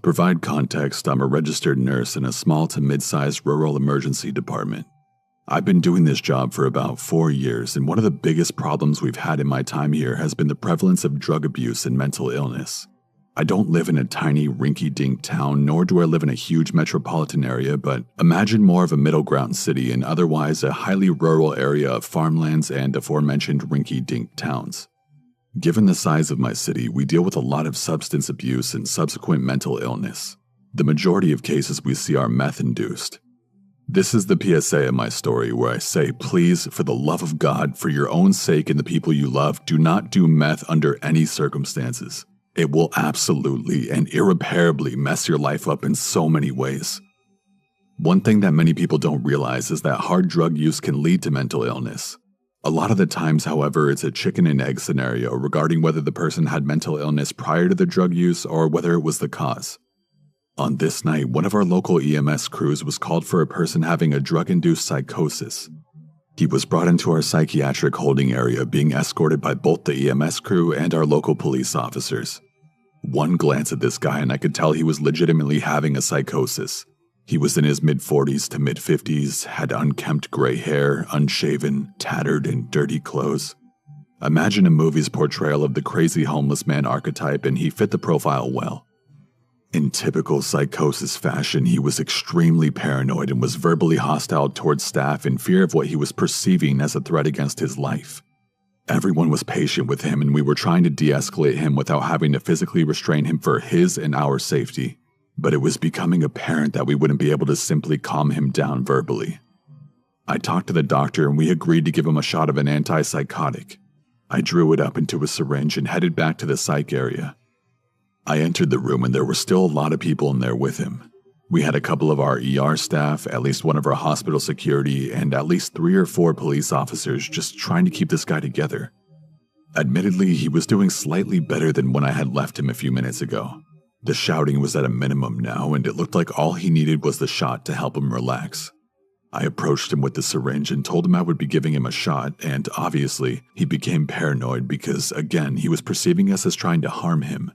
Provide context, I'm a registered nurse in a small to mid-sized rural emergency department. I've been doing this job for about 4 years, and one of the biggest problems we've had in my time here has been the prevalence of drug abuse and mental illness. I don't live in a tiny rinky-dink town, nor do I live in a huge metropolitan area, but imagine more of a middle ground city and otherwise a highly rural area of farmlands and aforementioned rinky-dink towns. Given the size of my city, we deal with a lot of substance abuse and subsequent mental illness. The majority of cases we see are meth-induced. This is the PSA of my story where I say, please, for the love of God, for your own sake and the people you love, do not do meth under any circumstances. It will absolutely and irreparably mess your life up in so many ways. One thing that many people don't realize is that hard drug use can lead to mental illness. A lot of the times, however, it's a chicken and egg scenario regarding whether the person had mental illness prior to the drug use or whether it was the cause. On this night, one of our local EMS crews was called for a person having a drug-induced psychosis. He was brought into our psychiatric holding area, being escorted by both the EMS crew and our local police officers. One glance at this guy and I could tell he was legitimately having a psychosis. He was in his mid-40s to mid-50s, had unkempt gray hair, unshaven, tattered and dirty clothes. Imagine a movie's portrayal of the crazy homeless man archetype, and he fit the profile well. In typical psychosis fashion, he was extremely paranoid and was verbally hostile towards staff in fear of what he was perceiving as a threat against his life. Everyone was patient with him, and we were trying to de-escalate him without having to physically restrain him for his and our safety. But it was becoming apparent that we wouldn't be able to simply calm him down verbally. I talked to the doctor and we agreed to give him a shot of an antipsychotic. I drew it up into a syringe and headed back to the psych area. I entered the room and there were still a lot of people in there with him. We had a couple of our ER staff, at least one of our hospital security, and at least 3 or 4 police officers just trying to keep this guy together. Admittedly, he was doing slightly better than when I had left him a few minutes ago. The shouting was at a minimum now, and it looked like all he needed was the shot to help him relax. I approached him with the syringe and told him I would be giving him a shot, and obviously, he became paranoid because, again, he was perceiving us as trying to harm him.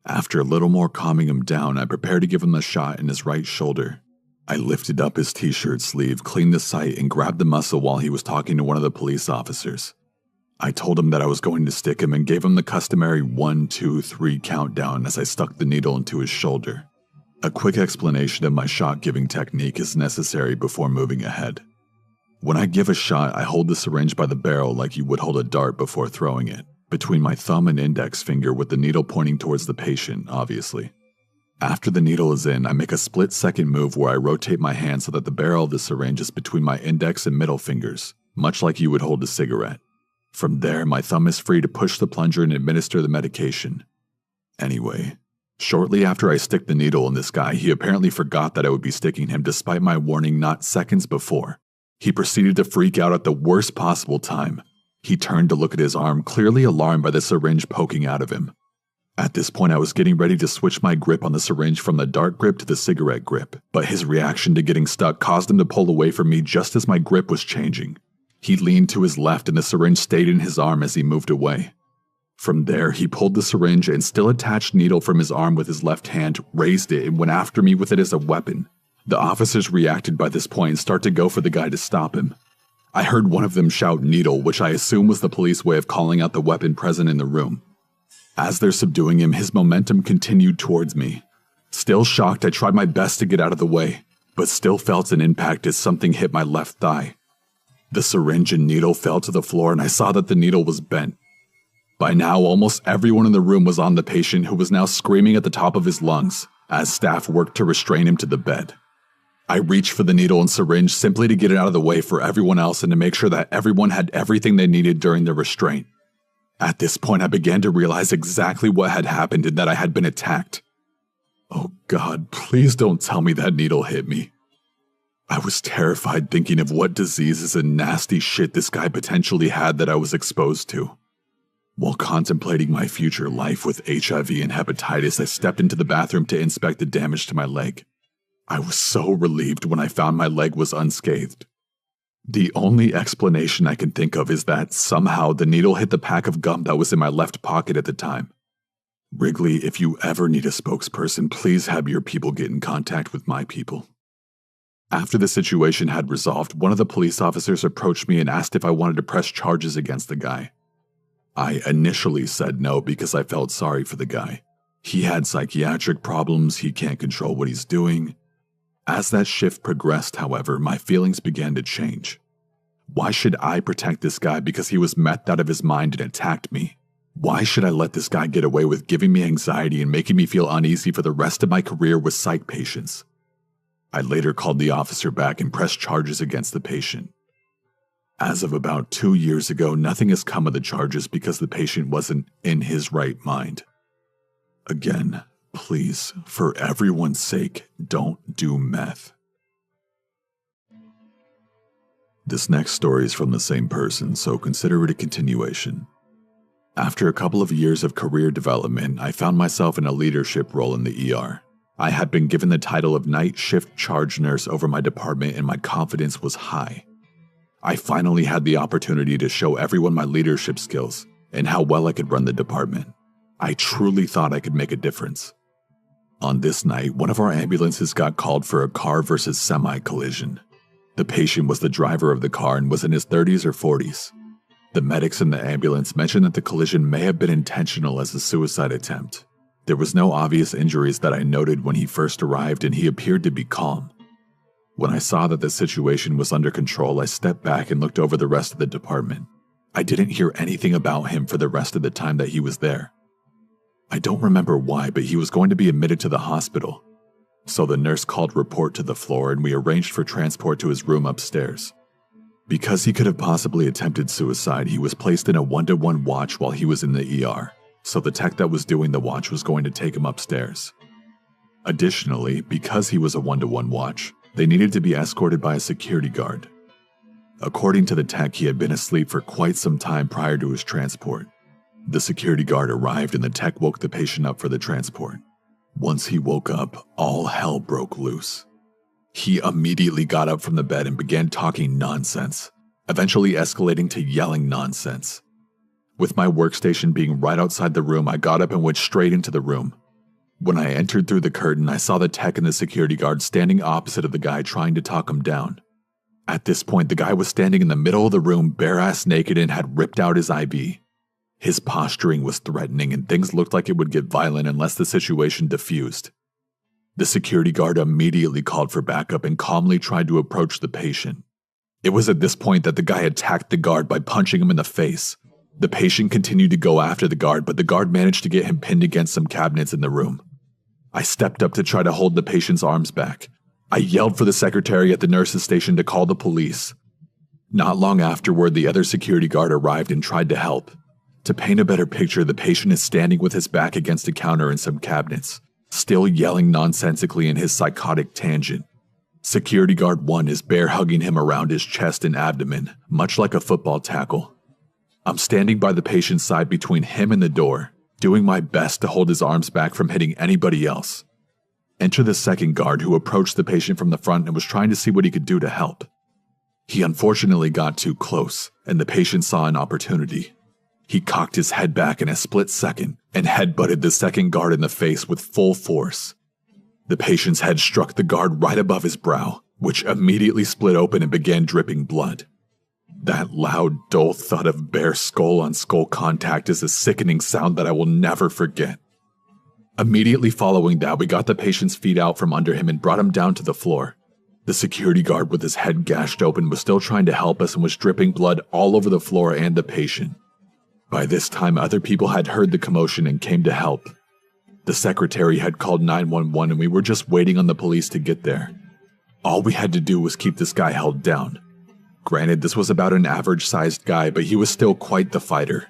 After a little more calming him down, I prepared to give him a shot in his right shoulder. I lifted up his t-shirt sleeve, cleaned the site, and grabbed the muscle while he was talking to one of the police officers. I told him that I was going to stick him and gave him the customary 1, 2, 3 countdown as I stuck the needle into his shoulder. A quick explanation of my shot-giving technique is necessary before moving ahead. When I give a shot, I hold the syringe by the barrel like you would hold a dart before throwing it, between my thumb and index finger with the needle pointing towards the patient, obviously. After the needle is in, I make a split-second move where I rotate my hand so that the barrel of the syringe is between my index and middle fingers, much like you would hold a cigarette. From there, my thumb is free to push the plunger and administer the medication. Anyway, shortly after I stick the needle in this guy, he apparently forgot that I would be sticking him despite my warning not seconds before. He proceeded to freak out at the worst possible time. He turned to look at his arm, clearly alarmed by the syringe poking out of him. At this point, I was getting ready to switch my grip on the syringe from the dart grip to the cigarette grip, but his reaction to getting stuck caused him to pull away from me just as my grip was changing. He leaned to his left and the syringe stayed in his arm as he moved away. From there, he pulled the syringe and still attached needle from his arm with his left hand, raised it, and went after me with it as a weapon. The officers reacted by this point and start to go for the guy to stop him. I heard one of them shout needle, which I assume was the police way of calling out the weapon present in the room. As they're subduing him, his momentum continued towards me. Still shocked, I tried my best to get out of the way, but still felt an impact as something hit my left thigh. The syringe and needle fell to the floor and I saw that the needle was bent. By now, almost everyone in the room was on the patient, who was now screaming at the top of his lungs as staff worked to restrain him to the bed. I reached for the needle and syringe simply to get it out of the way for everyone else and to make sure that everyone had everything they needed during the restraint. At this point, I began to realize exactly what had happened and that I had been attacked. Oh God, please don't tell me that needle hit me. I was terrified thinking of what diseases and nasty shit this guy potentially had that I was exposed to. While contemplating my future life with HIV and hepatitis, I stepped into the bathroom to inspect the damage to my leg. I was so relieved when I found my leg was unscathed. The only explanation I can think of is that somehow the needle hit the pack of gum that was in my left pocket at the time. Wrigley, if you ever need a spokesperson, please have your people get in contact with my people. After the situation had resolved, one of the police officers approached me and asked if I wanted to press charges against the guy. I initially said no because I felt sorry for the guy. He had psychiatric problems, he can't control what he's doing. As that shift progressed, however, my feelings began to change. Why should I protect this guy because he was methed out of his mind and attacked me? Why should I let this guy get away with giving me anxiety and making me feel uneasy for the rest of my career with psych patients? I later called the officer back and pressed charges against the patient. As of about 2 years ago, nothing has come of the charges because the patient wasn't in his right mind. Again, please, for everyone's sake, don't do meth. This next story is from the same person, so consider it a continuation. After a couple of years of career development, I found myself in a leadership role in the ER. I had been given the title of night shift charge nurse over my department and my confidence was high. I finally had the opportunity to show everyone my leadership skills and how well I could run the department. I truly thought I could make a difference. On this night, one of our ambulances got called for a car versus semi collision. The patient was the driver of the car and was in his 30s or 40s. The medics in the ambulance mentioned that the collision may have been intentional as a suicide attempt. There was no obvious injuries that I noted when he first arrived and he appeared to be calm. When I saw that the situation was under control, I stepped back and looked over the rest of the department. I didn't hear anything about him for the rest of the time that he was there. I don't remember why, but he was going to be admitted to the hospital. So the nurse called report to the floor and we arranged for transport to his room upstairs. Because he could have possibly attempted suicide, he was placed in a 1-to-1 watch while he was in the ER, so the tech that was doing the watch was going to take him upstairs. Additionally, because he was a 1-to-1 watch, they needed to be escorted by a security guard. According to the tech, he had been asleep for quite some time prior to his transport. The security guard arrived and the tech woke the patient up for the transport. Once he woke up, all hell broke loose. He immediately got up from the bed and began talking nonsense, eventually escalating to yelling nonsense. With my workstation being right outside the room, I got up and went straight into the room. When I entered through the curtain, I saw the tech and the security guard standing opposite of the guy trying to talk him down. At this point, the guy was standing in the middle of the room, bare-ass naked, and had ripped out his IV. His posturing was threatening and things looked like it would get violent unless the situation diffused. The security guard immediately called for backup and calmly tried to approach the patient. It was at this point that the guy attacked the guard by punching him in the face. The patient continued to go after the guard, but the guard managed to get him pinned against some cabinets in the room. I stepped up to try to hold the patient's arms back. I yelled for the secretary at the nurse's station to call the police. Not long afterward, the other security guard arrived and tried to help. To paint a better picture, the patient is standing with his back against a counter in some cabinets, still yelling nonsensically in his psychotic tangent. Security guard 1 is bear hugging him around his chest and abdomen, much like a football tackle. I'm standing by the patient's side between him and the door, doing my best to hold his arms back from hitting anybody else. Enter the second guard who approached the patient from the front and was trying to see what he could do to help. He unfortunately got too close, and the patient saw an opportunity. He cocked his head back in a split second and headbutted the second guard in the face with full force. The patient's head struck the guard right above his brow, which immediately split open and began dripping blood. That loud, dull thud of bare skull-on-skull contact is a sickening sound that I will never forget. Immediately following that, we got the patient's feet out from under him and brought him down to the floor. The security guard with his head gashed open was still trying to help us and was dripping blood all over the floor and the patient. By this time, other people had heard the commotion and came to help. The secretary had called 911 and we were just waiting on the police to get there. All we had to do was keep this guy held down. Granted, this was about an average-sized guy, but he was still quite the fighter.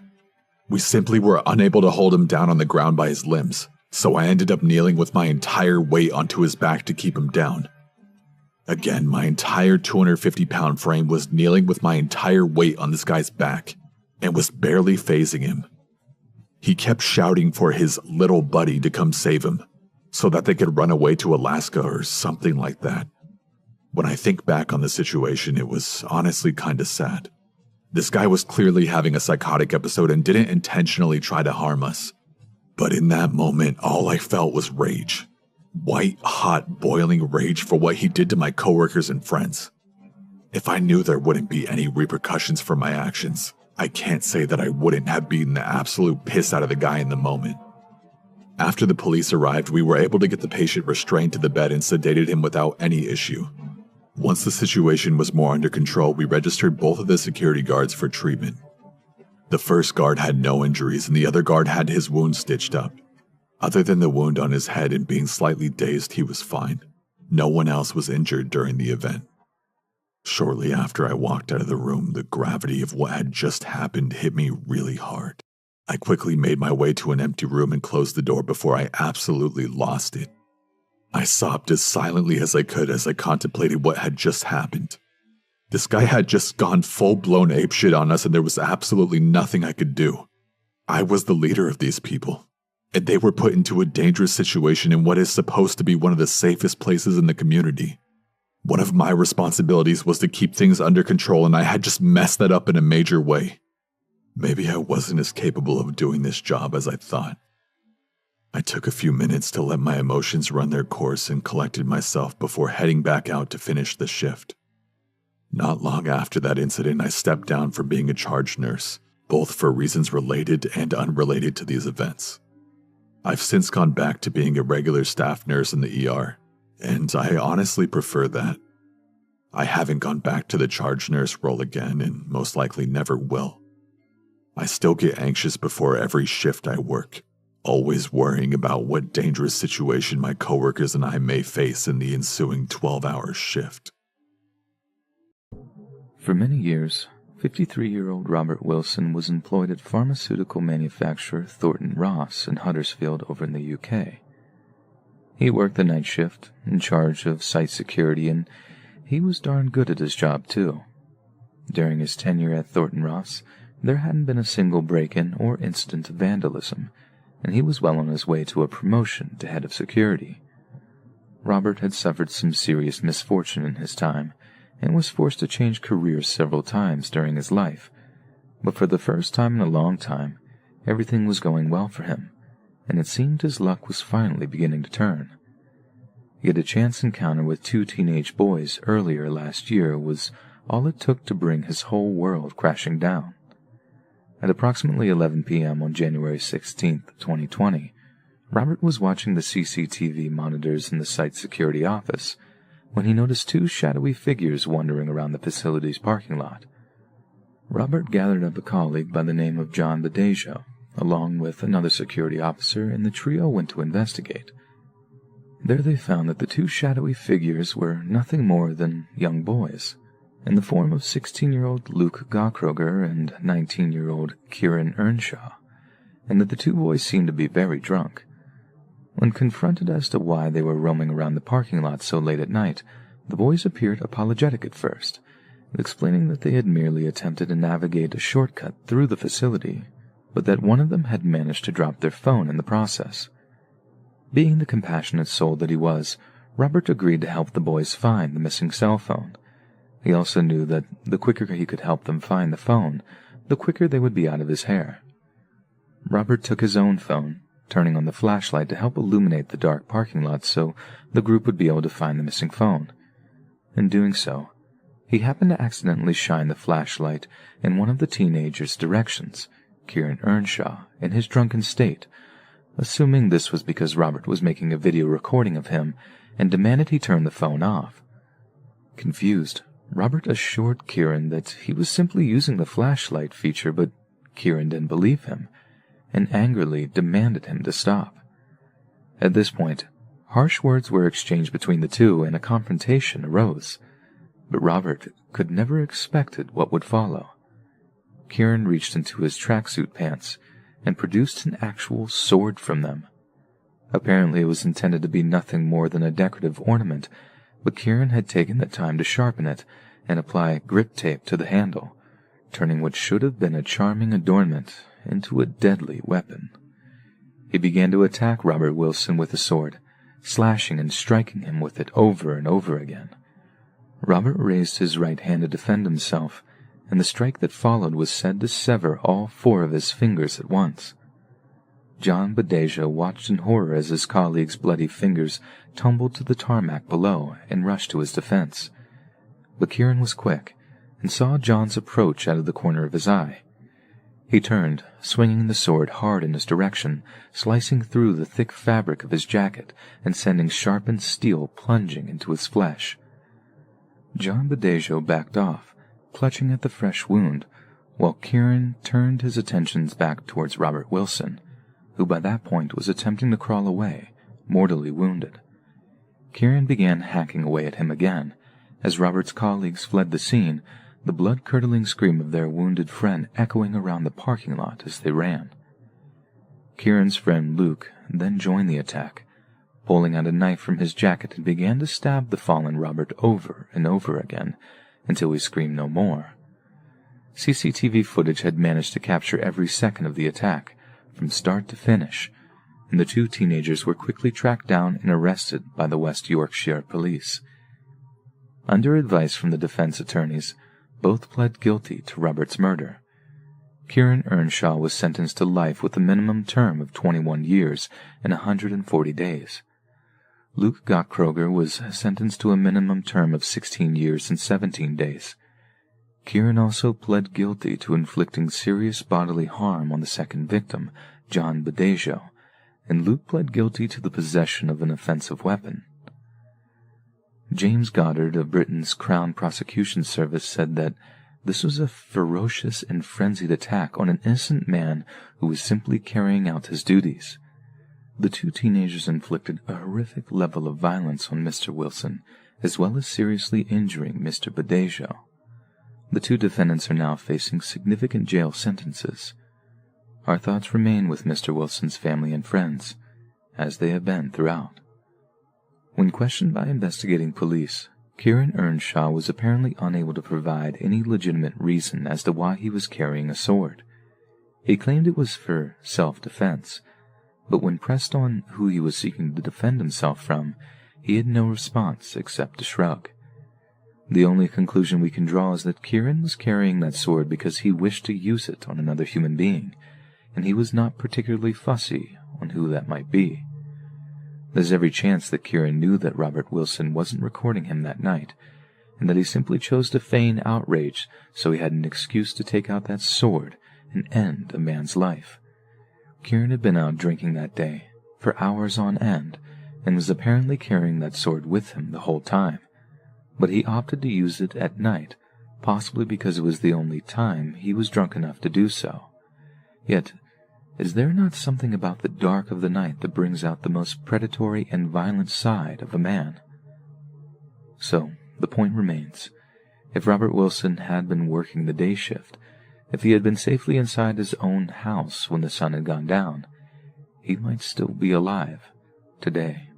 We simply were unable to hold him down on the ground by his limbs, so I ended up kneeling with my entire weight onto his back to keep him down. Again, my entire 250-pound frame was kneeling with my entire weight on this guy's back, and was barely phasing him. He kept shouting for his little buddy to come save him, so that they could run away to Alaska or something like that. When I think back on the situation, it was honestly kinda sad. This guy was clearly having a psychotic episode and didn't intentionally try to harm us. But in that moment, all I felt was rage. White, hot, boiling rage for what he did to my coworkers and friends. If I knew there wouldn't be any repercussions for my actions, I can't say that I wouldn't have beaten the absolute piss out of the guy in the moment. After the police arrived, we were able to get the patient restrained to the bed and sedated him without any issue. Once the situation was more under control, we registered both of the security guards for treatment. The first guard had no injuries and the other guard had his wound stitched up. Other than the wound on his head and being slightly dazed, he was fine. No one else was injured during the event. Shortly after I walked out of the room, the gravity of what had just happened hit me really hard. I quickly made my way to an empty room and closed the door before I absolutely lost it. I sobbed as silently as I could as I contemplated what had just happened. This guy had just gone full-blown apeshit on us and there was absolutely nothing I could do. I was the leader of these people, and they were put into a dangerous situation in what is supposed to be one of the safest places in the community. One of my responsibilities was to keep things under control, and I had just messed that up in a major way. Maybe I wasn't as capable of doing this job as I thought. I took a few minutes to let my emotions run their course and collected myself before heading back out to finish the shift. Not long after that incident, I stepped down from being a charge nurse, both for reasons related and unrelated to these events. I've since gone back to being a regular staff nurse in the ER, and I honestly prefer that. I haven't gone back to the charge nurse role again and most likely never will. I still get anxious before every shift I work, always worrying about what dangerous situation my coworkers and I may face in the ensuing 12-hour shift. For many years, 53-year-old Robert Wilson was employed at pharmaceutical manufacturer Thornton Ross in Huddersfield over in the UK. He worked the night shift, in charge of site security, and he was darn good at his job too. During his tenure at Thornton Ross, there hadn't been a single break-in or incident of vandalism, and he was well on his way to a promotion to head of security. Robert had suffered some serious misfortune in his time, and was forced to change careers several times during his life, but for the first time in a long time, everything was going well for him, and it seemed his luck was finally beginning to turn. Yet a chance encounter with 2 teenage boys earlier last year was all it took to bring his whole world crashing down. At approximately 11 p.m. on January 16, 2020, Robert was watching the CCTV monitors in the site security office when he noticed 2 shadowy figures wandering around the facility's parking lot. Robert gathered up a colleague by the name of John Badejo, along with another security officer, and the trio went to investigate. There they found that the 2 shadowy figures were nothing more than young boys, in the form of 16-year-old Luke Gawkroger and 19-year-old Kieran Earnshaw, and that the 2 boys seemed to be very drunk. When confronted as to why they were roaming around the parking lot so late at night, the boys appeared apologetic at first, explaining that they had merely attempted to navigate a shortcut through the facility, but that one of them had managed to drop their phone in the process. Being the compassionate soul that he was, Robert agreed to help the boys find the missing cell phone. He also knew that the quicker he could help them find the phone, the quicker they would be out of his hair. Robert took his own phone, turning on the flashlight to help illuminate the dark parking lot so the group would be able to find the missing phone. In doing so, he happened to accidentally shine the flashlight in one of the teenagers' directions, Kieran Earnshaw, in his drunken state, assuming this was because Robert was making a video recording of him and demanded he turn the phone off. Confused, Robert assured Kieran that he was simply using the flashlight feature, but Kieran didn't believe him, and angrily demanded him to stop. At this point, harsh words were exchanged between the two and a confrontation arose, but Robert could never expected what would follow. Kieran reached into his tracksuit pants and produced an actual sword from them. Apparently it was intended to be nothing more than a decorative ornament, but Kieran had taken the time to sharpen it and apply grip tape to the handle, turning what should have been a charming adornment into a deadly weapon. He began to attack Robert Wilson with the sword, slashing and striking him with it over and over again. Robert raised his right hand to defend himself, and the strike that followed was said to sever all 4 of his fingers at once. John Badejo watched in horror as his colleague's bloody fingers tumbled to the tarmac below and rushed to his defense. But Kieran was quick and saw John's approach out of the corner of his eye. He turned, swinging the sword hard in his direction, slicing through the thick fabric of his jacket and sending sharpened steel plunging into his flesh. John Badejo backed off, clutching at the fresh wound, while Kieran turned his attentions back towards Robert Wilson, who by that point was attempting to crawl away, mortally wounded. Kieran began hacking away at him again. As Robert's colleagues fled the scene, the blood-curdling scream of their wounded friend echoing around the parking lot as they ran. Kieran's friend Luke then joined the attack, pulling out a knife from his jacket and began to stab the fallen Robert over and over again, until he screamed no more. CCTV footage had managed to capture every second of the attack, from start to finish, and the two teenagers were quickly tracked down and arrested by the West Yorkshire police. Under advice from the defense attorneys, both pled guilty to Robert's murder. Kieran Earnshaw was sentenced to life with a minimum term of 21 years and 140 days. Luke Gottkroger was sentenced to a minimum term of 16 years and 17 days. Kieran also pled guilty to inflicting serious bodily harm on the second victim, John Badejo, and Luke pled guilty to the possession of an offensive weapon. James Goddard of Britain's Crown Prosecution Service said that this was a ferocious and frenzied attack on an innocent man who was simply carrying out his duties. The two teenagers inflicted a horrific level of violence on Mr. Wilson, as well as seriously injuring Mr. Badejo. The two defendants are now facing significant jail sentences. Our thoughts remain with Mr. Wilson's family and friends, as they have been throughout. When questioned by investigating police, Kieran Earnshaw was apparently unable to provide any legitimate reason as to why he was carrying a sword. He claimed it was for self-defense, but when pressed on who he was seeking to defend himself from, he had no response except a shrug. The only conclusion we can draw is that Kieran was carrying that sword because he wished to use it on another human being, and he was not particularly fussy on who that might be. There's every chance that Kieran knew that Robert Wilson wasn't recording him that night, and that he simply chose to feign outrage so he had an excuse to take out that sword and end a man's life. Kieran had been out drinking that day, for hours on end, and was apparently carrying that sword with him the whole time, but he opted to use it at night, possibly because it was the only time he was drunk enough to do so. Yet, is there not something about the dark of the night that brings out the most predatory and violent side of a man? So, the point remains. If Robert Wilson had been working the day shift, if he had been safely inside his own house when the sun had gone down, he might still be alive today.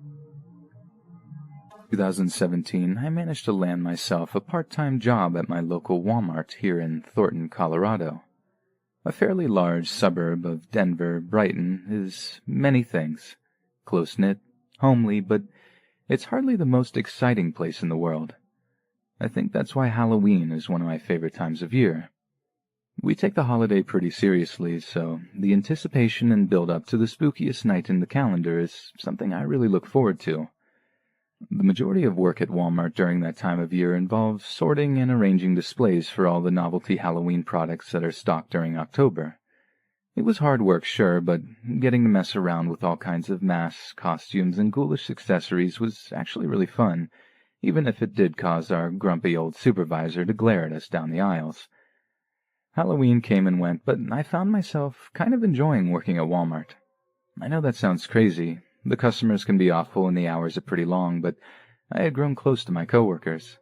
2017, I managed to land myself a part-time job at my local Walmart here in Thornton, Colorado. A fairly large suburb of Denver, Brighton is many things. Close-knit, homely, but it's hardly the most exciting place in the world. I think that's why Halloween is one of my favorite times of year. We take the holiday pretty seriously, so the anticipation and build-up to the spookiest night in the calendar is something I really look forward to. The majority of work at Walmart during that time of year involves sorting and arranging displays for all the novelty Halloween products that are stocked during October. It was hard work, sure, but getting to mess around with all kinds of masks, costumes, and ghoulish accessories was actually really fun, even if it did cause our grumpy old supervisor to glare at us down the aisles. Halloween came and went, but I found myself kind of enjoying working at Walmart. I know that sounds crazy. The customers can be awful and the hours are pretty long, but I had grown close to my coworkers.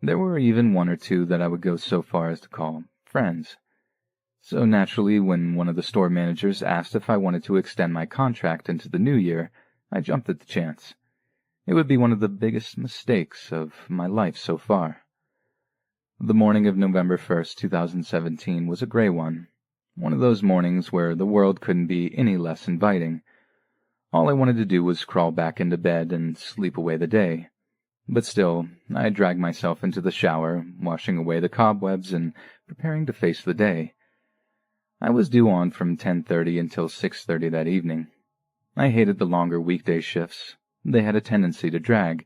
There were even one or two that I would go so far as to call friends. So naturally, when one of the store managers asked if I wanted to extend my contract into the new year, I jumped at the chance. It would be one of the biggest mistakes of my life so far. The morning of November 1st, 2017 was a gray one of those mornings where the world couldn't be any less inviting. All I wanted to do was crawl back into bed and sleep away the day. But still, I dragged myself into the shower, washing away the cobwebs and preparing to face the day. I was due on from 10:30 until 6:30 that evening. I hated the longer weekday shifts. They had a tendency to drag,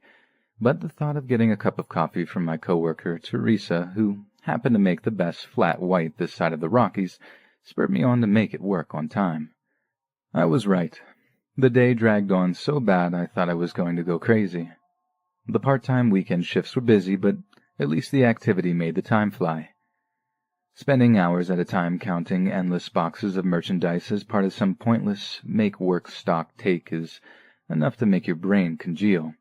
but the thought of getting a cup of coffee from my coworker, Teresa, who happened to make the best flat white this side of the Rockies, spurred me on to make it work on time. I was right. The day dragged on so bad I thought I was going to go crazy. The part-time weekend shifts were busy, but at least the activity made the time fly. Spending hours at a time counting endless boxes of merchandise as part of some pointless make-work stock take is enough to make your brain congeal.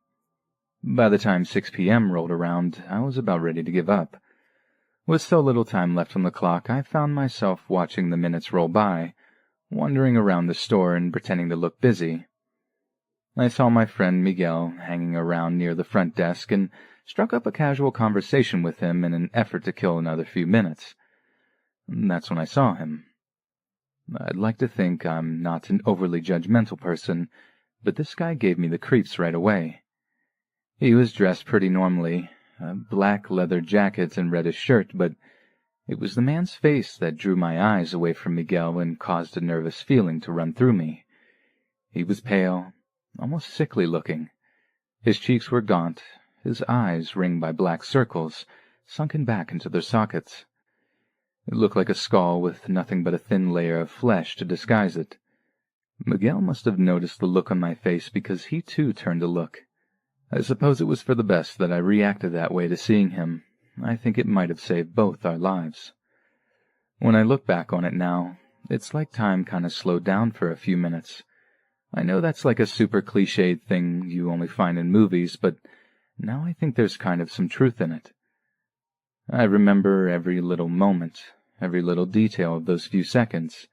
By the time 6 p.m. rolled around, I was about ready to give up. With so little time left on the clock, I found myself watching the minutes roll by, wandering around the store and pretending to look busy. I saw my friend Miguel hanging around near the front desk and struck up a casual conversation with him in an effort to kill another few minutes. That's when I saw him. I'd like to think I'm not an overly judgmental person, but this guy gave me the creeps right away. He was dressed pretty normally, a black leather jacket and reddish shirt, but it was the man's face that drew my eyes away from Miguel and caused a nervous feeling to run through me. He was pale, almost sickly looking. His cheeks were gaunt, his eyes ringed by black circles, sunken back into their sockets. It looked like a skull with nothing but a thin layer of flesh to disguise it. Miguel must have noticed the look on my face because he too turned to look. I suppose it was for the best that I reacted that way to seeing him. I think it might have saved both our lives. When I look back on it now, it's like time kind of slowed down for a few minutes. I know that's like a super cliched thing you only find in movies, but now I think there's kind of some truth in it. I remember every little moment, every little detail of those few seconds.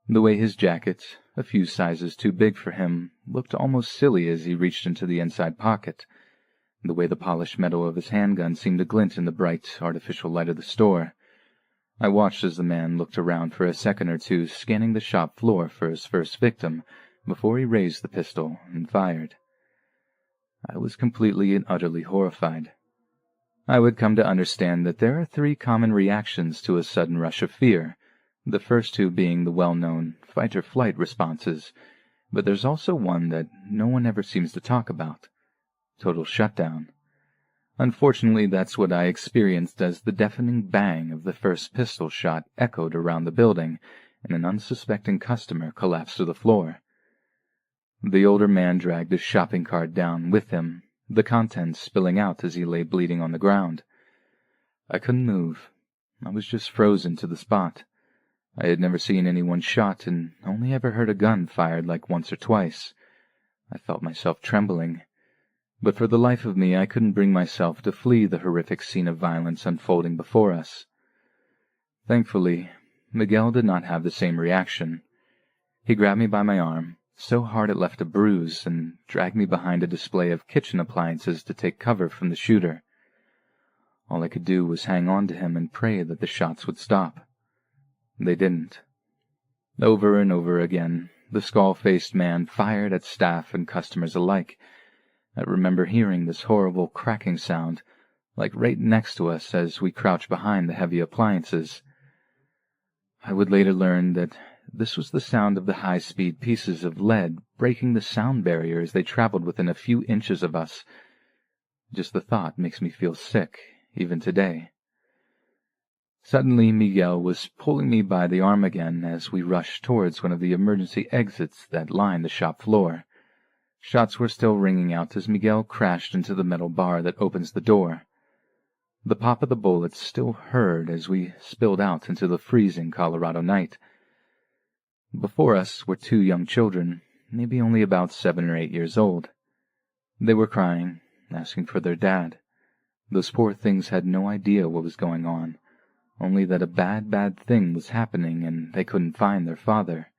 The way his jacket, a few sizes too big for him, looked almost silly as he reached into the inside pocket. The way the polished metal of his handgun seemed to glint in the bright, artificial light of the store. I watched as the man looked around for a second or two, scanning the shop floor for his first victim, before he raised the pistol and fired. I was completely and utterly horrified. I would come to understand that there are 3 common reactions to a sudden rush of fear, the first 2 being the well-known fight-or-flight responses, but there's also one that no one ever seems to talk about: total shutdown. Unfortunately, that's what I experienced as the deafening bang of the first pistol shot echoed around the building, and an unsuspecting customer collapsed to the floor. The older man dragged his shopping cart down with him, the contents spilling out as he lay bleeding on the ground. I couldn't move. I was just frozen to the spot. I had never seen anyone shot and only ever heard a gun fired like once or twice. I felt myself trembling, but for the life of me I couldn't bring myself to flee the horrific scene of violence unfolding before us. Thankfully, Miguel did not have the same reaction. He grabbed me by my arm, so hard it left a bruise, and dragged me behind a display of kitchen appliances to take cover from the shooter. All I could do was hang on to him and pray that the shots would stop. They didn't. Over and over again, the skull-faced man fired at staff and customers alike. I remember hearing this horrible cracking sound, like right next to us as we crouched behind the heavy appliances. I would later learn that this was the sound of the high-speed pieces of lead breaking the sound barrier as they traveled within a few inches of us. Just the thought makes me feel sick, even today. Suddenly, Miguel was pulling me by the arm again as we rushed towards one of the emergency exits that lined the shop floor. Shots were still ringing out as Miguel crashed into the metal bar that opens the door. The pop of the bullets still heard as we spilled out into the freezing Colorado night. Before us were 2 young children, maybe only about 7 or 8 years old. They were crying, asking for their dad. Those poor things had no idea what was going on, only that a bad thing was happening and they couldn't find their father.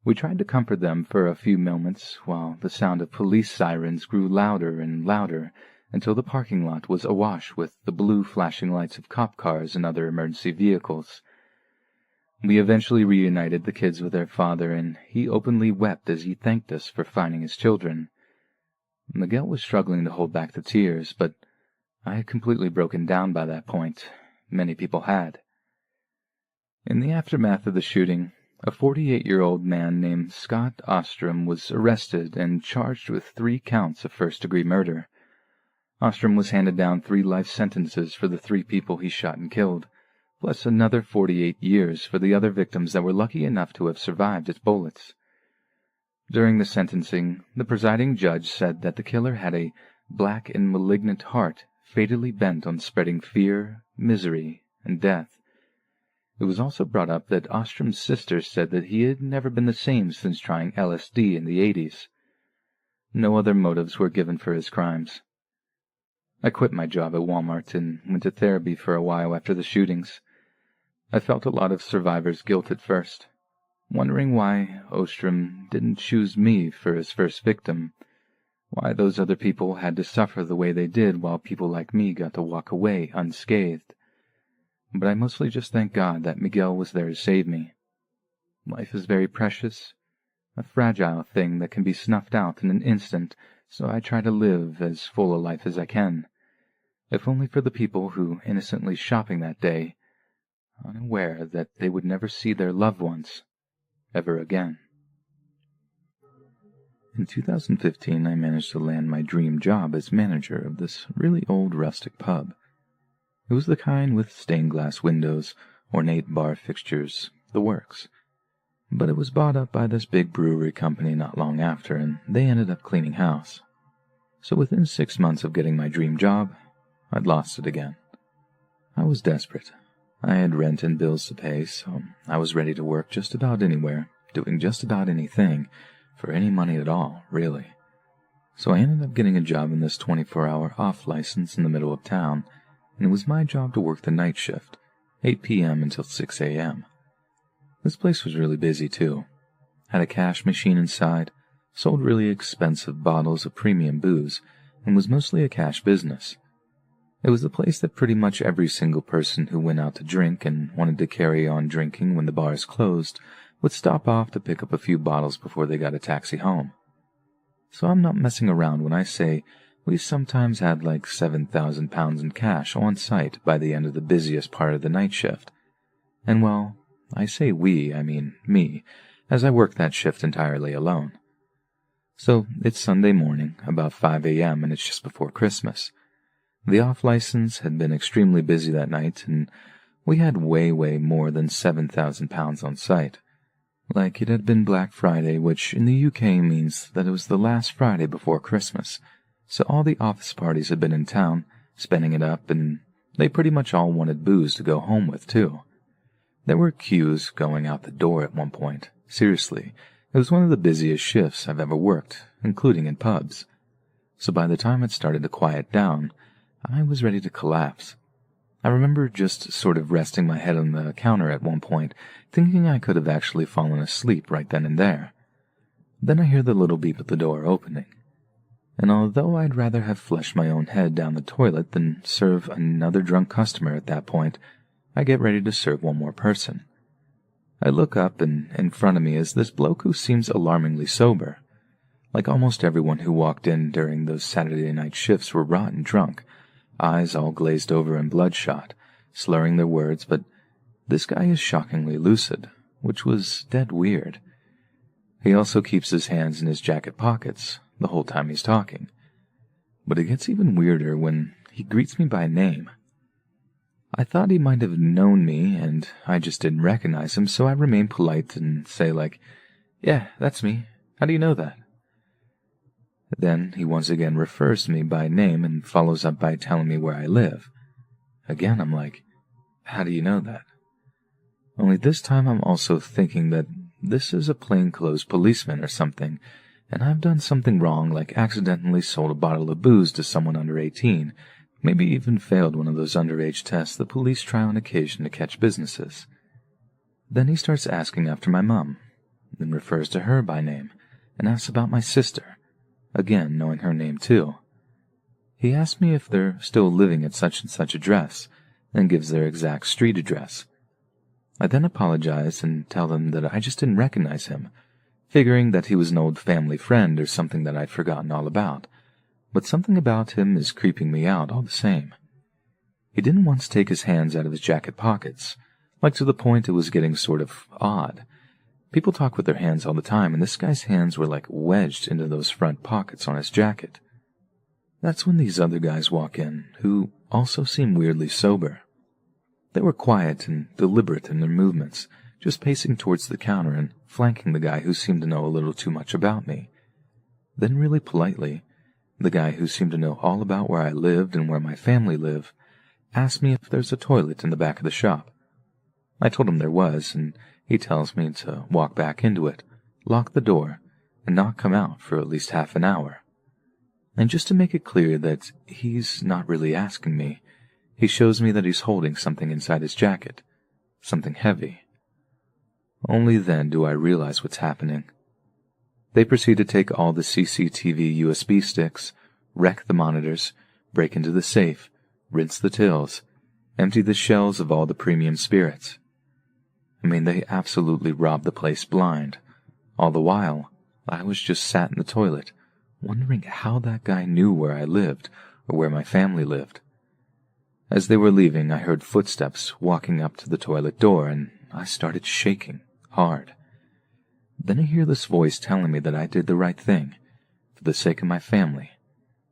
We tried to comfort them for a few moments while the sound of police sirens grew louder and louder until the parking lot was awash with the blue flashing lights of cop cars and other emergency vehicles. We eventually reunited the kids with their father, and he openly wept as he thanked us for finding his children. Miguel was struggling to hold back the tears, but I had completely broken down by that point. Many people had. In the aftermath of the shooting, a 48-year-old man named Scott Ostrom was arrested and charged with 3 counts of first-degree murder. Ostrom was handed down 3 life sentences for the 3 people he shot and killed, plus another 48 years for the other victims that were lucky enough to have survived his bullets. During the sentencing, the presiding judge said that the killer had a black and malignant heart fatally bent on spreading fear, misery, and death. It was also brought up that Ostrom's sister said that he had never been the same since trying LSD in the 80s. No other motives were given for his crimes. I quit my job at Walmart and went to therapy for a while after the shootings. I felt a lot of survivor's guilt at first, wondering why Ostrom didn't choose me for his first victim, why those other people had to suffer the way they did while people like me got to walk away unscathed. But I mostly just thank God that Miguel was there to save me. Life is very precious, a fragile thing that can be snuffed out in an instant, so I try to live as full a life as I can, if only for the people who, innocently shopping that day, unaware that they would never see their loved ones ever again. In 2015, I managed to land my dream job as manager of this really old rustic pub. It was the kind with stained glass windows, ornate bar fixtures, the works. But it was bought up by this big brewery company not long after, and they ended up cleaning house. So within 6 months of getting my dream job, I'd lost it again. I was desperate. I had rent and bills to pay, so I was ready to work just about anywhere, doing just about anything, for any money at all, really. So I ended up getting a job in this 24-hour off license in the middle of town, and it was my job to work the night shift, 8 p.m. until 6 a.m. This place was really busy, too. Had a cash machine inside, sold really expensive bottles of premium booze, and was mostly a cash business. It was the place that pretty much every single person who went out to drink and wanted to carry on drinking when the bars closed would stop off to pick up a few bottles before they got a taxi home. So I'm not messing around when I say we sometimes had like 7,000 pounds in cash on site by the end of the busiest part of the night shift. And well, I say we, I mean me, as I work that shift entirely alone. So it's Sunday morning, about 5 a.m., and it's just before Christmas. The off-license had been extremely busy that night, and we had way more than 7,000 pounds on site. Like it had been Black Friday, which in the UK means that it was the last Friday before Christmas, so all the office parties had been in town, spending it up, and they pretty much all wanted booze to go home with, too. There were queues going out the door at one point. Seriously, it was one of the busiest shifts I've ever worked, including in pubs. So by the time it started to quiet down, I was ready to collapse. I remember just sort of resting my head on the counter at one point, thinking I could have actually fallen asleep right then and there. Then I hear the little beep at the door opening. And although I'd rather have flushed my own head down the toilet than serve another drunk customer at that point, I get ready to serve one more person. I look up, and in front of me is this bloke who seems alarmingly sober. Like almost everyone who walked in during those Saturday night shifts were rotten drunk, eyes all glazed over and bloodshot, slurring their words, but this guy is shockingly lucid, which was dead weird. He also keeps his hands in his jacket pockets the whole time he's talking. But it gets even weirder when he greets me by name. I thought he might have known me, and I just didn't recognize him, so I remain polite and say like, "Yeah, that's me. How do you know that?" Then he once again refers to me by name and follows up by telling me where I live. Again, I'm like, "How do you know that?" Only this time I'm also thinking that this is a plainclothes policeman or something, and I've done something wrong, like accidentally sold a bottle of booze to someone under 18, maybe even failed one of those underage tests the police try on occasion to catch businesses. Then he starts asking after my mom, then refers to her by name, and asks about my sister, again knowing her name too. He asks me if they're still living at such and such address, and gives their exact street address. I then apologize and tell them that I just didn't recognize him, figuring that he was an old family friend or something that I'd forgotten all about, but something about him is creeping me out all the same. He didn't once take his hands out of his jacket pockets, Like to the point it was getting sort of odd. People talk with their hands all the time, and this guy's hands were like wedged into those front pockets on his jacket. That's when these other guys walk in, who also seem weirdly sober. They were quiet and deliberate in their movements, just pacing towards the counter and flanking the guy who seemed to know a little too much about me. Then really politely, the guy who seemed to know all about where I lived and where my family live asked me if there's a toilet in the back of the shop. I told him there was, and he tells me to walk back into it, lock the door, and not come out for at least half an hour. And just to make it clear that he's not really asking me, he shows me that he's holding something inside his jacket, something heavy. Only then do I realize what's happening. They proceed to take all the CCTV USB sticks, wreck the monitors, break into the safe, rinse the tills, empty the shelves of all the premium spirits. I mean, they absolutely robbed the place blind. All the while, I was just sat in the toilet, wondering how that guy knew where I lived or where my family lived. As they were leaving, I heard footsteps walking up to the toilet door, and I started shaking hard. Then I hear this voice telling me that I did the right thing, for the sake of my family,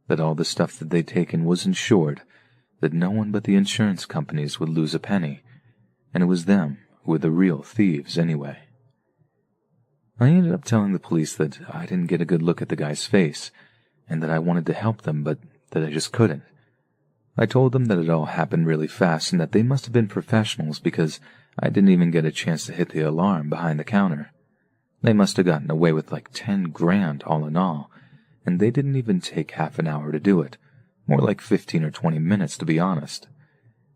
that all the stuff that they'd taken was insured, that no one but the insurance companies would lose a penny, and it was them who were the real thieves anyway. I ended up telling the police that I didn't get a good look at the guy's face, and that I wanted to help them, but that I just couldn't. I told them that it all happened really fast and that they must have been professionals because I didn't even get a chance to hit the alarm behind the counter. They must have gotten away with like 10 grand all in all, and they didn't even take half an hour to do it, more like 15 or 20 minutes to be honest.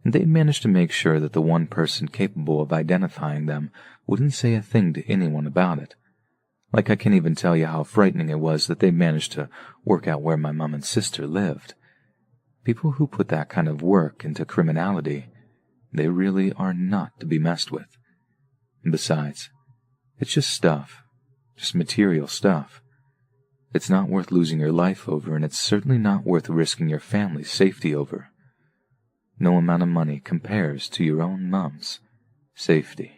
And they'd managed to make sure that the one person capable of identifying them wouldn't say a thing to anyone about it. Like I can't even tell you how frightening it was that they managed to work out where my mom and sister lived. People who put that kind of work into criminality, they really are not to be messed with. And besides, it's just stuff, just material stuff. It's not worth losing your life over, and it's certainly not worth risking your family's safety over. No amount of money compares to your own mom's safety.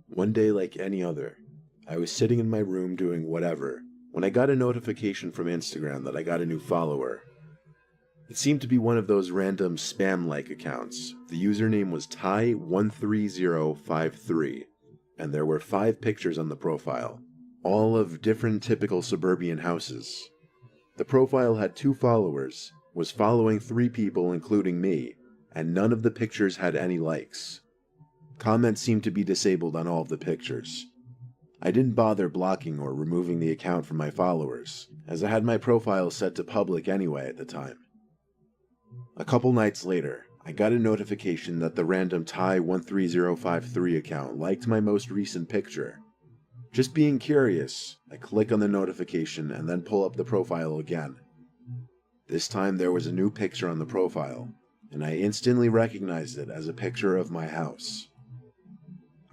One day like any other, I was sitting in my room doing whatever, when I got a notification from Instagram that I got a new follower. It seemed to be one of those random spam-like accounts. The username was Ty13053, and there were 5 pictures on the profile, all of different typical suburban houses. The profile had 2 followers, was following 3 people including me, and none of the pictures had any likes. Comments seemed to be disabled on all of the pictures. I didn't bother blocking or removing the account from my followers, as I had my profile set to public anyway at the time. A couple nights later, I got a notification that the random Ty13053 account liked my most recent picture. Just being curious, I click on the notification and then pull up the profile again. This time there was a new picture on the profile, and I instantly recognized it as a picture of my house.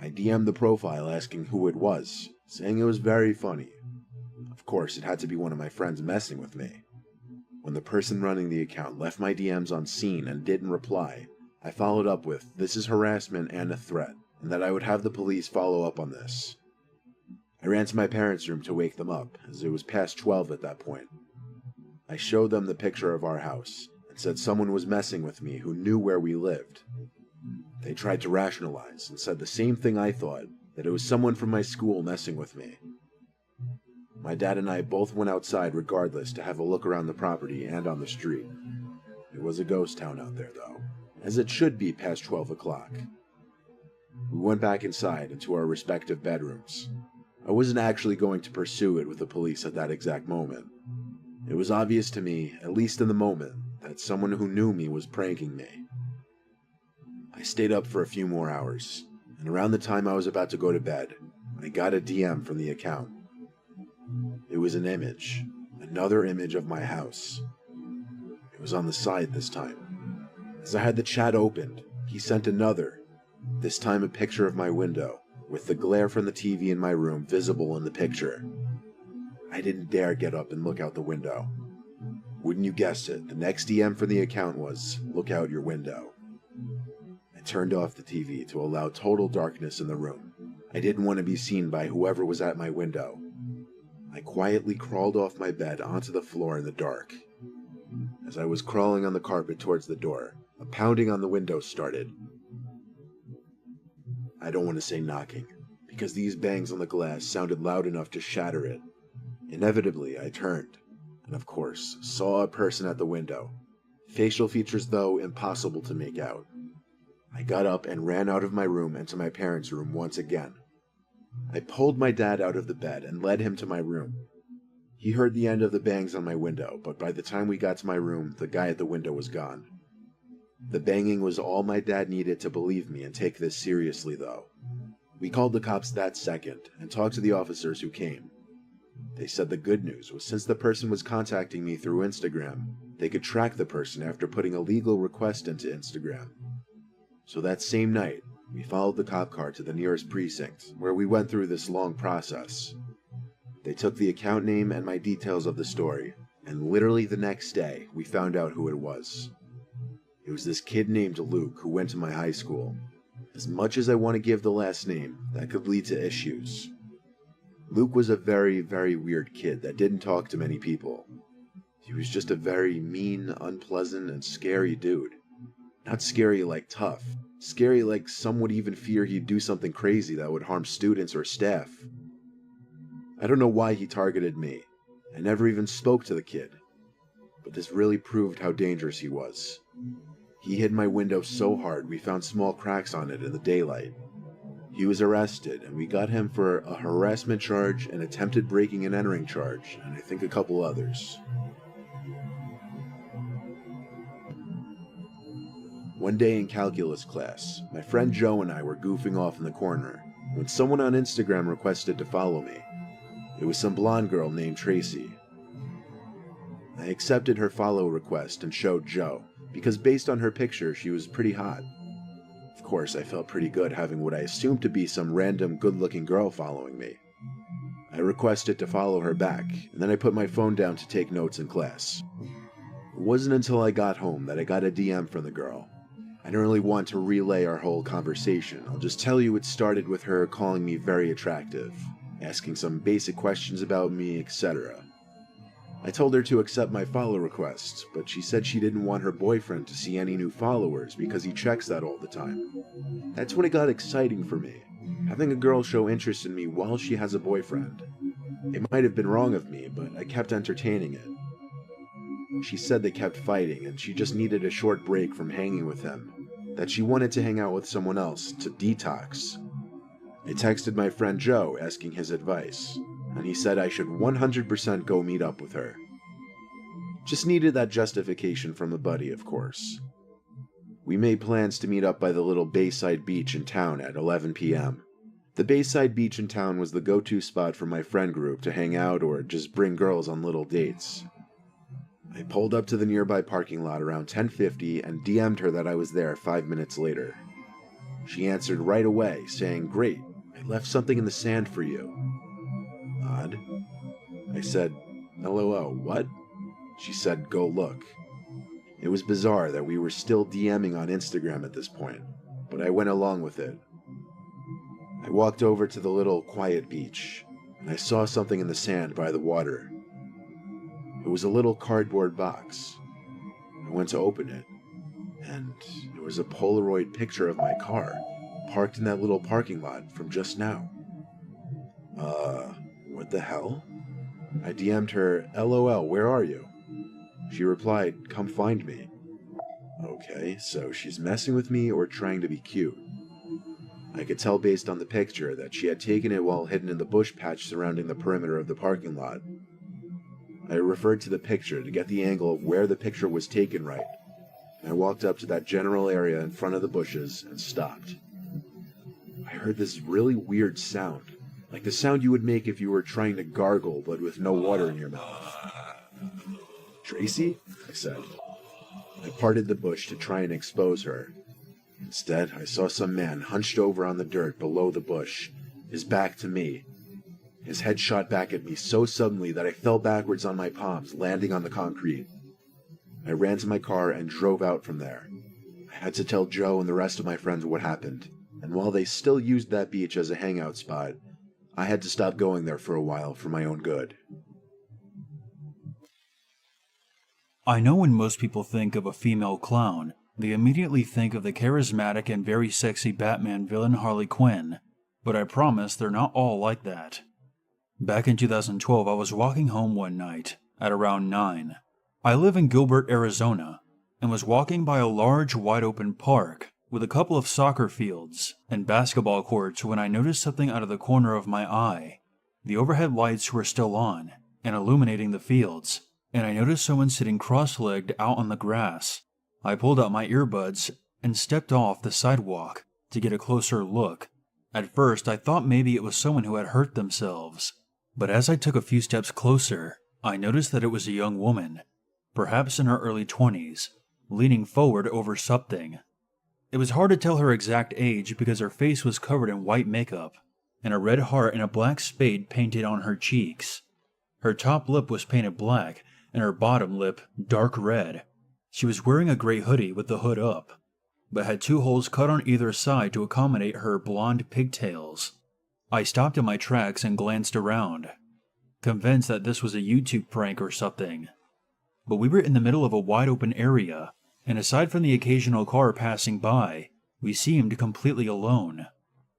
I DM'd the profile asking who it was, saying it was very funny. Of course, it had to be one of my friends messing with me. When the person running the account left my DMs on scene and didn't reply, I followed up with, "This is harassment and a threat," and that I would have the police follow up on this. I ran to my parents' room to wake them up, as it was past 12 at that point. I showed them the picture of our house, and said someone was messing with me who knew where we lived. They tried to rationalize, and said the same thing I thought, that it was someone from my school messing with me. My dad and I both went outside regardless to have a look around the property and on the street. It was a ghost town out there though, as it should be past 12 o'clock. We went back inside into our respective bedrooms. I wasn't actually going to pursue it with the police at that exact moment. It was obvious to me, at least in the moment, that someone who knew me was pranking me. I stayed up for a few more hours, and around the time I was about to go to bed, I got a DM from the account. It was an image, another image of my house. It was on the side this time. As I had the chat opened, he sent another, this time a picture of my window, with the glare from the TV in my room visible in the picture. I didn't dare get up and look out the window. Wouldn't you guess it, the next DM for the account was, "Look out your window." turned off the TV to allow total darkness in the room. I didn't want to be seen by whoever was at my window. I quietly crawled off my bed onto the floor in the dark. As I was crawling on the carpet towards the door, a pounding on the window started. I don't want to say knocking, because these bangs on the glass sounded loud enough to shatter it. Inevitably, I turned, and of course, saw a person at the window. Facial features, though, impossible to make out. I got up and ran out of my room and to my parents' room once again. I pulled my dad out of the bed and led him to my room. He heard the end of the bangs on my window, but by the time we got to my room, the guy at the window was gone. The banging was all my dad needed to believe me and take this seriously, though. We called the cops that second and talked to the officers who came. They said the good news was since the person was contacting me through Instagram, they could track the person after putting a legal request into Instagram. So that same night, we followed the cop car to the nearest precinct, where we went through this long process. They took the account name and my details of the story, and literally the next day, we found out who it was. It was this kid named Luke who went to my high school. As much as I want to give the last name, that could lead to issues. Luke was a very, very weird kid that didn't talk to many people. He was just a very mean, unpleasant, and scary dude. Not scary like tough. Scary like some would even fear he'd do something crazy that would harm students or staff. I don't know why he targeted me. I never even spoke to the kid. But this really proved how dangerous he was. He hit my window so hard we found small cracks on it in the daylight. He was arrested, and we got him for a harassment charge, an attempted breaking and entering charge, and I think a couple others. One day in calculus class, my friend Joe and I were goofing off in the corner when someone on Instagram requested to follow me. It was some blonde girl named Tracy. I accepted her follow request and showed Joe, because based on her picture, she was pretty hot. Of course, I felt pretty good having what I assumed to be some random good-looking girl following me. I requested to follow her back, and then I put my phone down to take notes in class. It wasn't until I got home that I got a DM from the girl. I don't really want to relay our whole conversation. I'll just tell you it started with her calling me very attractive, asking some basic questions about me, etc. I told her to accept my follow request, but she said she didn't want her boyfriend to see any new followers because he checks that all the time. That's when it got exciting for me, having a girl show interest in me while she has a boyfriend. It might have been wrong of me, but I kept entertaining it. She said they kept fighting and she just needed a short break from hanging with him, that she wanted to hang out with someone else to detox. I texted my friend Joe asking his advice, and he said I should 100% go meet up with her. Just needed that justification from a buddy, of course. We made plans to meet up by the little Bayside beach in town at 11 p.m. The Bayside beach in town was the go-to spot for my friend group to hang out or just bring girls on little dates. I pulled up to the nearby parking lot around 10:50 and DM'd her that I was there 5 minutes later. She answered right away, saying, "Great, I left something in the sand for you." Odd. I said, "LOL, what?" She said, "Go look." It was bizarre that we were still DMing on Instagram at this point, but I went along with it. I walked over to the little quiet beach, and I saw something in the sand by the water. It was a little cardboard box. I went to open it, and it was a Polaroid picture of my car, parked in that little parking lot from just now. What the hell? I DM'd her, "LOL, where are you?" She replied, "Come find me." Okay, so she's messing with me or trying to be cute. I could tell based on the picture that she had taken it while hidden in the bush patch surrounding the perimeter of the parking lot. I referred to the picture to get the angle of where the picture was taken right. I walked up to that general area in front of the bushes and stopped. I heard this really weird sound, like the sound you would make if you were trying to gargle but with no water in your mouth. "Tracy?" I said. I parted the bush to try and expose her. Instead, I saw some man hunched over on the dirt below the bush, his back to me. His head shot back at me so suddenly that I fell backwards on my palms, landing on the concrete. I ran to my car and drove out from there. I had to tell Joe and the rest of my friends what happened, and while they still used that beach as a hangout spot, I had to stop going there for a while for my own good. I know when most people think of a female clown, they immediately think of the charismatic and very sexy Batman villain Harley Quinn, but I promise they're not all like that. Back in 2012, I was walking home one night at around 9. I live in Gilbert, Arizona, and was walking by a large, wide-open park with a couple of soccer fields and basketball courts when I noticed something out of the corner of my eye. The overhead lights were still on and illuminating the fields, and I noticed someone sitting cross-legged out on the grass. I pulled out my earbuds and stepped off the sidewalk to get a closer look. At first, I thought maybe it was someone who had hurt themselves, but as I took a few steps closer, I noticed that it was a young woman, perhaps in her early 20s, leaning forward over something. It was hard to tell her exact age because her face was covered in white makeup, and a red heart and a black spade painted on her cheeks. Her top lip was painted black, and her bottom lip dark red. She was wearing a gray hoodie with the hood up, but had 2 holes cut on either side to accommodate her blonde pigtails. I stopped in my tracks and glanced around, convinced that this was a YouTube prank or something. But we were in the middle of a wide-open area, and aside from the occasional car passing by, we seemed completely alone.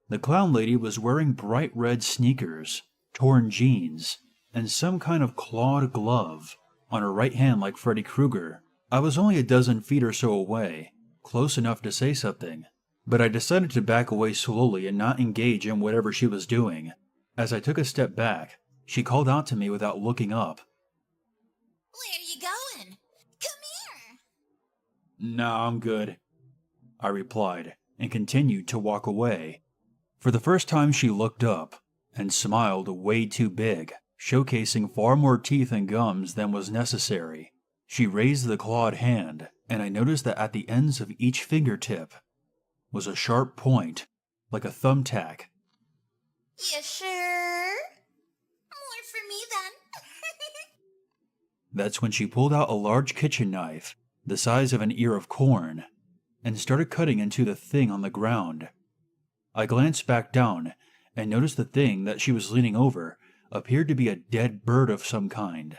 The clown lady was wearing bright red sneakers, torn jeans, and some kind of clawed glove on her right hand like Freddy Krueger. I was only a dozen feet or so away, close enough to say something, but I decided to back away slowly and not engage in whatever she was doing. As I took a step back, she called out to me without looking up. Where are you going? Come here. "Nah, I'm good," I replied, and continued to walk away. For the first time she looked up, and smiled way too big, showcasing far more teeth and gums than was necessary. She raised the clawed hand, and I noticed that at the ends of each fingertip was a sharp point, like a thumbtack. You sure? More for me then. That's when she pulled out a large kitchen knife, the size of an ear of corn, and started cutting into the thing on the ground. I glanced back down and noticed the thing that she was leaning over appeared to be a dead bird of some kind,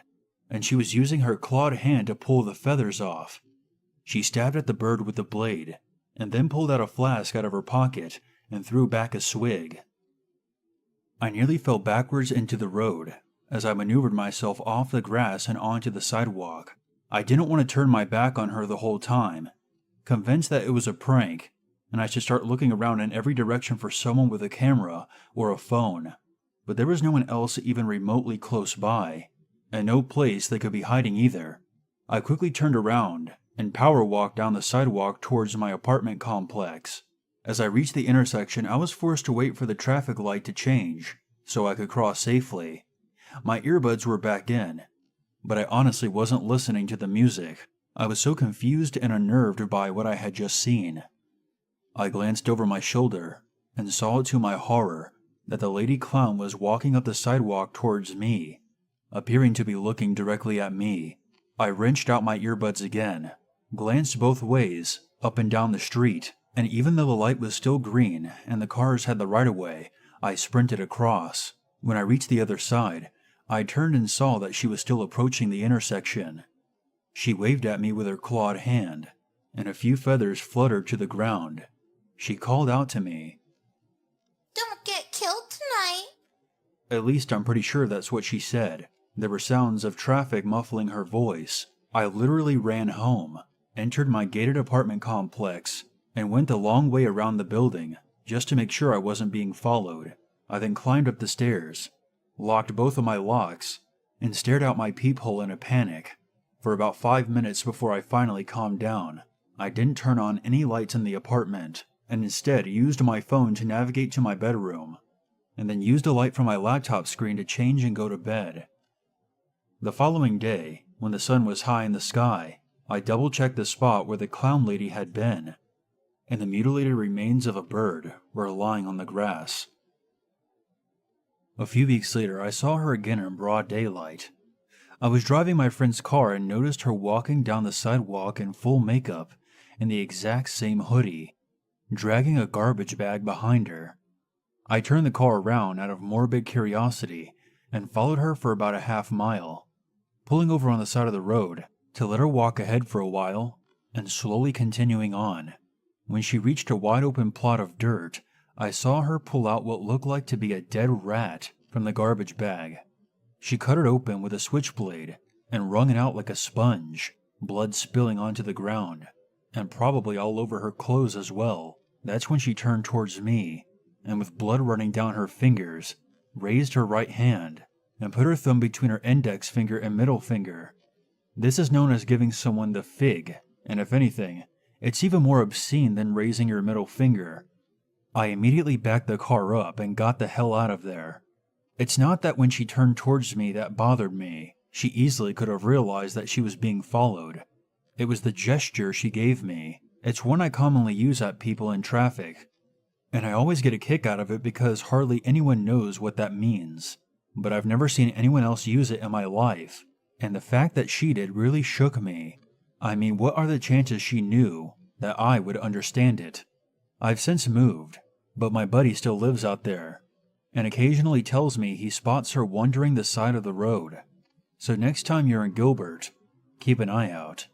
and she was using her clawed hand to pull the feathers off. She stabbed at the bird with the blade, and then pulled out a flask out of her pocket and threw back a swig. I nearly fell backwards into the road as I maneuvered myself off the grass and onto the sidewalk. I didn't want to turn my back on her the whole time, convinced that it was a prank, and I should start looking around in every direction for someone with a camera or a phone. But there was no one else even remotely close by, and no place they could be hiding either. I quickly turned around and power walked down the sidewalk towards my apartment complex. As I reached the intersection, I was forced to wait for the traffic light to change so I could cross safely. My earbuds were back in, but I honestly wasn't listening to the music. I was so confused and unnerved by what I had just seen. I glanced over my shoulder and saw to my horror that the lady clown was walking up the sidewalk towards me, appearing to be looking directly at me. I wrenched out my earbuds again, glanced both ways, up and down the street, and even though the light was still green and the cars had the right-of-way, I sprinted across. When I reached the other side, I turned and saw that she was still approaching the intersection. She waved at me with her clawed hand, and a few feathers fluttered to the ground. She called out to me. Don't get killed tonight. At least I'm pretty sure that's what she said. There were sounds of traffic muffling her voice. I literally ran home, entered my gated apartment complex, and went the long way around the building just to make sure I wasn't being followed. I then climbed up the stairs, locked both of my locks, and stared out my peephole in a panic. For about 5 minutes before I finally calmed down, I didn't turn on any lights in the apartment, and instead used my phone to navigate to my bedroom, and then used a light from my laptop screen to change and go to bed. The following day, when the sun was high in the sky, I double-checked the spot where the clown lady had been, and the mutilated remains of a bird were lying on the grass. A few weeks later, I saw her again in broad daylight. I was driving my friend's car and noticed her walking down the sidewalk in full makeup in the exact same hoodie, dragging a garbage bag behind her. I turned the car around out of morbid curiosity and followed her for about a half mile, pulling over on the side of the road to let her walk ahead for a while and slowly continuing on. When she reached a wide open plot of dirt, I saw her pull out what looked like to be a dead rat from the garbage bag. She cut it open with a switchblade and wrung it out like a sponge, blood spilling onto the ground, and probably all over her clothes as well. That's when she turned towards me, and with blood running down her fingers, raised her right hand and put her thumb between her index finger and middle finger. This is known as giving someone the fig, and if anything, it's even more obscene than raising your middle finger. I immediately backed the car up and got the hell out of there. It's not that when she turned towards me that bothered me. She easily could have realized that she was being followed. It was the gesture she gave me. It's one I commonly use at people in traffic, and I always get a kick out of it because hardly anyone knows what that means. But I've never seen anyone else use it in my life, and the fact that she did really shook me. I mean, what are the chances she knew that I would understand it? I've since moved, but my buddy still lives out there, and occasionally tells me he spots her wandering the side of the road. So next time you're in Gilbert, keep an eye out.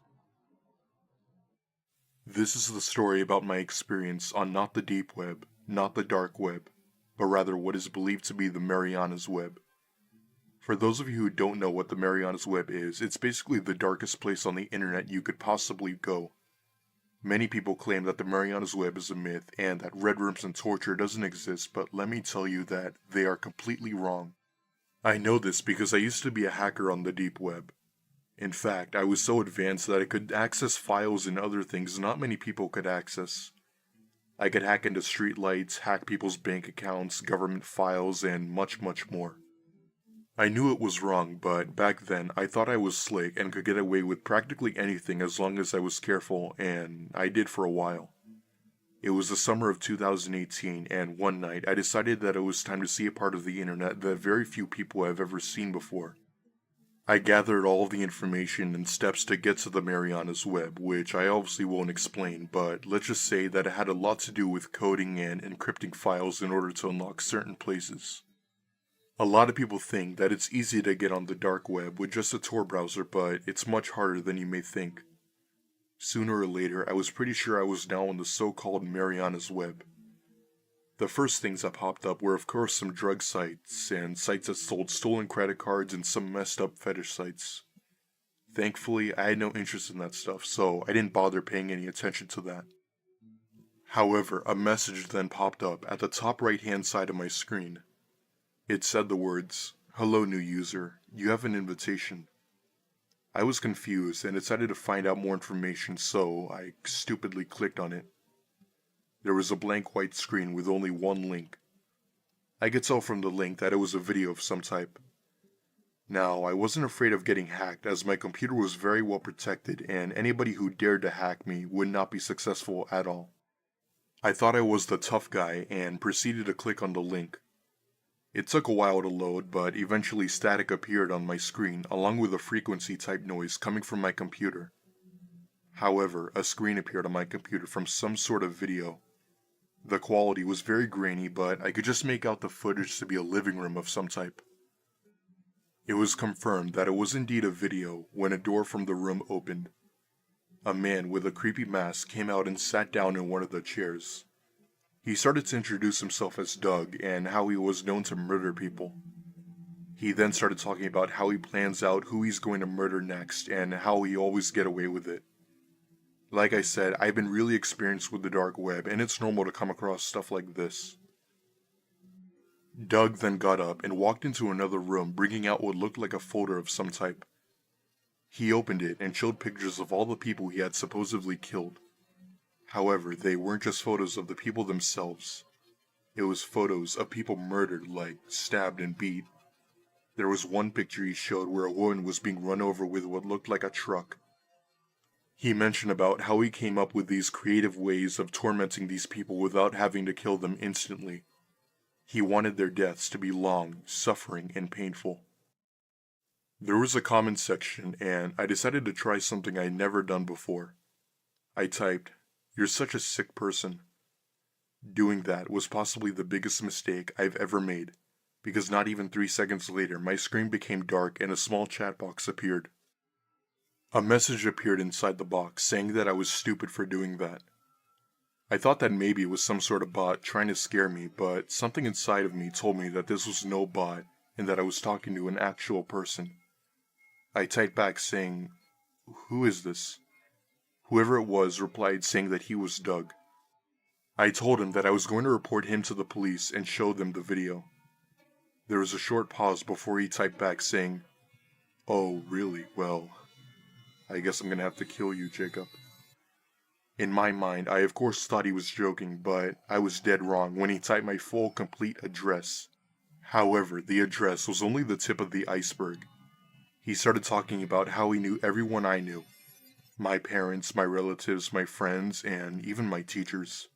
This is the story about my experience on not the deep web, not the dark web, but rather what is believed to be the Marianas Web. For those of you who don't know what the Marianas Web is, it's basically the darkest place on the internet you could possibly go. Many people claim that the Marianas Web is a myth and that red rooms and torture doesn't exist, but let me tell you that they are completely wrong. I know this because I used to be a hacker on the deep web. In fact, I was so advanced that I could access files and other things not many people could access. I could hack into streetlights, hack people's bank accounts, government files, and much, much more. I knew it was wrong, but back then I thought I was slick and could get away with practically anything as long as I was careful, and I did for a while. It was the summer of 2018, and one night I decided that it was time to see a part of the internet that very few people have ever seen before. I gathered all the information and steps to get to the Marianas Web, which I obviously won't explain, but let's just say that it had a lot to do with coding and encrypting files in order to unlock certain places. A lot of people think that it's easy to get on the dark web with just a Tor browser, but it's much harder than you may think. Sooner or later, I was pretty sure I was now on the so-called Marianas Web. The first things that popped up were of course some drug sites, and sites that sold stolen credit cards and some messed up fetish sites. Thankfully, I had no interest in that stuff, so I didn't bother paying any attention to that. However, a message then popped up at the top right-hand side of my screen. It said the words, "Hello new user, you have an invitation." I was confused and decided to find out more information, so I stupidly clicked on it. There was a blank white screen with only one link. I could tell from the link that it was a video of some type. Now, I wasn't afraid of getting hacked as my computer was very well protected and anybody who dared to hack me would not be successful at all. I thought I was the tough guy and proceeded to click on the link. It took a while to load, but eventually static appeared on my screen along with a frequency type noise coming from my computer. However, a screen appeared on my computer from some sort of video. The quality was very grainy, but I could just make out the footage to be a living room of some type. It was confirmed that it was indeed a video when a door from the room opened. A man with a creepy mask came out and sat down in one of the chairs. He started to introduce himself as Doug and how he was known to murder people. He then started talking about how he plans out who he's going to murder next and how he always get away with it. Like I said, I've been really experienced with the dark web and it's normal to come across stuff like this. Doug then got up and walked into another room bringing out what looked like a folder of some type. He opened it and showed pictures of all the people he had supposedly killed. However, they weren't just photos of the people themselves. It was photos of people murdered, like stabbed and beat. There was one picture he showed where a woman was being run over with what looked like a truck. He mentioned about how he came up with these creative ways of tormenting these people without having to kill them instantly. He wanted their deaths to be long, suffering, and painful. There was a comment section, and I decided to try something I'd never done before. I typed, "You're such a sick person." Doing that was possibly the biggest mistake I've ever made, because not even 3 seconds later my screen became dark and a small chat box appeared. A message appeared inside the box saying that I was stupid for doing that. I thought that maybe it was some sort of bot trying to scare me, but something inside of me told me that this was no bot and that I was talking to an actual person. I typed back saying, "Who is this?" Whoever it was replied saying that he was Doug. I told him that I was going to report him to the police and show them the video. There was a short pause before he typed back saying, "Oh, really? Well, I guess I'm gonna have to kill you, Jacob." In my mind, I of course thought he was joking, but I was dead wrong when he typed my full, complete address. However, the address was only the tip of the iceberg. He started talking about how he knew everyone I knew. My parents, my relatives, my friends, and even my teachers.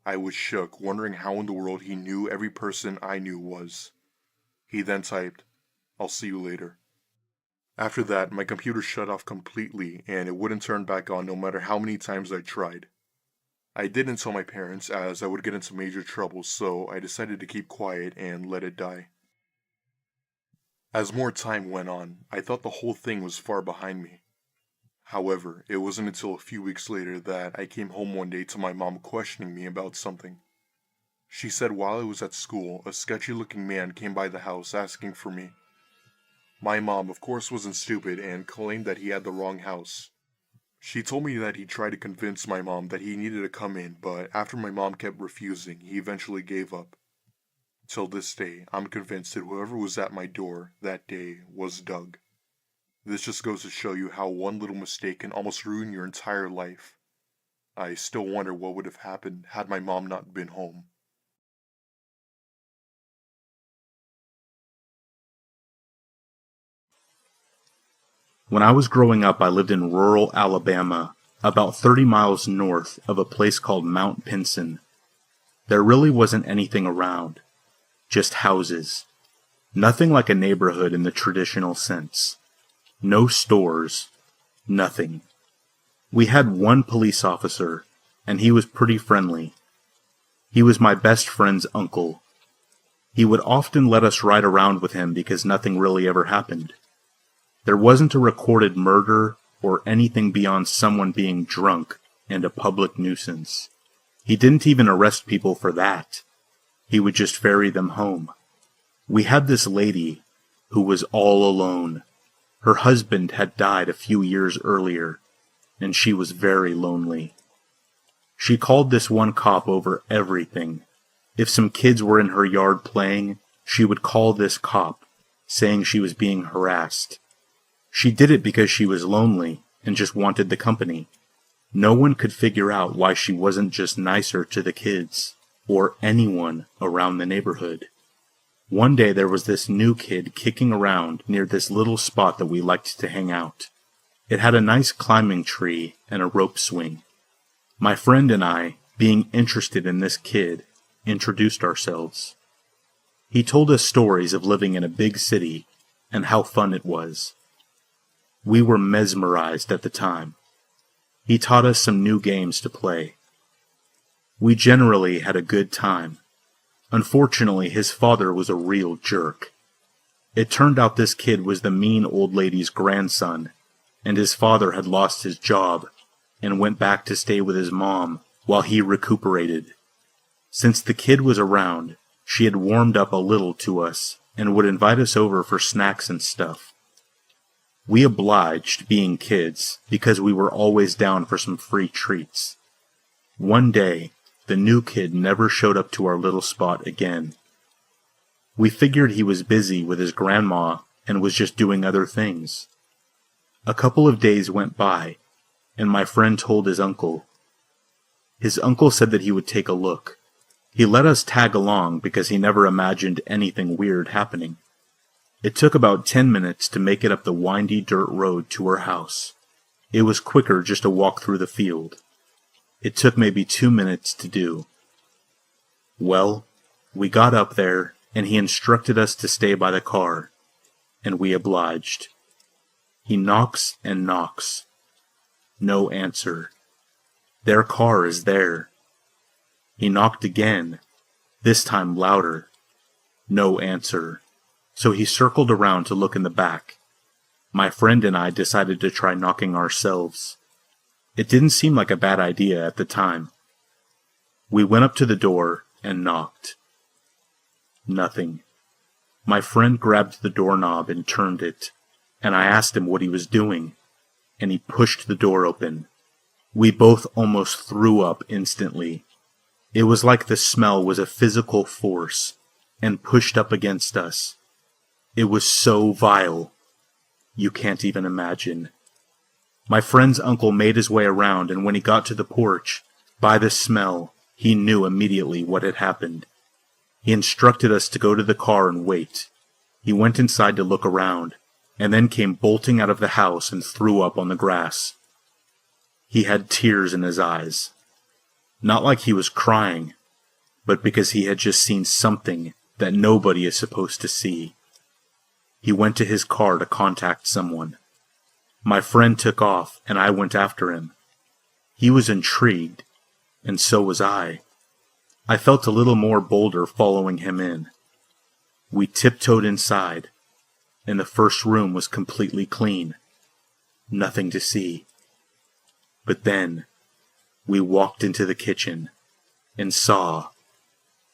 I was shook, wondering how in the world he knew every person I knew was. He then typed, "I'll see you later." After that, my computer shut off completely and it wouldn't turn back on no matter how many times I tried. I didn't tell my parents as I would get into major trouble, so I decided to keep quiet and let it die. As more time went on, I thought the whole thing was far behind me. However, it wasn't until a few weeks later that I came home one day to my mom questioning me about something. She said while I was at school, a sketchy-looking man came by the house asking for me. My mom, of course, wasn't stupid and claimed that he had the wrong house. She told me that he tried to convince my mom that he needed to come in, but after my mom kept refusing, he eventually gave up. Till this day, I'm convinced that whoever was at my door that day was Doug. This just goes to show you how one little mistake can almost ruin your entire life. I still wonder what would have happened had my mom not been home. When I was growing up, I lived in rural Alabama, about 30 miles north of a place called Mount Pinson. There really wasn't anything around, just houses. Nothing like a neighborhood in the traditional sense. No stores, nothing. We had one police officer, and he was pretty friendly. He was my best friend's uncle. He would often let us ride around with him because nothing really ever happened. There wasn't a recorded murder or anything beyond someone being drunk and a public nuisance. He didn't even arrest people for that. He would just ferry them home. We had this lady who was all alone. Her husband had died a few years earlier, and she was very lonely. She called this one cop over everything. If some kids were in her yard playing, she would call this cop, saying she was being harassed. She did it because she was lonely and just wanted the company. No one could figure out why she wasn't just nicer to the kids or anyone around the neighborhood. One day there was this new kid kicking around near this little spot that we liked to hang out. It had a nice climbing tree and a rope swing. My friend and I, being interested in this kid, introduced ourselves. He told us stories of living in a big city and how fun it was. We were mesmerized at the time. He taught us some new games to play. We generally had a good time. Unfortunately, his father was a real jerk. It turned out this kid was the mean old lady's grandson, and his father had lost his job and went back to stay with his mom while he recuperated. Since the kid was around, she had warmed up a little to us and would invite us over for snacks and stuff. We obliged, being kids, because we were always down for some free treats. One day, the new kid never showed up to our little spot again. We figured he was busy with his grandma and was just doing other things. A couple of days went by, and my friend told his uncle. His uncle said that he would take a look. He let us tag along because he never imagined anything weird happening. It took about 10 minutes to make it up the windy dirt road to her house. It was quicker just to walk through the field. It took maybe 2 minutes to do. Well, we got up there, and he instructed us to stay by the car, and we obliged. He knocks and knocks. No answer. Their car is there. He knocked again, this time louder. No answer. So he circled around to look in the back. My friend and I decided to try knocking ourselves. It didn't seem like a bad idea at the time. We went up to the door and knocked. Nothing. My friend grabbed the doorknob and turned it, and I asked him what he was doing, and he pushed the door open. We both almost threw up instantly. It was like the smell was a physical force and pushed up against us. It was so vile. You can't even imagine. My friend's uncle made his way around, and when he got to the porch, by the smell, he knew immediately what had happened. He instructed us to go to the car and wait. He went inside to look around, and then came bolting out of the house and threw up on the grass. He had tears in his eyes. Not like he was crying, but because he had just seen something that nobody is supposed to see. He went to his car to contact someone. My friend took off, and I went after him. He was intrigued, and so was I. I felt a little more bolder following him in. We tiptoed inside, and the first room was completely clean. Nothing to see. But then, we walked into the kitchen, and saw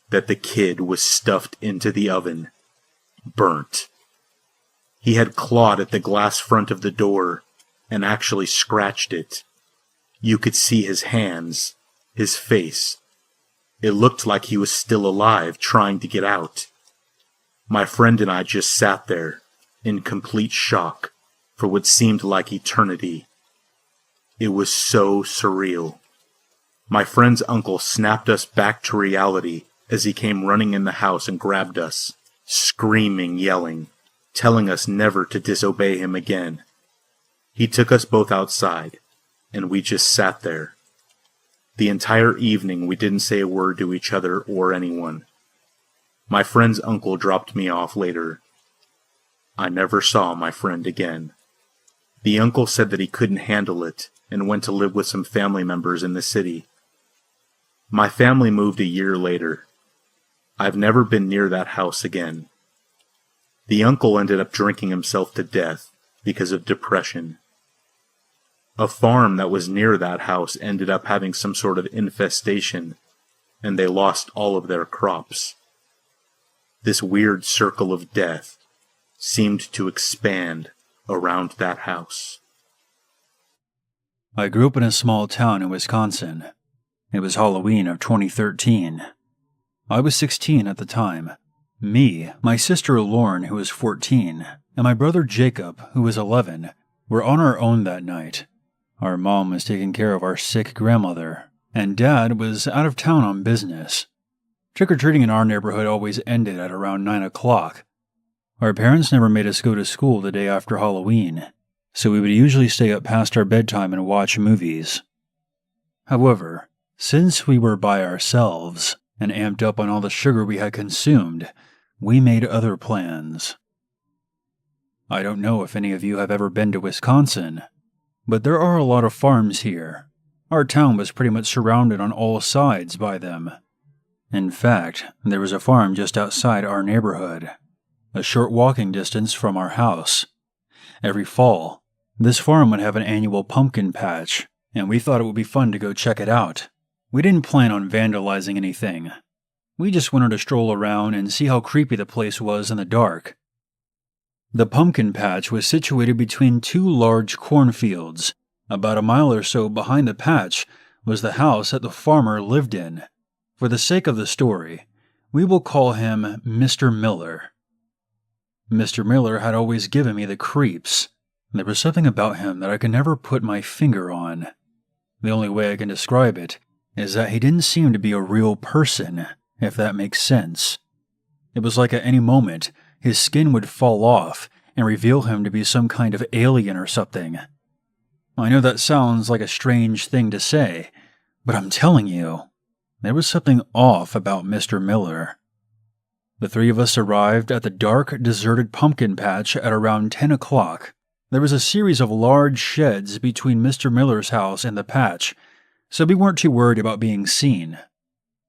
that the kid was stuffed into the oven, burnt. He had clawed at the glass front of the door, and actually scratched it. You could see his hands, his face. It looked like he was still alive, trying to get out. My friend and I just sat there, in complete shock, for what seemed like eternity. It was so surreal. My friend's uncle snapped us back to reality as he came running in the house and grabbed us, screaming, yelling, telling us never to disobey him again. He took us both outside, and we just sat there. The entire evening we didn't say a word to each other or anyone. My friend's uncle dropped me off later. I never saw my friend again. The uncle said that he couldn't handle it and went to live with some family members in the city. My family moved a year later. I've never been near that house again. The uncle ended up drinking himself to death because of depression. A farm that was near that house ended up having some sort of infestation, and they lost all of their crops. This weird circle of death seemed to expand around that house. I grew up in a small town in Wisconsin. It was Halloween of 2013. I was 16 at the time. Me, my sister Lauren, who was 14, and my brother Jacob, who was 11, were on our own that night. Our mom was taking care of our sick grandmother, and Dad was out of town on business. Trick-or-treating in our neighborhood always ended at around 9 o'clock. Our parents never made us go to school the day after Halloween, so we would usually stay up past our bedtime and watch movies. However, since we were by ourselves and amped up on all the sugar we had consumed, we made other plans. I don't know if any of you have ever been to Wisconsin, but there are a lot of farms here. Our town was pretty much surrounded on all sides by them. In fact, there was a farm just outside our neighborhood, a short walking distance from our house. Every fall, this farm would have an annual pumpkin patch, and we thought it would be fun to go check it out. We didn't plan on vandalizing anything. We just wanted to stroll around and see how creepy the place was in the dark. The pumpkin patch was situated between two large cornfields. About a mile or so behind the patch was the house that the farmer lived in. For the sake of the story, we will call him Mr. Miller. Mr. Miller had always given me the creeps. There was something about him that I could never put my finger on. The only way I can describe it is that he didn't seem to be a real person, if that makes sense. It was like at any moment, his skin would fall off and reveal him to be some kind of alien or something. I know that sounds like a strange thing to say, but I'm telling you, there was something off about Mr. Miller. The three of us arrived at the dark, deserted pumpkin patch at around 10 o'clock. There was a series of large sheds between Mr. Miller's house and the patch, so we weren't too worried about being seen.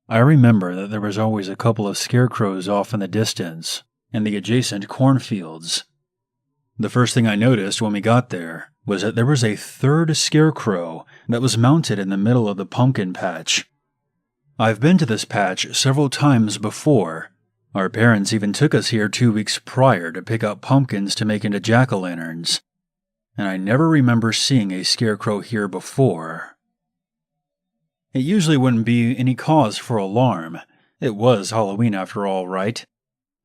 I remember that there was always a couple of scarecrows off in the distance, in the adjacent cornfields. The first thing I noticed when we got there was that there was a third scarecrow that was mounted in the middle of the pumpkin patch. I've been to this patch several times before. Our parents even took us here 2 weeks prior to pick up pumpkins to make into jack-o'-lanterns, and I never remember seeing a scarecrow here before. It usually wouldn't be any cause for alarm. It was Halloween after all, right?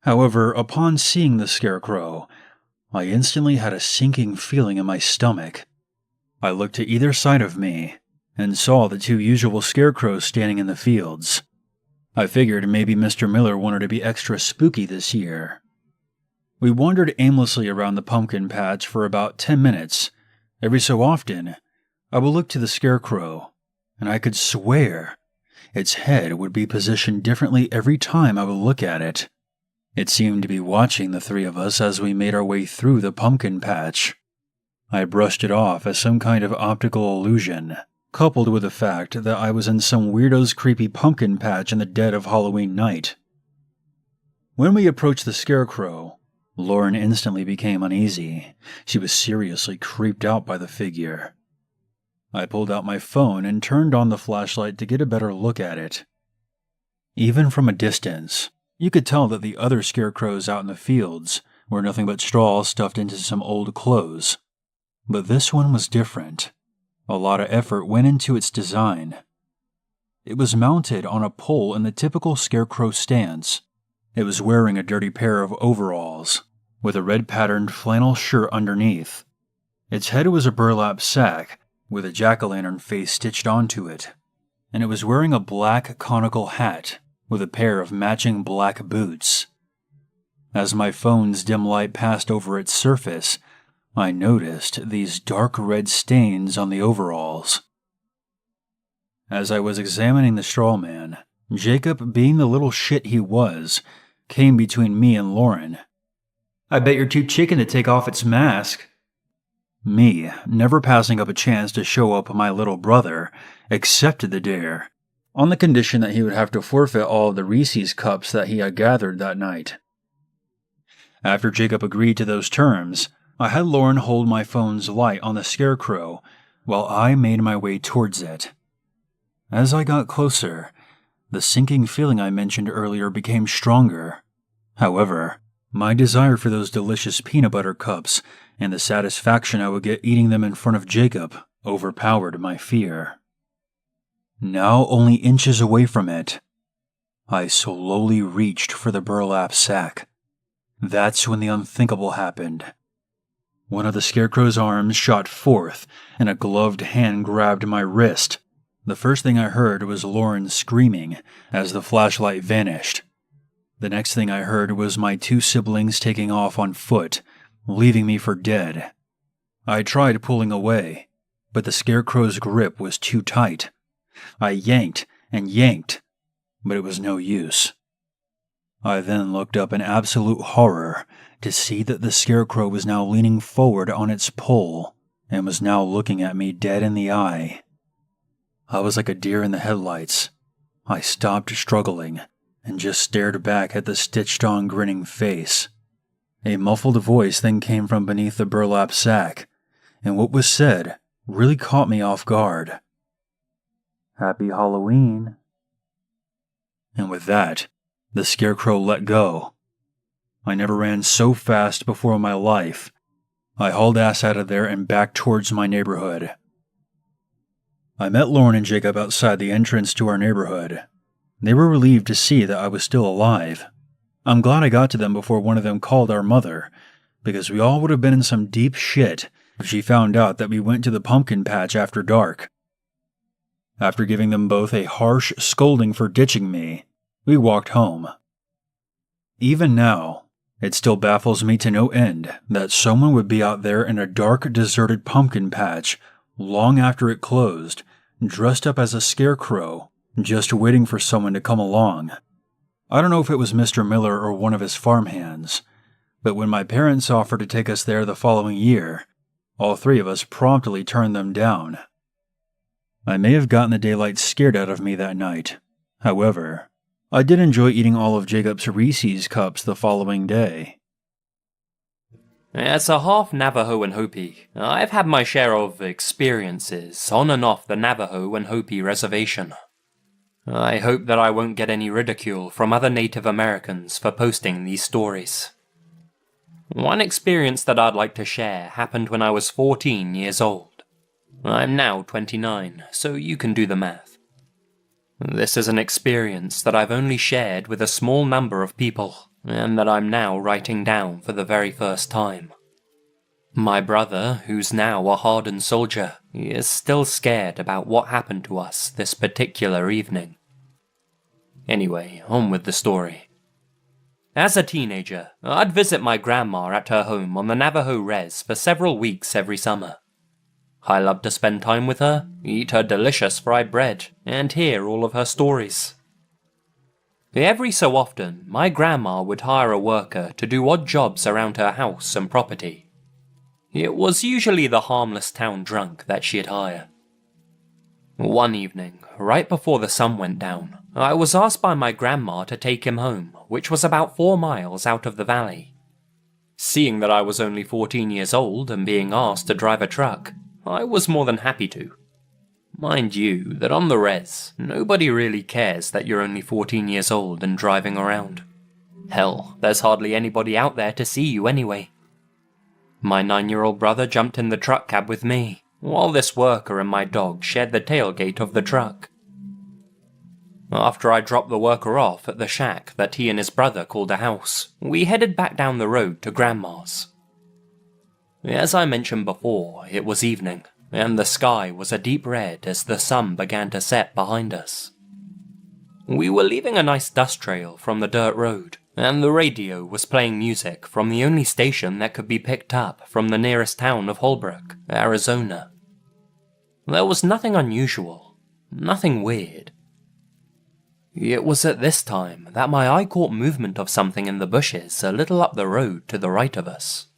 However, upon seeing the scarecrow, I instantly had a sinking feeling in my stomach. I looked to either side of me and saw the two usual scarecrows standing in the fields. I figured maybe Mr. Miller wanted to be extra spooky this year. We wandered aimlessly around the pumpkin patch for about 10 minutes. Every so often, I would look to the scarecrow, and I could swear its head would be positioned differently every time I would look at it. It seemed to be watching the three of us as we made our way through the pumpkin patch. I brushed it off as some kind of optical illusion, coupled with the fact that I was in some weirdo's creepy pumpkin patch in the dead of Halloween night. When we approached the scarecrow, Lauren instantly became uneasy. She was seriously creeped out by the figure. I pulled out my phone and turned on the flashlight to get a better look at it. Even from a distance, you could tell that the other scarecrows out in the fields were nothing but straw stuffed into some old clothes. But this one was different. A lot of effort went into its design. It was mounted on a pole in the typical scarecrow stance. It was wearing a dirty pair of overalls, with a red patterned flannel shirt underneath. Its head was a burlap sack, with a jack-o'-lantern face stitched onto it, and it was wearing a black conical hat, with a pair of matching black boots. As my phone's dim light passed over its surface, I noticed these dark red stains on the overalls. As I was examining the straw man, Jacob, being the little shit he was, came between me and Lauren. "I bet you're too chicken to take off its mask." Me, never passing up a chance to show up my little brother, accepted the dare, on the condition that he would have to forfeit all of the Reese's cups that he had gathered that night. After Jacob agreed to those terms, I had Lauren hold my phone's light on the scarecrow while I made my way towards it. As I got closer, the sinking feeling I mentioned earlier became stronger. However, my desire for those delicious peanut butter cups and the satisfaction I would get eating them in front of Jacob overpowered my fear. Now only inches away from it, I slowly reached for the burlap sack. That's when the unthinkable happened. One of the scarecrow's arms shot forth, and a gloved hand grabbed my wrist. The first thing I heard was Lauren screaming as the flashlight vanished. The next thing I heard was my two siblings taking off on foot, leaving me for dead. I tried pulling away, but the scarecrow's grip was too tight. I yanked and yanked, but it was no use. I then looked up in absolute horror to see that the scarecrow was now leaning forward on its pole and was now looking at me dead in the eye. I was like a deer in the headlights. I stopped struggling and just stared back at the stitched-on grinning face. A muffled voice then came from beneath the burlap sack, and what was said really caught me off guard. "Happy Halloween." And with that, the scarecrow let go. I never ran so fast before in my life. I hauled ass out of there and back towards my neighborhood. I met Lauren and Jacob outside the entrance to our neighborhood. They were relieved to see that I was still alive. I'm glad I got to them before one of them called our mother, because we all would have been in some deep shit if she found out that we went to the pumpkin patch after dark. After giving them both a harsh scolding for ditching me, we walked home. Even now, it still baffles me to no end that someone would be out there in a dark, deserted pumpkin patch long after it closed, dressed up as a scarecrow, just waiting for someone to come along. I don't know if it was Mr. Miller or one of his farmhands, but when my parents offered to take us there the following year, all three of us promptly turned them down. I may have gotten the daylight scared out of me that night. However, I did enjoy eating all of Jacob's Reese's cups the following day. As a half Navajo and Hopi, I've had my share of experiences on and off the Navajo and Hopi reservation. I hope that I won't get any ridicule from other Native Americans for posting these stories. One experience that I'd like to share happened when I was 14 years old. I'm now 29, so you can do the math. This is an experience that I've only shared with a small number of people, and that I'm now writing down for the very first time. My brother, who's now a hardened soldier, is still scared about what happened to us this particular evening. Anyway, on with the story. As a teenager, I'd visit my grandma at her home on the Navajo Res for several weeks every summer. I loved to spend time with her, eat her delicious fried bread, and hear all of her stories. Every so often, my grandma would hire a worker to do odd jobs around her house and property. It was usually the harmless town drunk that she'd hire. One evening, right before the sun went down, I was asked by my grandma to take him home, which was about 4 miles out of the valley. Seeing that I was only 14 years old and being asked to drive a truck, I was more than happy to. Mind you, that on the res, nobody really cares that you're only 14 years old and driving around. Hell, there's hardly anybody out there to see you anyway. My 9-year-old brother jumped in the truck cab with me, while this worker and my dog shared the tailgate of the truck. After I dropped the worker off at the shack that he and his brother called a house, we headed back down the road to Grandma's. As I mentioned before, it was evening, and the sky was a deep red as the sun began to set behind us. We were leaving a nice dust trail from the dirt road, and the radio was playing music from the only station that could be picked up from the nearest town of Holbrook, Arizona. There was nothing unusual, nothing weird. It was at this time that my eye caught movement of something in the bushes a little up the road to the right of us.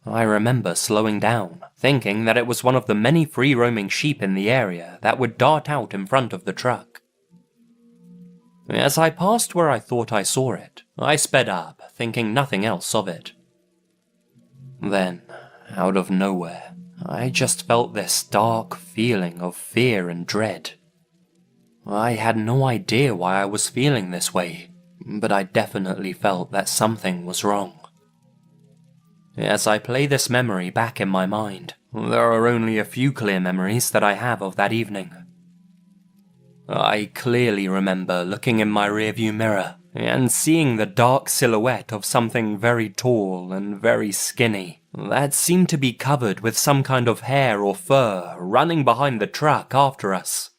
I remember slowing down, thinking that it was one of the many free-roaming sheep in the area that would dart out in front of the truck. As I passed where I thought I saw it, I sped up, thinking nothing else of it. Then, out of nowhere, I just felt this dark feeling of fear and dread. I had no idea why I was feeling this way, but I definitely felt that something was wrong. As I play this memory back in my mind, there are only a few clear memories that I have of that evening. I clearly remember looking in my rearview mirror and seeing the dark silhouette of something very tall and very skinny that seemed to be covered with some kind of hair or fur running behind the truck after us.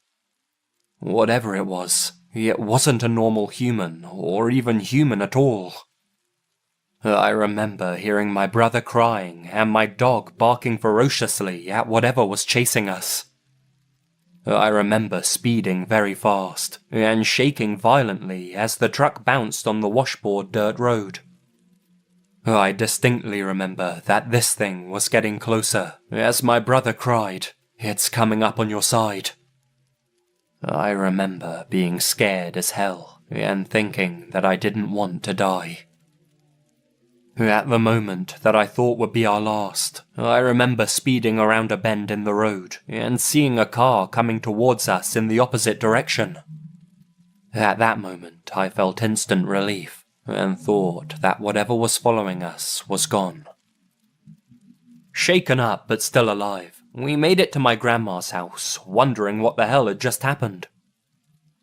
Whatever it wasn't a normal human, or even human at all. I remember hearing my brother crying and my dog barking ferociously at whatever was chasing us. I remember speeding very fast and shaking violently as the truck bounced on the washboard dirt road. I distinctly remember that this thing was getting closer as my brother cried, "It's coming up on your side." I remember being scared as hell and thinking that I didn't want to die. At the moment that I thought would be our last, I remember speeding around a bend in the road and seeing a car coming towards us in the opposite direction. At that moment, I felt instant relief and thought that whatever was following us was gone. Shaken up but still alive, we made it to my grandma's house, wondering what the hell had just happened.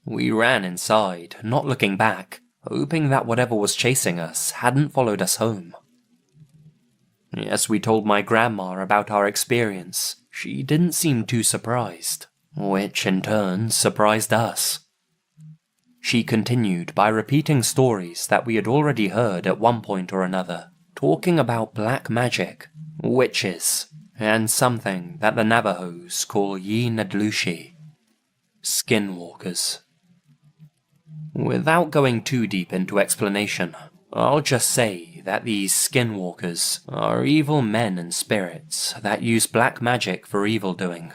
We ran inside, not looking back, hoping that whatever was chasing us hadn't followed us home. As we told my grandma about our experience, she didn't seem too surprised, which in turn surprised us. She continued by repeating stories that we had already heard at one point or another, talking about black magic, witches, and something that the Navajos call Yi-Nadlushi, skinwalkers. Without going too deep into explanation, I'll just say that these skinwalkers are evil men and spirits that use black magic for evil doing.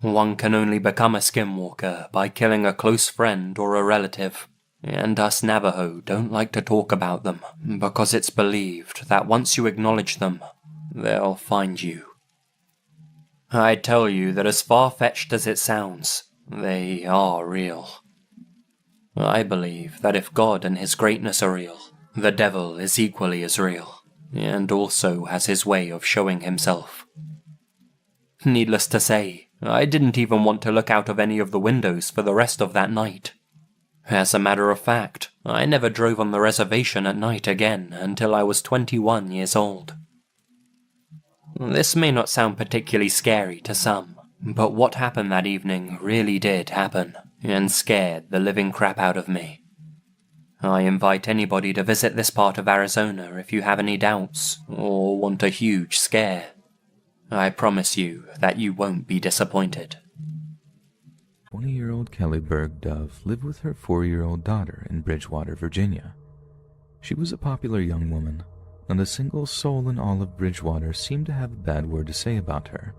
One can only become a skinwalker by killing a close friend or a relative, and us Navajo don't like to talk about them, because it's believed that once you acknowledge them, they'll find you. I tell you that as far-fetched as it sounds, they are real. I believe that if God and his greatness are real, the devil is equally as real, and also has his way of showing himself. Needless to say, I didn't even want to look out of any of the windows for the rest of that night. As a matter of fact, I never drove on the reservation at night again until I was 21 years old. This may not sound particularly scary to some, but what happened that evening really did happen, and scared the living crap out of me. I invite anybody to visit this part of Arizona if you have any doubts, or want a huge scare. I promise you that you won't be disappointed. 20-year-old Kelly Bergdove lived with her 4-year-old daughter in Bridgewater, Virginia. She was a popular young woman. Not a single soul in all of Bridgewater seemed to have a bad word to say about her,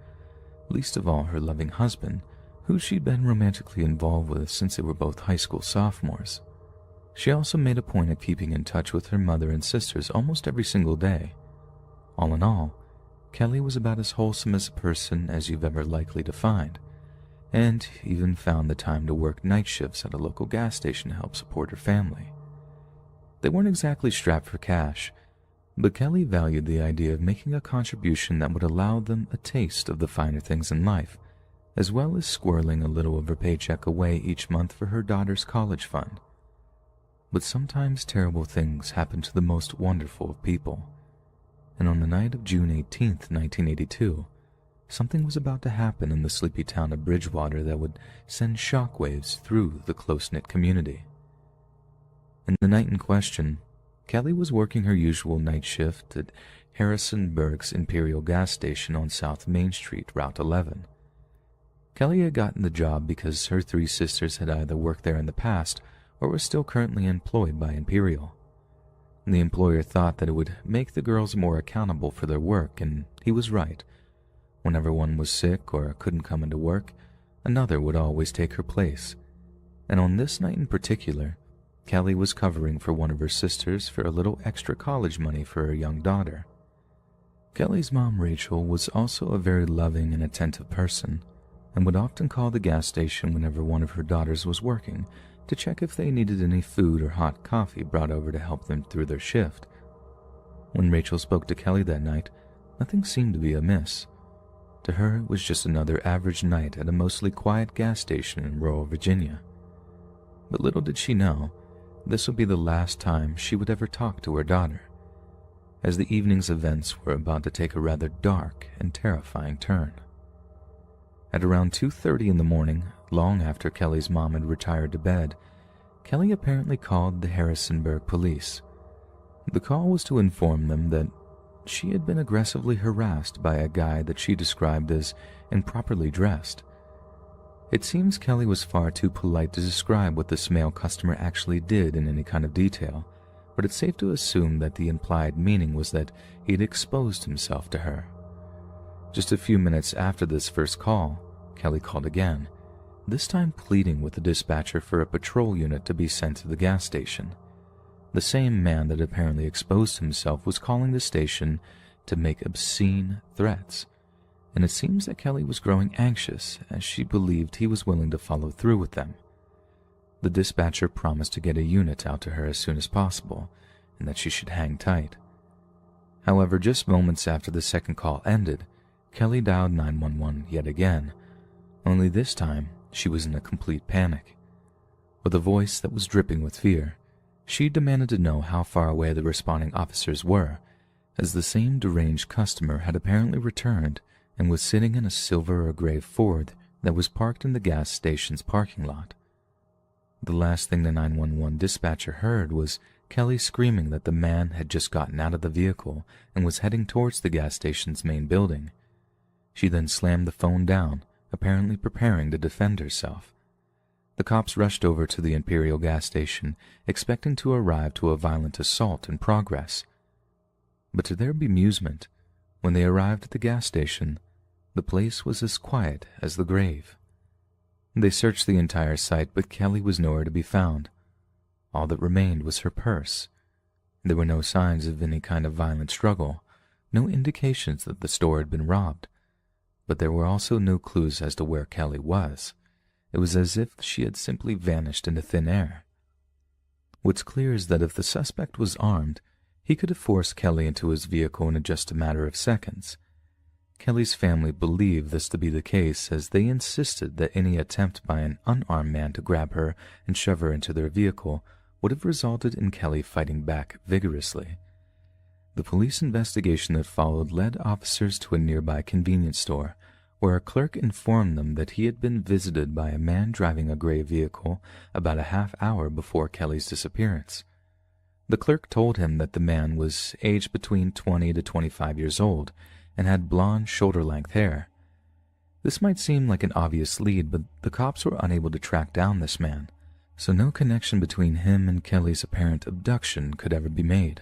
least of all her loving husband, who she'd been romantically involved with since they were both high school sophomores. She also made a point of keeping in touch with her mother and sisters almost every single day. All in all, Kelly was about as wholesome as a person as you've ever likely to find, and even found the time to work night shifts at a local gas station to help support her family. They weren't exactly strapped for cash, but Kelly valued the idea of making a contribution that would allow them a taste of the finer things in life, as well as squirreling a little of her paycheck away each month for her daughter's college fund. But sometimes terrible things happen to the most wonderful of people, and on the night of June 18th, 1982, something was about to happen in the sleepy town of Bridgewater that would send shockwaves through the close-knit community. In the night in question, Kelly was working her usual night shift at Harrisonburg's Imperial gas station on South Main Street, Route 11. Kelly had gotten the job because her 3 sisters had either worked there in the past or were still currently employed by Imperial. The employer thought that it would make the girls more accountable for their work, and he was right. Whenever one was sick or couldn't come into work, another would always take her place. And on this night in particular, Kelly was covering for one of her sisters for a little extra college money for her young daughter. Kelly's mom, Rachel, was also a very loving and attentive person, and would often call the gas station whenever one of her daughters was working to check if they needed any food or hot coffee brought over to help them through their shift. When Rachel spoke to Kelly that night, nothing seemed to be amiss. To her, it was just another average night at a mostly quiet gas station in rural Virginia. But little did she know, this would be the last time she would ever talk to her daughter, as the evening's events were about to take a rather dark and terrifying turn. At around 2:30 in the morning, long after Kelly's mom had retired to bed, Kelly apparently called the Harrisonburg police. The call was to inform them that she had been aggressively harassed by a guy that she described as improperly dressed. It seems Kelly was far too polite to describe what this male customer actually did in any kind of detail, but it's safe to assume that the implied meaning was that he had exposed himself to her. Just a few minutes after this first call, Kelly called again, this time pleading with the dispatcher for a patrol unit to be sent to the gas station. The same man that apparently exposed himself was calling the station to make obscene threats, and it seems that Kelly was growing anxious as she believed he was willing to follow through with them. The dispatcher promised to get a unit out to her as soon as possible, and that she should hang tight. However, just moments after the second call ended, Kelly dialed 911 yet again, only this time she was in a complete panic. With a voice that was dripping with fear, she demanded to know how far away the responding officers were, as the same deranged customer had apparently returned and was sitting in a silver or gray Ford that was parked in the gas station's parking lot. The last thing the 911 dispatcher heard was Kelly screaming that the man had just gotten out of the vehicle and was heading towards the gas station's main building. She then slammed the phone down, apparently preparing to defend herself. The cops rushed over to the Imperial gas station, expecting to arrive to a violent assault in progress. But to their bemusement, when they arrived at the gas station, The place was as quiet as the grave. They searched the entire site, but Kelly was nowhere to be found. All that remained was her purse. There were no signs of any kind of violent struggle, no indications that the store had been robbed. But there were also no clues as to where Kelly was. It was as if she had simply vanished into thin air. What's clear is that if the suspect was armed, he could have forced Kelly into his vehicle in just a matter of seconds. Kelly's family believed this to be the case, as they insisted that any attempt by an unarmed man to grab her and shove her into their vehicle would have resulted in Kelly fighting back vigorously. The police investigation that followed led officers to a nearby convenience store, where a clerk informed them that he had been visited by a man driving a gray vehicle about a half hour before Kelly's disappearance. The clerk told him that the man was aged between 20 to 25 years old and had blonde, shoulder-length hair. This might seem like an obvious lead, but the cops were unable to track down this man, so no connection between him and Kelly's apparent abduction could ever be made.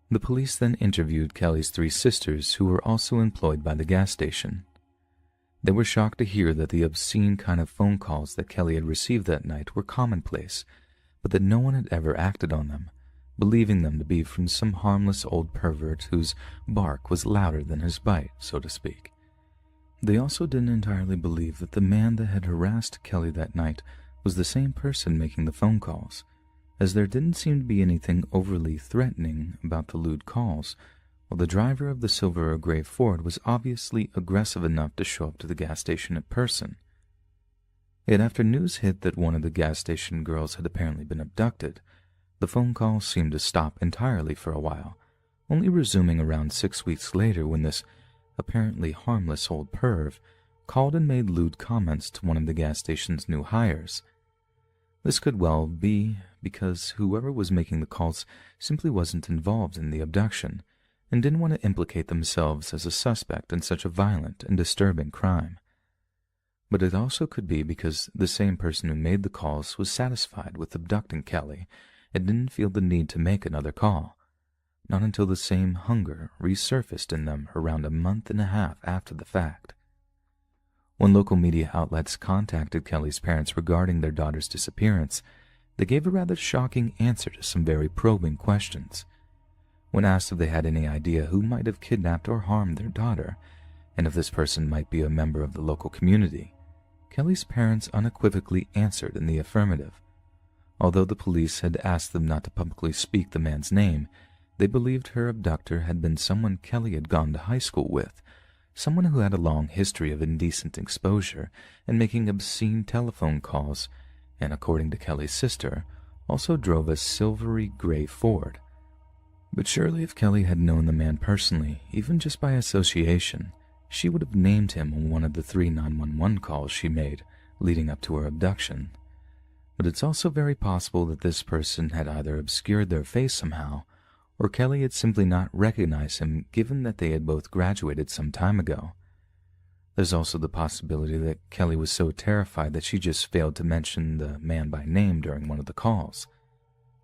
The police then interviewed Kelly's 3 sisters, who were also employed by the gas station. They were shocked to hear that the obscene kind of phone calls that Kelly had received that night were commonplace, but that no one had ever acted on them, believing them to be from some harmless old pervert whose bark was louder than his bite, so to speak. They also didn't entirely believe that the man that had harassed Kelly that night was the same person making the phone calls, as there didn't seem to be anything overly threatening about the lewd calls, while the driver of the silver or gray Ford was obviously aggressive enough to show up to the gas station in person. Yet after news hit that one of the gas station girls had apparently been abducted, the phone calls seemed to stop entirely for a while, only resuming around 6 weeks later when this apparently harmless old perv called and made lewd comments to one of the gas station's new hires. This could well be because whoever was making the calls simply wasn't involved in the abduction and didn't want to implicate themselves as a suspect in such a violent and disturbing crime. But it also could be because the same person who made the calls was satisfied with abducting Kelly and didn't feel the need to make another call, not until the same hunger resurfaced in them around a month and a half after the fact. When local media outlets contacted Kelly's parents regarding their daughter's disappearance, they gave a rather shocking answer to some very probing questions. When asked if they had any idea who might have kidnapped or harmed their daughter, and if this person might be a member of the local community, Kelly's parents unequivocally answered in the affirmative. Although the police had asked them not to publicly speak the man's name, they believed her abductor had been someone Kelly had gone to high school with, someone who had a long history of indecent exposure and making obscene telephone calls, and according to Kelly's sister, also drove a silvery gray Ford. But surely if Kelly had known the man personally, even just by association, she would have named him on one of the 3 911 calls she made leading up to her abduction. But it's also very possible that this person had either obscured their face somehow, or Kelly had simply not recognized him given that they had both graduated some time ago. There's also the possibility that Kelly was so terrified that she just failed to mention the man by name during one of the calls.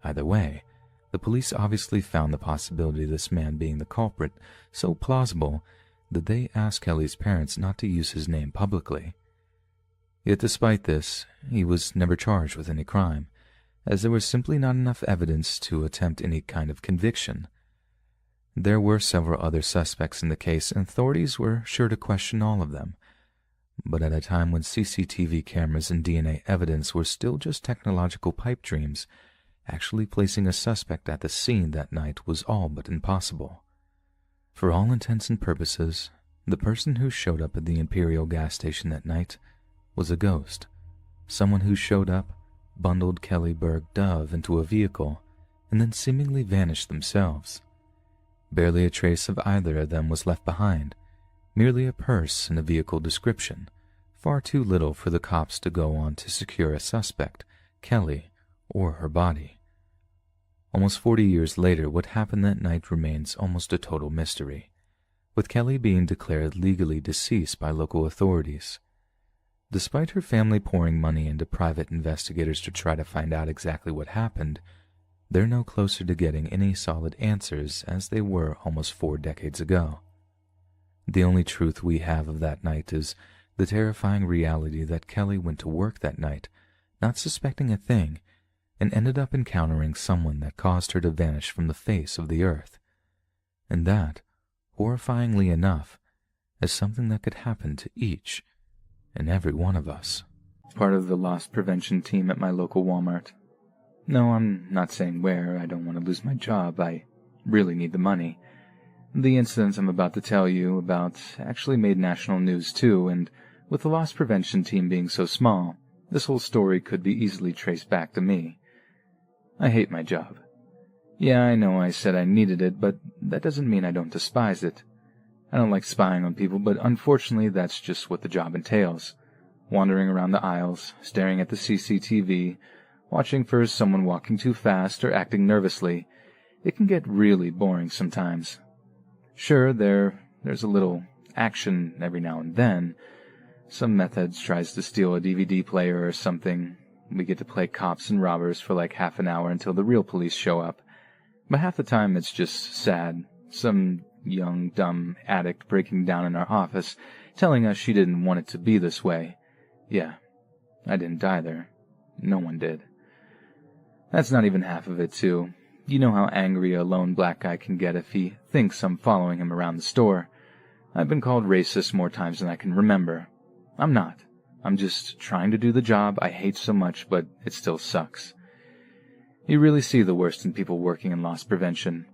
Either way, the police obviously found the possibility of this man being the culprit so plausible that they asked Kelly's parents not to use his name publicly. Yet despite this, he was never charged with any crime, as there was simply not enough evidence to attempt any kind of conviction. There were several other suspects in the case, and authorities were sure to question all of them. But at a time when CCTV cameras and DNA evidence were still just technological pipe dreams, actually placing a suspect at the scene that night was all but impossible. For all intents and purposes, the person who showed up at the Imperial gas station that night was a ghost, someone who showed up, bundled Kelly Berg Dove into a vehicle, and then seemingly vanished themselves. Barely a trace of either of them was left behind, merely a purse and a vehicle description, far too little for the cops to go on to secure a suspect, Kelly, or her body. Almost 40 years later, what happened that night remains almost a total mystery, with Kelly being declared legally deceased by local authorities. Despite her family pouring money into private investigators to try to find out exactly what happened, they're no closer to getting any solid answers as they were almost 4 decades ago. The only truth we have of that night is the terrifying reality that Kelly went to work that night, not suspecting a thing, and ended up encountering someone that caused her to vanish from the face of the earth. And that, horrifyingly enough, is something that could happen to each and every one of us. Part of the loss prevention team at my local Walmart. No, I'm not saying where. I don't want to lose my job. I really need the money. The incident I'm about to tell you about actually made national news too, and with the loss prevention team being so small, this whole story could be easily traced back to me. I hate my job. Yeah, I know I said I needed it, but that doesn't mean I don't despise it. I don't like spying on people, but unfortunately that's just what the job entails. Wandering around the aisles, staring at the CCTV, watching for someone walking too fast or acting nervously. It can get really boring sometimes. Sure, there's a little action every now and then. Some meth heads tries to steal a DVD player or something. We get to play cops and robbers for like half an hour until the real police show up. But half the time it's just sad. Some young, dumb addict breaking down in our office, telling us she didn't want it to be this way. Yeah, I didn't either. No one did. That's not even half of it, too. You know how angry a lone black guy can get if he thinks I'm following him around the store. I've been called racist more times than I can remember. I'm not. I'm just trying to do the job I hate so much, but it still sucks. You really see the worst in people working in loss prevention.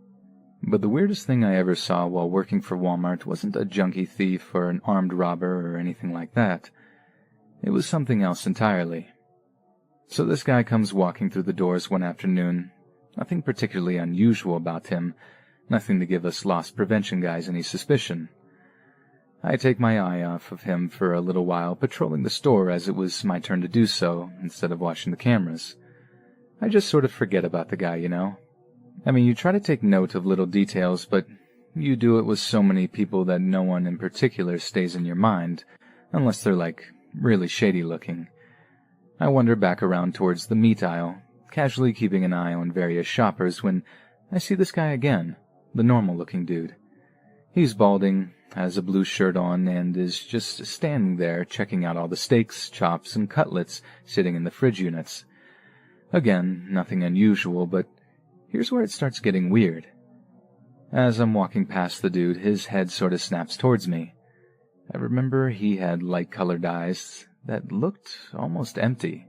But the weirdest thing I ever saw while working for Walmart wasn't a junkie thief or an armed robber or anything like that. It was something else entirely. So this guy comes walking through the doors one afternoon. Nothing particularly unusual about him. Nothing to give us loss prevention guys any suspicion. I take my eye off of him for a little while, patrolling the store as it was my turn to do so, instead of watching the cameras. I just sort of forget about the guy, you know? I mean, you try to take note of little details, but you do it with so many people that no one in particular stays in your mind, unless they're, like, really shady looking. I wander back around towards the meat aisle, casually keeping an eye on various shoppers when I see this guy again, the normal-looking dude. He's balding, has a blue shirt on, and is just standing there checking out all the steaks, chops, and cutlets sitting in the fridge units. Again, nothing unusual, but here's where it starts getting weird. As I'm walking past the dude, his head sort of snaps towards me. I remember he had light-colored eyes that looked almost empty.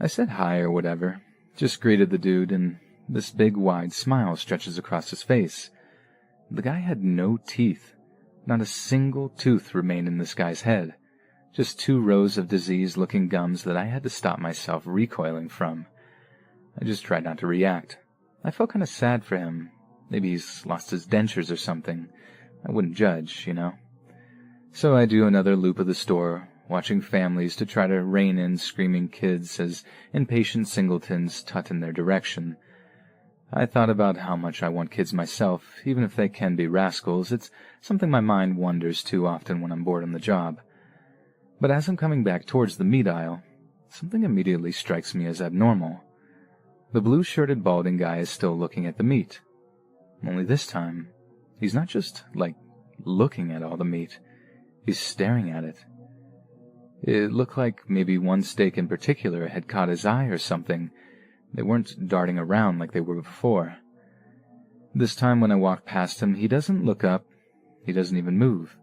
I said hi or whatever, just greeted the dude, and this big wide smile stretches across his face. The guy had no teeth. Not a single tooth remained in this guy's head. Just 2 rows of diseased-looking gums that I had to stop myself recoiling from. I just tried not to react. I felt kind of sad for him. Maybe he's lost his dentures or something. I wouldn't judge, you know. So I do another loop of the store, watching families to try to rein in screaming kids as impatient singletons tut in their direction. I thought about how much I want kids myself, even if they can be rascals. It's something my mind wanders too often when I'm bored on the job. But as I'm coming back towards the meat aisle, something immediately strikes me as abnormal. The blue-shirted balding guy is still looking at the meat. Only this time, he's not just, looking at all the meat. He's staring at it. It looked like maybe one steak in particular had caught his eye or something. They weren't darting around like they were before. This time when I walk past him, he doesn't look up. He doesn't even move.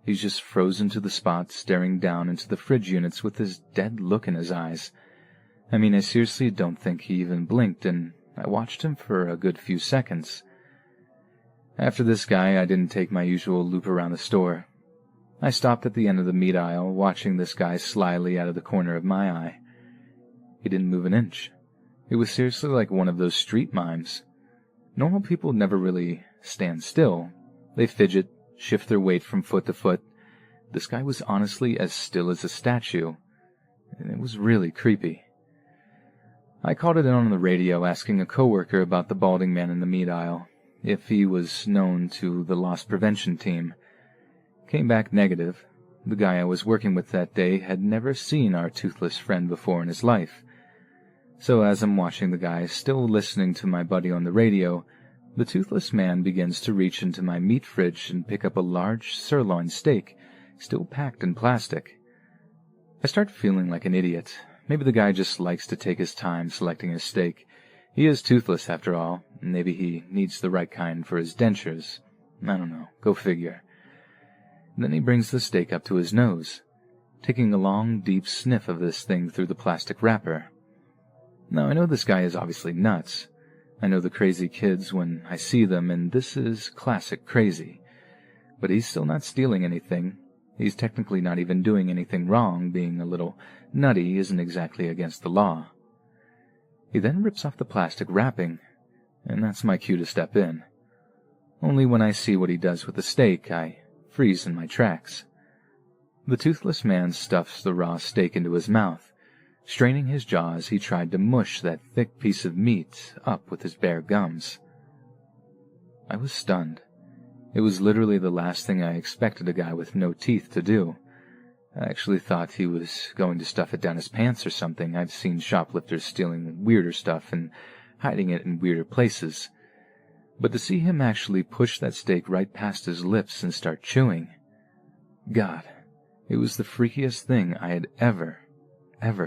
He's just frozen to the spot, staring down into the fridge units with this dead look in his eyes. I mean, I seriously don't think he even blinked, and I watched him for a good few seconds. After this guy, I didn't take my usual loop around the store. I stopped at the end of the meat aisle, watching this guy slyly out of the corner of my eye. He didn't move an inch. It was seriously like one of those street mimes. Normal people never really stand still. They fidget, shift their weight from foot to foot. This guy was honestly as still as a statue, and it was really creepy. I called it in on the radio, asking a coworker about the balding man in the meat aisle, if he was known to the loss prevention team. Came back negative. The guy I was working with that day had never seen our toothless friend before in his life. So as I'm watching the guy, still listening to my buddy on the radio, The toothless man begins to reach into my meat fridge and pick up a large sirloin steak, still packed in plastic. I start feeling like an idiot. Maybe the guy just likes to take his time selecting his steak. He is toothless after all. Maybe he needs the right kind for his dentures. I don't know. Go figure. Then he brings the steak up to his nose, taking a long, deep sniff of this thing through the plastic wrapper. Now, I know this guy is obviously nuts. I know the crazy kids when I see them, and this is classic crazy. But he's still not stealing anything. He's technically not even doing anything wrong. Being a little nutty isn't exactly against the law. He then rips off the plastic wrapping, and that's my cue to step in. Only when I see what he does with the steak, I freeze in my tracks. The toothless man stuffs the raw steak into his mouth. Straining his jaws, he tried to mush that thick piece of meat up with his bare gums. I was stunned. It was literally the last thing I expected a guy with no teeth to do. I actually thought he was going to stuff it down his pants or something. I've seen shoplifters stealing weirder stuff and hiding it in weirder places. But to see him actually push that steak right past his lips and start chewing... God, it was the freakiest thing I had ever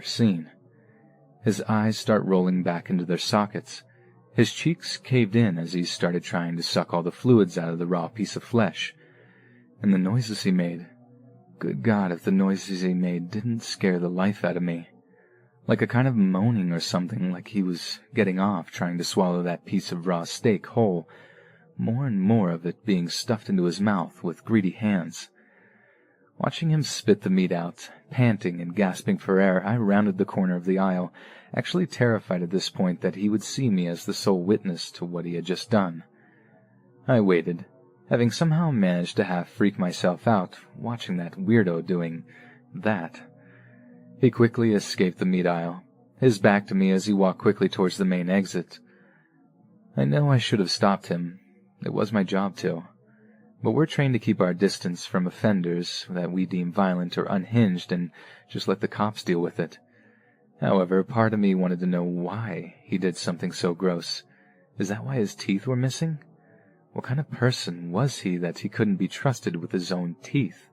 seen. His eyes start rolling back into their sockets. His cheeks caved in as he started trying to suck all the fluids out of the raw piece of flesh. And the noises he made... Good God, if the noises he made didn't scare the life out of me. Like a kind of moaning or something, like he was getting off trying to swallow that piece of raw steak whole, more and more of it being stuffed into his mouth with greedy hands. Watching him spit the meat out, panting and gasping for air, I rounded the corner of the aisle, actually terrified at this point that he would see me as the sole witness to what he had just done. I waited, having somehow managed to half freak myself out, watching that weirdo doing that. He quickly escaped the meat aisle, his back to me as he walked quickly towards the main exit. I know I should have stopped him. It was my job to. But we're trained to keep our distance from offenders that we deem violent or unhinged and just let the cops deal with it. However, part of me wanted to know why he did something so gross. Is that why his teeth were missing? What kind of person was he that he couldn't be trusted with his own teeth?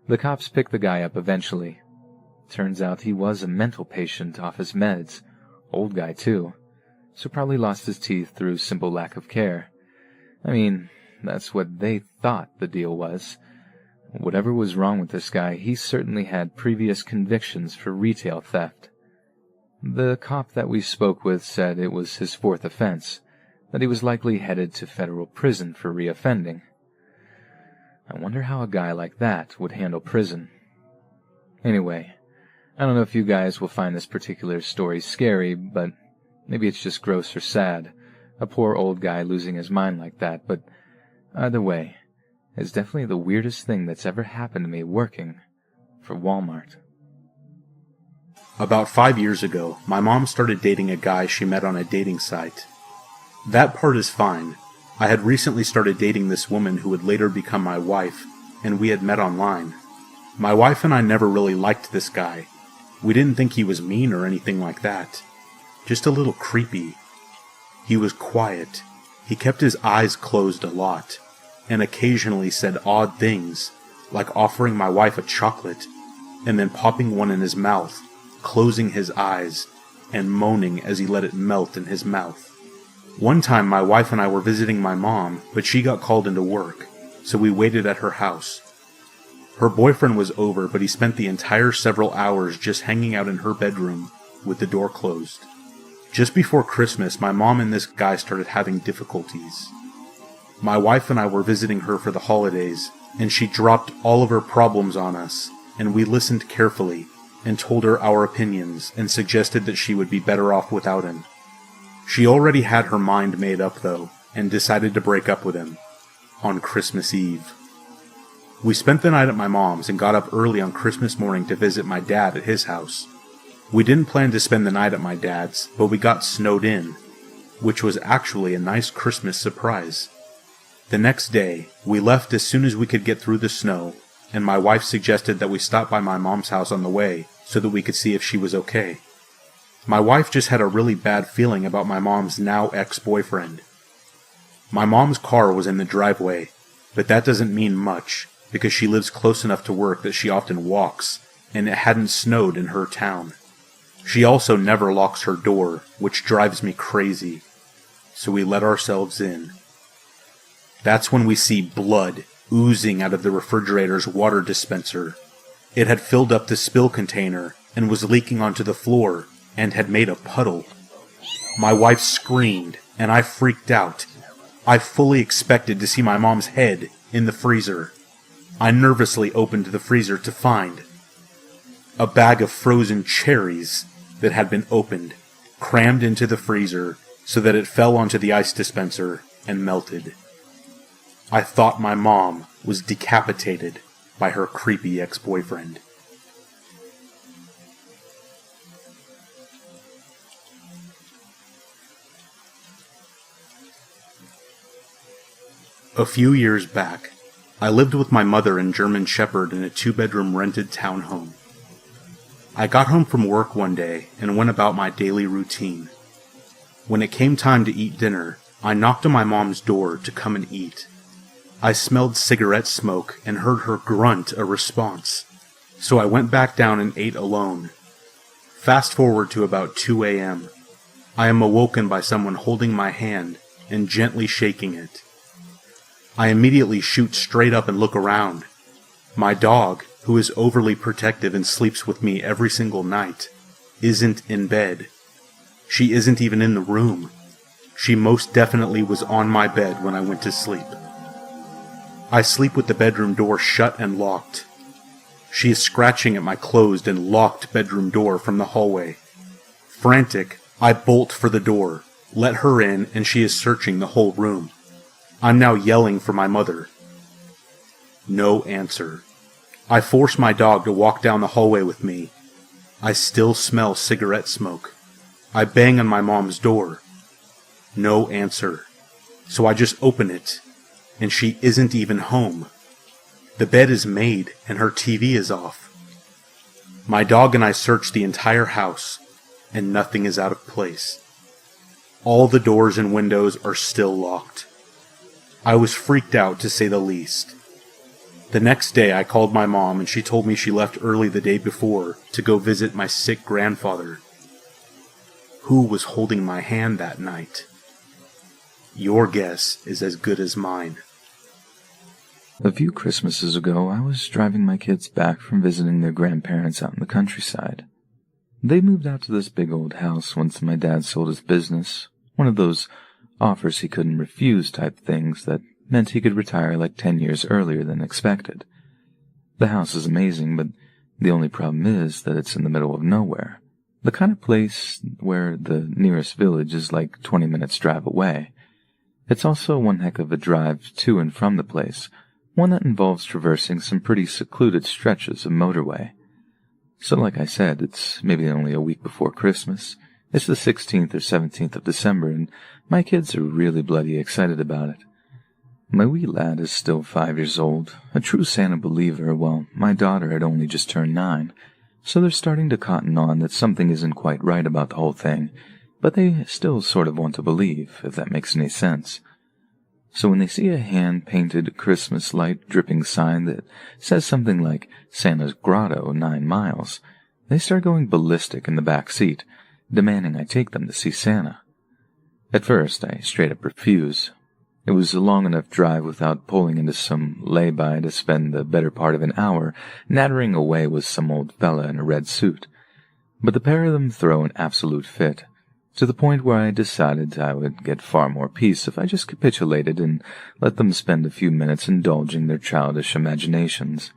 The cops picked the guy up eventually. Turns out he was a mental patient off his meds. Old guy, too. So probably lost his teeth through simple lack of care. I mean, that's what they thought the deal was. Whatever was wrong with this guy, he certainly had previous convictions for retail theft. The cop that we spoke with said it was his fourth offense, that he was likely headed to federal prison for reoffending. I wonder how a guy like that would handle prison. Anyway, I don't know if you guys will find this particular story scary, but maybe it's just gross or sad. A poor old guy losing his mind like that, but either way, it's definitely the weirdest thing that's ever happened to me working for Walmart. About 5 years ago, my mom started dating a guy she met on a dating site. That part is fine. I had recently started dating this woman who would later become my wife, and we had met online. My wife and I never really liked this guy. We didn't think he was mean or anything like that. Just a little creepy. He was quiet. He kept his eyes closed a lot, and occasionally said odd things, like offering my wife a chocolate, and then popping one in his mouth, closing his eyes, and moaning as he let it melt in his mouth. One time my wife and I were visiting my mom, but she got called into work, so we waited at her house. Her boyfriend was over, but he spent the entire several hours just hanging out in her bedroom, with the door closed. Just before Christmas, my mom and this guy started having difficulties. My wife and I were visiting her for the holidays, and she dropped all of her problems on us, and we listened carefully, and told her our opinions, and suggested that she would be better off without him. She already had her mind made up, though, and decided to break up with him. On Christmas Eve. We spent the night at my mom's and got up early on Christmas morning to visit my dad at his house. We didn't plan to spend the night at my dad's, but we got snowed in, which was actually a nice Christmas surprise. The next day, we left as soon as we could get through the snow, and my wife suggested that we stop by my mom's house on the way so that we could see if she was okay. My wife just had a really bad feeling about my mom's now ex-boyfriend. My mom's car was in the driveway, but that doesn't mean much because she lives close enough to work that she often walks, and it hadn't snowed in her town. She also never locks her door, which drives me crazy. So we let ourselves in. That's when we see blood oozing out of the refrigerator's water dispenser. It had filled up the spill container and was leaking onto the floor and had made a puddle. My wife screamed, and I freaked out. I fully expected to see my mom's head in the freezer. I nervously opened the freezer to find a bag of frozen cherries that had been opened, crammed into the freezer so that it fell onto the ice dispenser and melted. I thought my mom was decapitated by her creepy ex-boyfriend. A few years back, I lived with my mother and German Shepherd in a 2-bedroom rented townhome. I got home from work one day and went about my daily routine. When it came time to eat dinner, I knocked on my mom's door to come and eat. I smelled cigarette smoke and heard her grunt a response, so I went back down and ate alone. Fast forward to about 2 a.m. I am awoken by someone holding my hand and gently shaking it. I immediately shoot straight up and look around. My dog, who is overly protective and sleeps with me every single night, isn't in bed. She isn't even in the room. She most definitely was on my bed when I went to sleep. I sleep with the bedroom door shut and locked. She is scratching at my closed and locked bedroom door from the hallway. Frantic, I bolt for the door, let her in, and she is searching the whole room. I'm now yelling for my mother. No answer. I force my dog to walk down the hallway with me. I still smell cigarette smoke. I bang on my mom's door. No answer. So I just open it, and she isn't even home. The bed is made, and her TV is off. My dog and I search the entire house, and nothing is out of place. All the doors and windows are still locked. I was freaked out, to say the least. The next day I called my mom and she told me she left early the day before to go visit my sick grandfather. Who was holding my hand that night? Your guess is as good as mine. A few Christmases ago, I was driving my kids back from visiting their grandparents out in the countryside. They moved out to this big old house once my dad sold his business, one of those offers he couldn't refuse type things that meant he could retire like 10 years earlier than expected. The house is amazing, but the only problem is that it's in the middle of nowhere. The kind of place where the nearest village is like 20 minutes drive away. It's also one heck of a drive to and from the place, one that involves traversing some pretty secluded stretches of motorway. So like I said, it's maybe only a week before Christmas. It's the 16th or 17th of December, and my kids are really bloody excited about it. My wee lad is still 5 years old, a true Santa believer, while my daughter had only just turned 9, so they're starting to cotton on that something isn't quite right about the whole thing, but they still sort of want to believe, if that makes any sense. So when they see a hand-painted Christmas light-dripping sign that says something like Santa's Grotto 9 miles, they start going ballistic in the back seat, demanding I take them to see Santa. At first, I straight up refuse. It was a long enough drive without pulling into some lay-by to spend the better part of an hour nattering away with some old fella in a red suit. But the pair of them throw an absolute fit, to the point where I decided I would get far more peace if I just capitulated and let them spend a few minutes indulging their childish imaginations.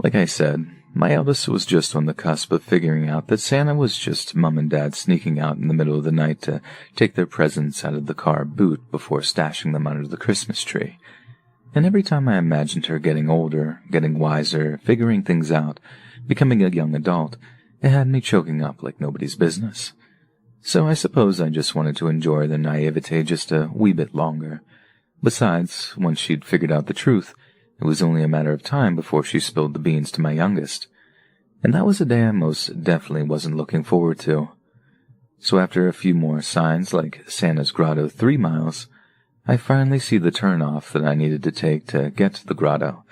Like I said, my eldest was just on the cusp of figuring out that Santa was just Mum and Dad sneaking out in the middle of the night to take their presents out of the car boot before stashing them under the Christmas tree. And every time I imagined her getting older, getting wiser, figuring things out, becoming a young adult, it had me choking up like nobody's business. So I suppose I just wanted to enjoy the naivete just a wee bit longer. Besides, once she'd figured out the truth, it was only a matter of time before she spilled the beans to my youngest. And that was a day I most definitely wasn't looking forward to. So after a few more signs like Santa's Grotto 3 miles, I finally see the turnoff that I needed to take to get to the grotto.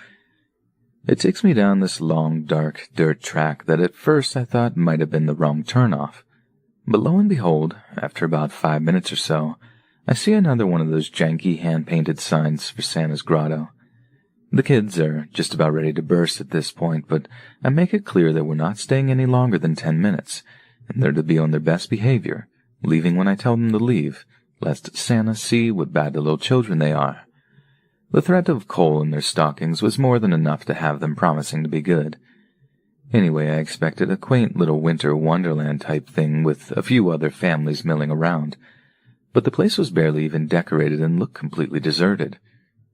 It takes me down this long, dark dirt track that at first I thought might have been the wrong turnoff. But lo and behold, after about 5 minutes or so, I see another one of those janky hand-painted signs for Santa's grotto. The kids are just about ready to burst at this point, but I make it clear that we're not staying any longer than 10 minutes, and they're to be on their best behavior, leaving when I tell them to leave, lest Santa see what bad little children they are. The threat of coal in their stockings was more than enough to have them promising to be good. Anyway, I expected a quaint little winter wonderland type thing with a few other families milling around, but the place was barely even decorated and looked completely deserted.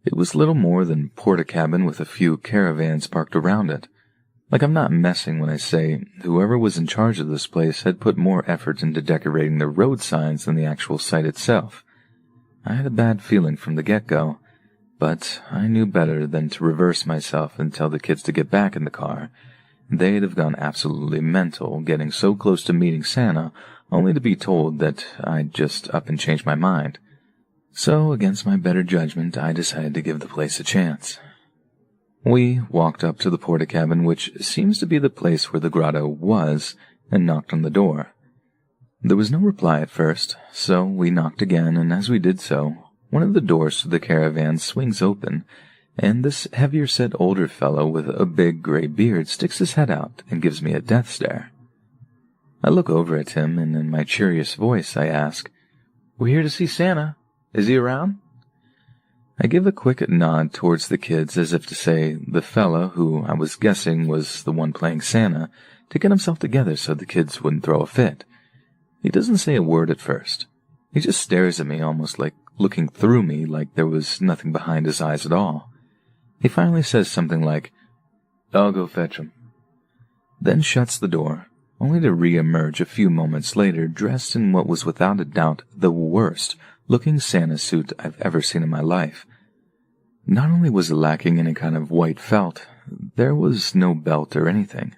It was little more than porta-cabin with a few caravans parked around it. Like, I'm not messing when I say whoever was in charge of this place had put more effort into decorating the road signs than the actual site itself. I had a bad feeling from the get-go, but I knew better than to reverse myself and tell the kids to get back in the car. They'd have gone absolutely mental getting so close to meeting Santa, only to be told that I'd just up and changed my mind. So, against my better judgment, I decided to give the place a chance. We walked up to the porta-cabin, which seems to be the place where the grotto was, and knocked on the door. There was no reply at first, so we knocked again, and as we did so, one of the doors to the caravan swings open, and this heavier-set older fellow with a big gray beard sticks his head out and gives me a death stare. I look over at him, and in my curious voice I ask, "We're here to see Santa. Is he around?" I give a quick nod towards the kids as if to say the fella, who I was guessing was the one playing Santa, to get himself together so the kids wouldn't throw a fit. He doesn't say a word at first. He just stares at me, almost like looking through me, like there was nothing behind his eyes at all. He finally says something like, "I'll go fetch him," then shuts the door, only to re-emerge a few moments later dressed in what was without a doubt the worst-looking Santa suit I've ever seen in my life. Not only was it lacking any kind of white felt, there was no belt or anything.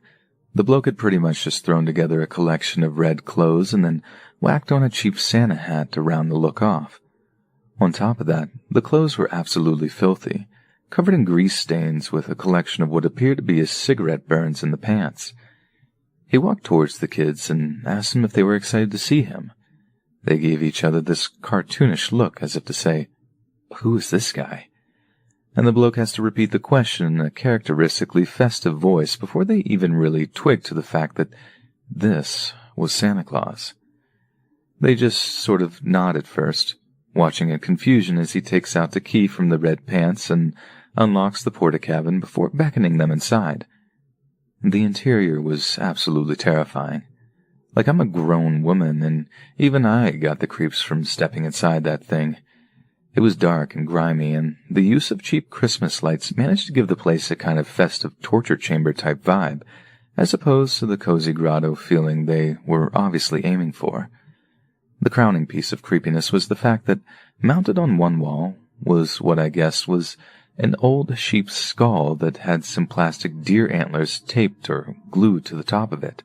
The bloke had pretty much just thrown together a collection of red clothes and then whacked on a cheap Santa hat to round the look off. On top of that, the clothes were absolutely filthy, covered in grease stains with a collection of what appeared to be his cigarette burns in the pants. He walked towards the kids and asked them if they were excited to see him. They gave each other this cartoonish look as if to say, "Who is this guy?" And the bloke has to repeat the question in a characteristically festive voice before they even really twigged to the fact that this was Santa Claus. They just sort of nod at first, watching in confusion as he takes out the key from the red pants and unlocks the porta-cabin before beckoning them inside. The interior was absolutely terrifying. Like, I'm a grown woman, and even I got the creeps from stepping inside that thing. It was dark and grimy, and the use of cheap Christmas lights managed to give the place a kind of festive torture chamber-type vibe, as opposed to the cozy grotto feeling they were obviously aiming for. The crowning piece of creepiness was the fact that, mounted on one wall, was what I guessed was an old sheep's skull that had some plastic deer antlers taped or glued to the top of it.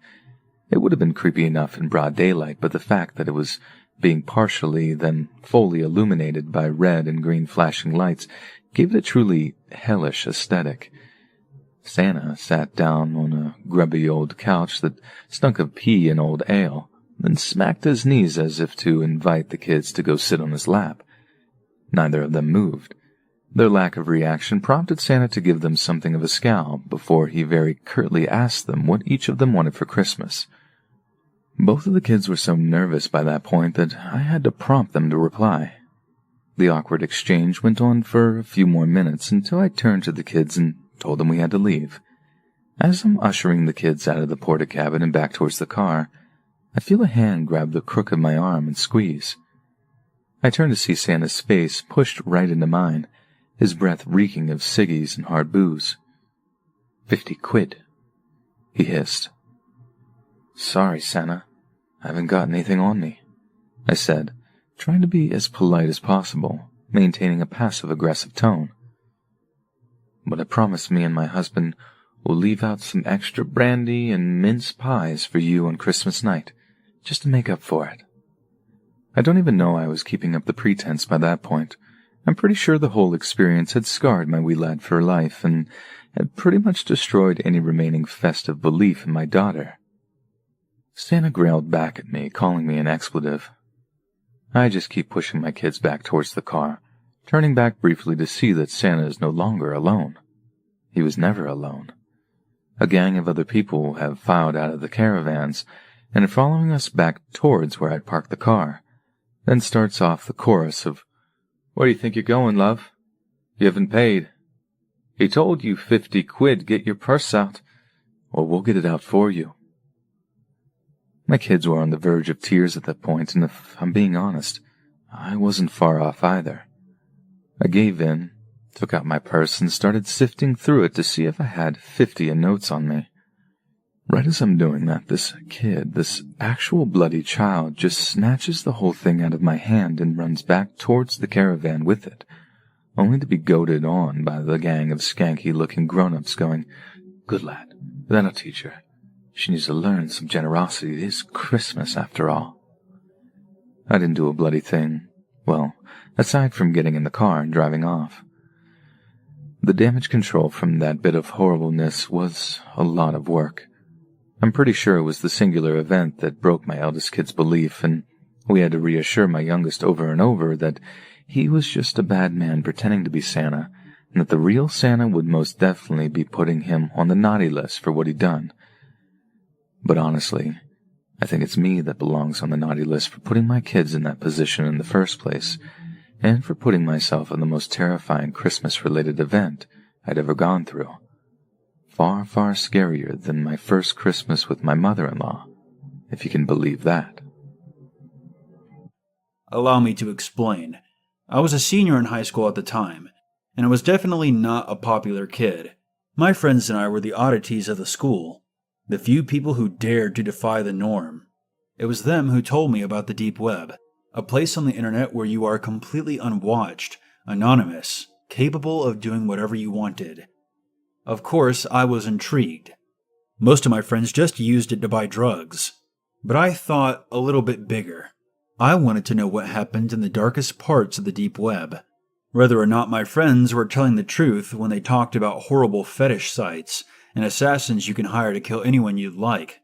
It would have been creepy enough in broad daylight, but the fact that it was being partially, then fully illuminated by red and green flashing lights gave it a truly hellish aesthetic. Santa sat down on a grubby old couch that stunk of pee and old ale, then smacked his knees as if to invite the kids to go sit on his lap. Neither of them moved. Their lack of reaction prompted Santa to give them something of a scowl before he very curtly asked them what each of them wanted for Christmas. Both of the kids were so nervous by that point that I had to prompt them to reply. The awkward exchange went on for a few more minutes until I turned to the kids and told them we had to leave. As I'm ushering the kids out of the porta-cabin and back towards the car, I feel a hand grab the crook of my arm and squeeze. I turn to see Santa's face pushed right into mine, his breath reeking of ciggies and hard booze. "50 quid, he hissed. "Sorry, Santa. I haven't got anything on me," I said, trying to be as polite as possible, maintaining a passive-aggressive tone. "But I promised me and my husband will leave out some extra brandy and mince pies for you on Christmas night, just to make up for it." I don't even know I was keeping up the pretense by that point, I'm pretty sure the whole experience had scarred my wee lad for life and had pretty much destroyed any remaining festive belief in my daughter. Santa growled back at me, calling me an expletive. I just keep pushing my kids back towards the car, turning back briefly to see that Santa is no longer alone. He was never alone. A gang of other people have filed out of the caravans and are following us back towards where I'd parked the car. Then starts off the chorus of, "Where do you think you're going, love? You haven't paid. He told you 50 quid, get your purse out, or we'll get it out for you." My kids were on the verge of tears at that point, and if I'm being honest, I wasn't far off either. I gave in, took out my purse, and started sifting through it to see if I had 50 in notes on me. Right as I'm doing that, this kid, this actual bloody child, just snatches the whole thing out of my hand and runs back towards the caravan with it, only to be goaded on by the gang of skanky-looking grown-ups going, "Good lad, that'll teach her. She needs to learn some generosity. It is Christmas, after all." I didn't do a bloody thing. Well, aside from getting in the car and driving off. The damage control from that bit of horribleness was a lot of work. I'm pretty sure it was the singular event that broke my eldest kid's belief, and we had to reassure my youngest over and over that he was just a bad man pretending to be Santa, and that the real Santa would most definitely be putting him on the naughty list for what he'd done. But honestly, I think it's me that belongs on the naughty list for putting my kids in that position in the first place, and for putting myself in the most terrifying Christmas-related event I'd ever gone through. Far, far scarier than my first Christmas with my mother-in-law, if you can believe that. Allow me to explain. I was a senior in high school at the time, and I was definitely not a popular kid. My friends and I were the oddities of the school, the few people who dared to defy the norm. It was them who told me about the deep web, a place on the internet where you are completely unwatched, anonymous, capable of doing whatever you wanted. Of course, I was intrigued. Most of my friends just used it to buy drugs, but I thought a little bit bigger. I wanted to know what happened in the darkest parts of the deep web, whether or not my friends were telling the truth when they talked about horrible fetish sites and assassins you can hire to kill anyone you'd like.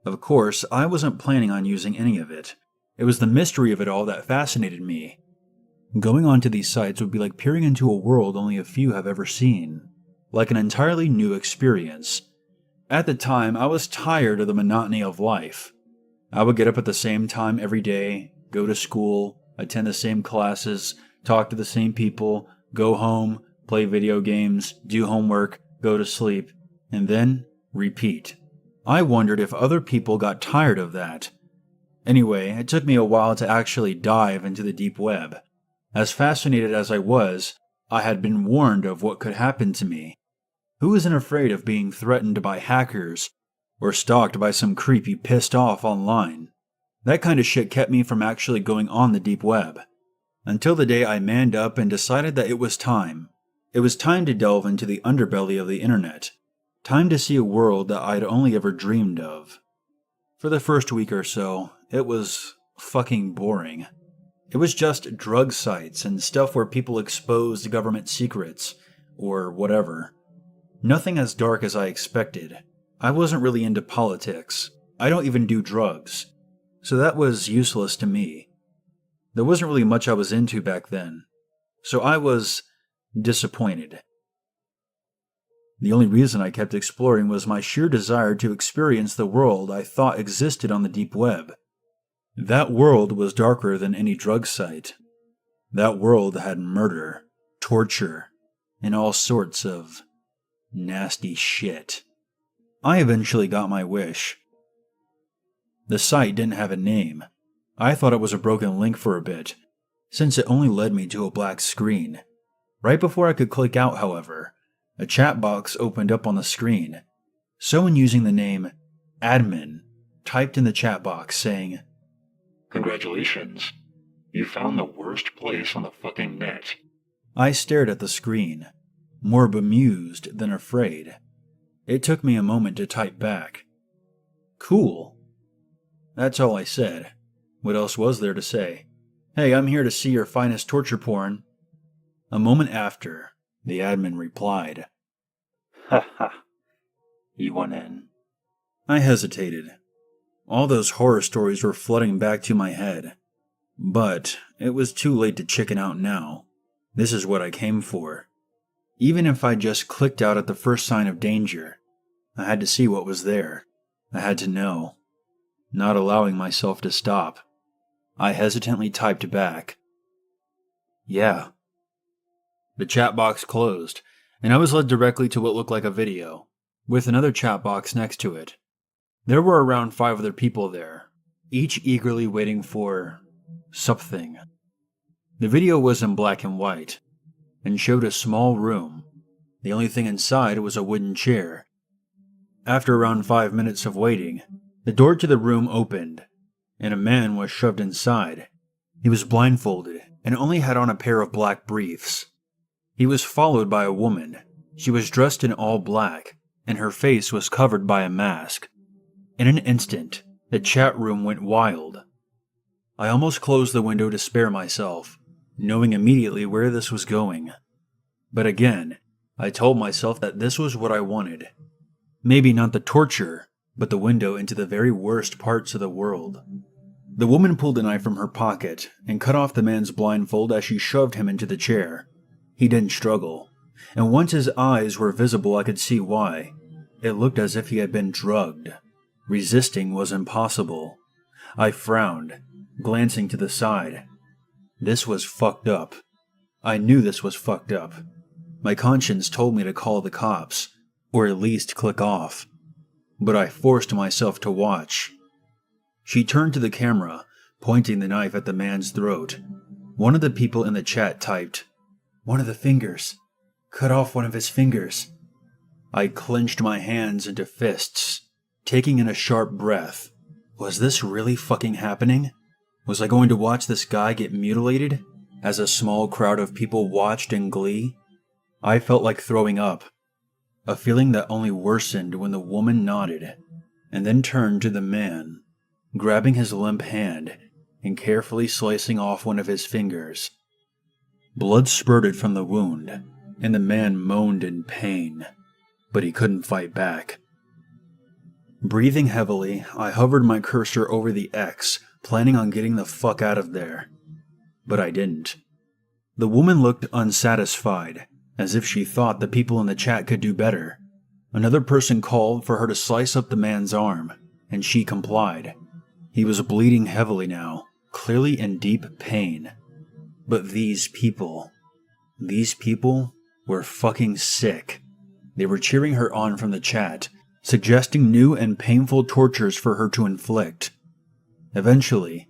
Of course, I wasn't planning on using any of it. It was the mystery of it all that fascinated me. Going onto these sites would be like peering into a world only a few have ever seen, like an entirely new experience. At the time, I was tired of the monotony of life. I would get up at the same time every day, go to school, attend the same classes, talk to the same people, go home, play video games, do homework, go to sleep, and then repeat. I wondered if other people got tired of that. Anyway, it took me a while to actually dive into the deep web. As fascinated as I was, I had been warned of what could happen to me. Who isn't afraid of being threatened by hackers or stalked by some creep you pissed off online? That kind of shit kept me from actually going on the deep web. Until the day I manned up and decided that it was time. It was time to delve into the underbelly of the internet. Time to see a world that I'd only ever dreamed of. For the first week or so, it was fucking boring. It was just drug sites and stuff where people exposed government secrets, or whatever. Nothing as dark as I expected. I wasn't really into politics. I don't even do drugs. So that was useless to me. There wasn't really much I was into back then. So I was disappointed. The only reason I kept exploring was my sheer desire to experience the world I thought existed on the deep web. That world was darker than any drug site. That world had murder, torture, and all sorts of nasty shit. I eventually got my wish. The site didn't have a name. I thought it was a broken link for a bit, since it only led me to a black screen. Right before I could click out, however, a chat box opened up on the screen. Someone using the name admin typed in the chat box saying, "Congratulations. You found the worst place on the fucking net." I stared at the screen, more bemused than afraid. It took me a moment to type back, "Cool." That's all I said. What else was there to say? "Hey, I'm here to see your finest torture porn." A moment after, the admin replied, Ha ha. You want in? I hesitated. All those horror stories were flooding back to my head. But it was too late to chicken out now. This is what I came for. Even if I just clicked out at the first sign of danger, I had to see what was there. I had to know. Not allowing myself to stop, I hesitantly typed back, "Yeah." The chat box closed, and I was led directly to what looked like a video, with another chat box next to it. There were around 5 other people there, each eagerly waiting for something. The video was in black and white, and showed a small room. The only thing inside was a wooden chair. After around 5 minutes of waiting, the door to the room opened, and a man was shoved inside. He was blindfolded and only had on a pair of black briefs. He was followed by a woman. She was dressed in all black, and her face was covered by a mask. In an instant, the chat room went wild. I almost closed the window to spare myself, knowing immediately where this was going. But again, I told myself that this was what I wanted. Maybe not the torture, but the window into the very worst parts of the world. The woman pulled a knife from her pocket and cut off the man's blindfold as she shoved him into the chair. He didn't struggle, and once his eyes were visible I could see why. It looked as if he had been drugged. Resisting was impossible. I frowned, glancing to the side. This was fucked up. I knew this was fucked up. My conscience told me to call the cops, or at least click off. But I forced myself to watch. She turned to the camera, pointing the knife at the man's throat. One of the people in the chat typed, "One of the fingers. Cut off one of his fingers." I clenched my hands into fists, taking in a sharp breath. Was this really fucking happening? Was I going to watch this guy get mutilated, as a small crowd of people watched in glee? I felt like throwing up, a feeling that only worsened when the woman nodded, and then turned to the man, grabbing his limp hand and carefully slicing off one of his fingers. Blood spurted from the wound, and the man moaned in pain, but he couldn't fight back. Breathing heavily, I hovered my cursor over the X, planning on getting the fuck out of there. But I didn't. The woman looked unsatisfied, as if she thought the people in the chat could do better. Another person called for her to slice up the man's arm, and she complied. He was bleeding heavily now, clearly in deep pain. But these people were fucking sick. They were cheering her on from the chat, suggesting new and painful tortures for her to inflict. Eventually,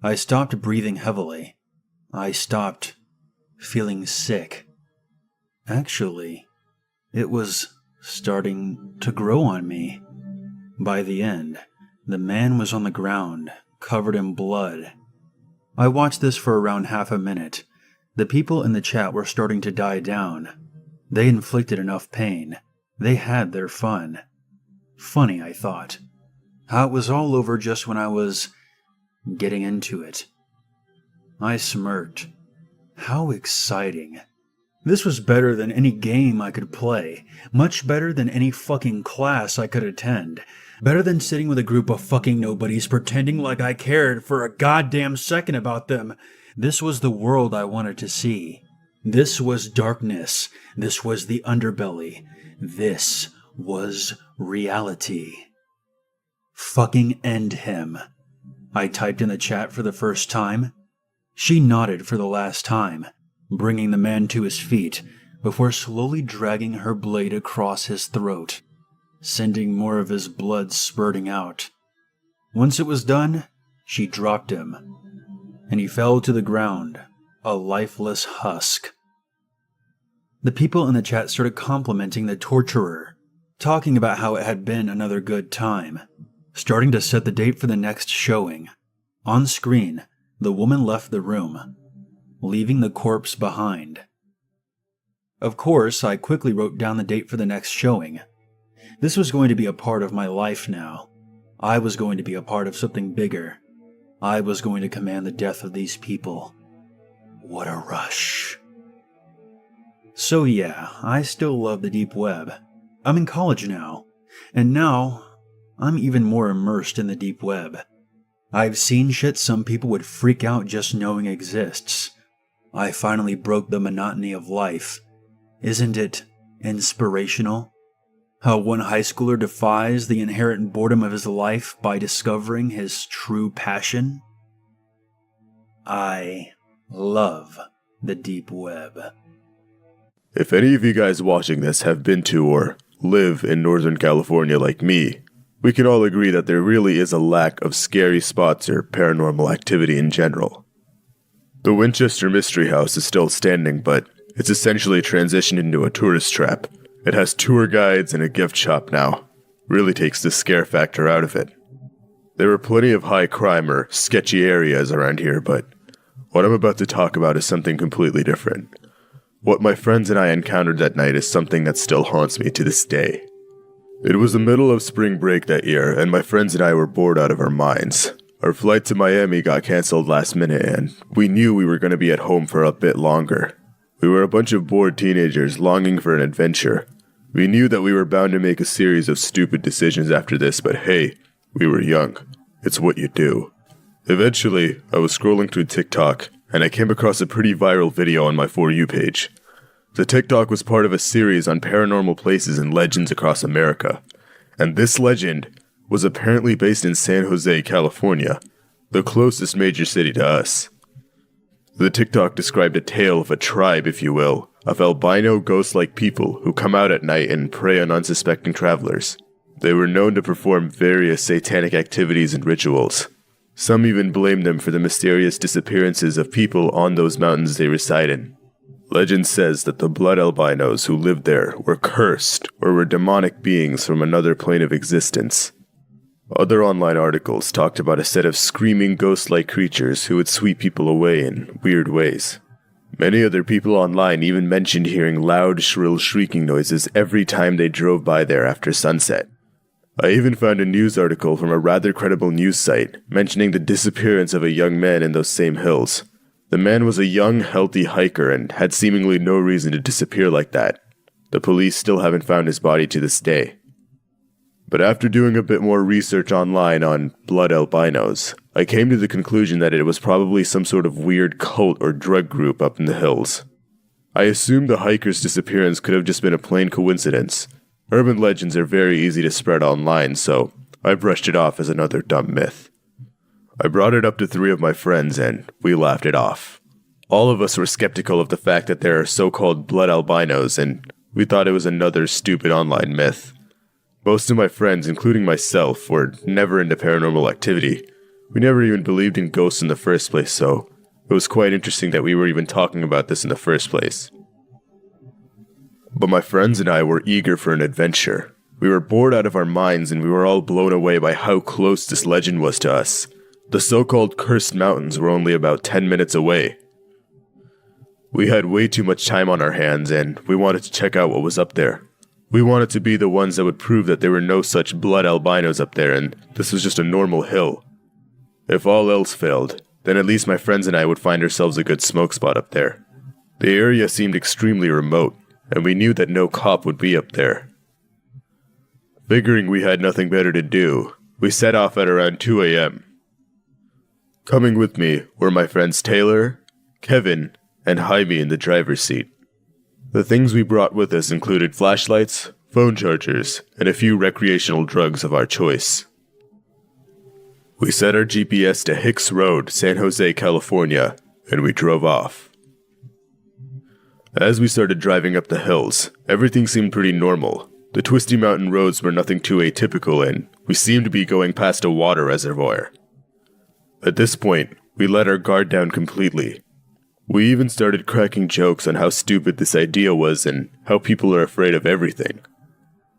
I stopped breathing heavily. I stopped feeling sick. Actually, it was starting to grow on me. By the end, the man was on the ground, covered in blood. I watched this for around half a minute. The people in the chat were starting to die down. They inflicted enough pain. They had their fun. Funny, I thought. How it was all over just when I was getting into it. I smirked. How exciting. This was better than any game I could play. Much better than any fucking class I could attend. Better than sitting with a group of fucking nobodies pretending like I cared for a goddamn second about them. This was the world I wanted to see. This was darkness. This was the underbelly. This was reality. Fucking end him. I typed in the chat for the first time. She nodded for the last time, bringing the man to his feet before slowly dragging her blade across his throat, sending more of his blood spurting out. Once it was done, she dropped him, and he fell to the ground, a lifeless husk. The people in the chat started complimenting the torturer, talking about how it had been another good time, starting to set the date for the next showing. On screen, the woman left the room, leaving the corpse behind. Of course, I quickly wrote down the date for the next showing. This was going to be a part of my life now. I was going to be a part of something bigger. I was going to command the death of these people. What a rush. So yeah, I still love the deep web. I'm in college now, and now I'm even more immersed in the deep web. I've seen shit some people would freak out just knowing exists. I finally broke the monotony of life. Isn't it inspirational? How one high schooler defies the inherent boredom of his life by discovering his true passion? I love the deep web. If any of you guys watching this have been to or live in Northern California like me, we can all agree that there really is a lack of scary spots or paranormal activity in general. The Winchester Mystery House is still standing, but it's essentially transitioned into a tourist trap. It has tour guides and a gift shop now. Really takes the scare factor out of it. There are plenty of high crime or sketchy areas around here, but what I'm about to talk about is something completely different. What my friends and I encountered that night is something that still haunts me to this day. It was the middle of spring break that year, and my friends and I were bored out of our minds. Our flight to Miami got cancelled last minute, and we knew we were going to be at home for a bit longer. We were a bunch of bored teenagers longing for an adventure. We knew that we were bound to make a series of stupid decisions after this, but hey, we were young. It's what you do. Eventually, I was scrolling through TikTok, and I came across a pretty viral video on my For You page. The TikTok was part of a series on paranormal places and legends across America, and this legend was apparently based in San Jose, California, the closest major city to us. The TikTok described a tale of a tribe, if you will, of albino ghost-like people who come out at night and prey on unsuspecting travelers. They were known to perform various satanic activities and rituals. Some even blamed them for the mysterious disappearances of people on those mountains they reside in. Legend says that the blood albinos who lived there were cursed or were demonic beings from another plane of existence. Other online articles talked about a set of screaming ghost-like creatures who would sweep people away in weird ways. Many other people online even mentioned hearing loud, shrill shrieking noises every time they drove by there after sunset. I even found a news article from a rather credible news site mentioning the disappearance of a young man in those same hills. The man was a young, healthy hiker and had seemingly no reason to disappear like that. The police still haven't found his body to this day. But after doing a bit more research online on blood albinos, I came to the conclusion that it was probably some sort of weird cult or drug group up in the hills. I assumed the hiker's disappearance could have just been a plain coincidence. Urban legends are very easy to spread online, so I brushed it off as another dumb myth. I brought it up to 3 of my friends, and we laughed it off. All of us were skeptical of the fact that there are so-called blood albinos, and we thought it was another stupid online myth. Most of my friends, including myself, were never into paranormal activity. We never even believed in ghosts in the first place, so it was quite interesting that we were even talking about this in the first place. But my friends and I were eager for an adventure. We were bored out of our minds, and we were all blown away by how close this legend was to us. The so-called cursed mountains were only about 10 minutes away. We had way too much time on our hands, and we wanted to check out what was up there. We wanted to be the ones that would prove that there were no such blood albinos up there, and this was just a normal hill. If all else failed, then at least my friends and I would find ourselves a good smoke spot up there. The area seemed extremely remote, and we knew that no cop would be up there. Figuring we had nothing better to do, we set off at around 2 a.m. Coming with me were my friends Taylor, Kevin, and Jaime in the driver's seat. The things we brought with us included flashlights, phone chargers, and a few recreational drugs of our choice. We set our GPS to Hicks Road, San Jose, California, and we drove off. As we started driving up the hills, everything seemed pretty normal. The twisty mountain roads were nothing too atypical, and we seemed to be going past a water reservoir. At this point, we let our guard down completely. We even started cracking jokes on how stupid this idea was and how people are afraid of everything.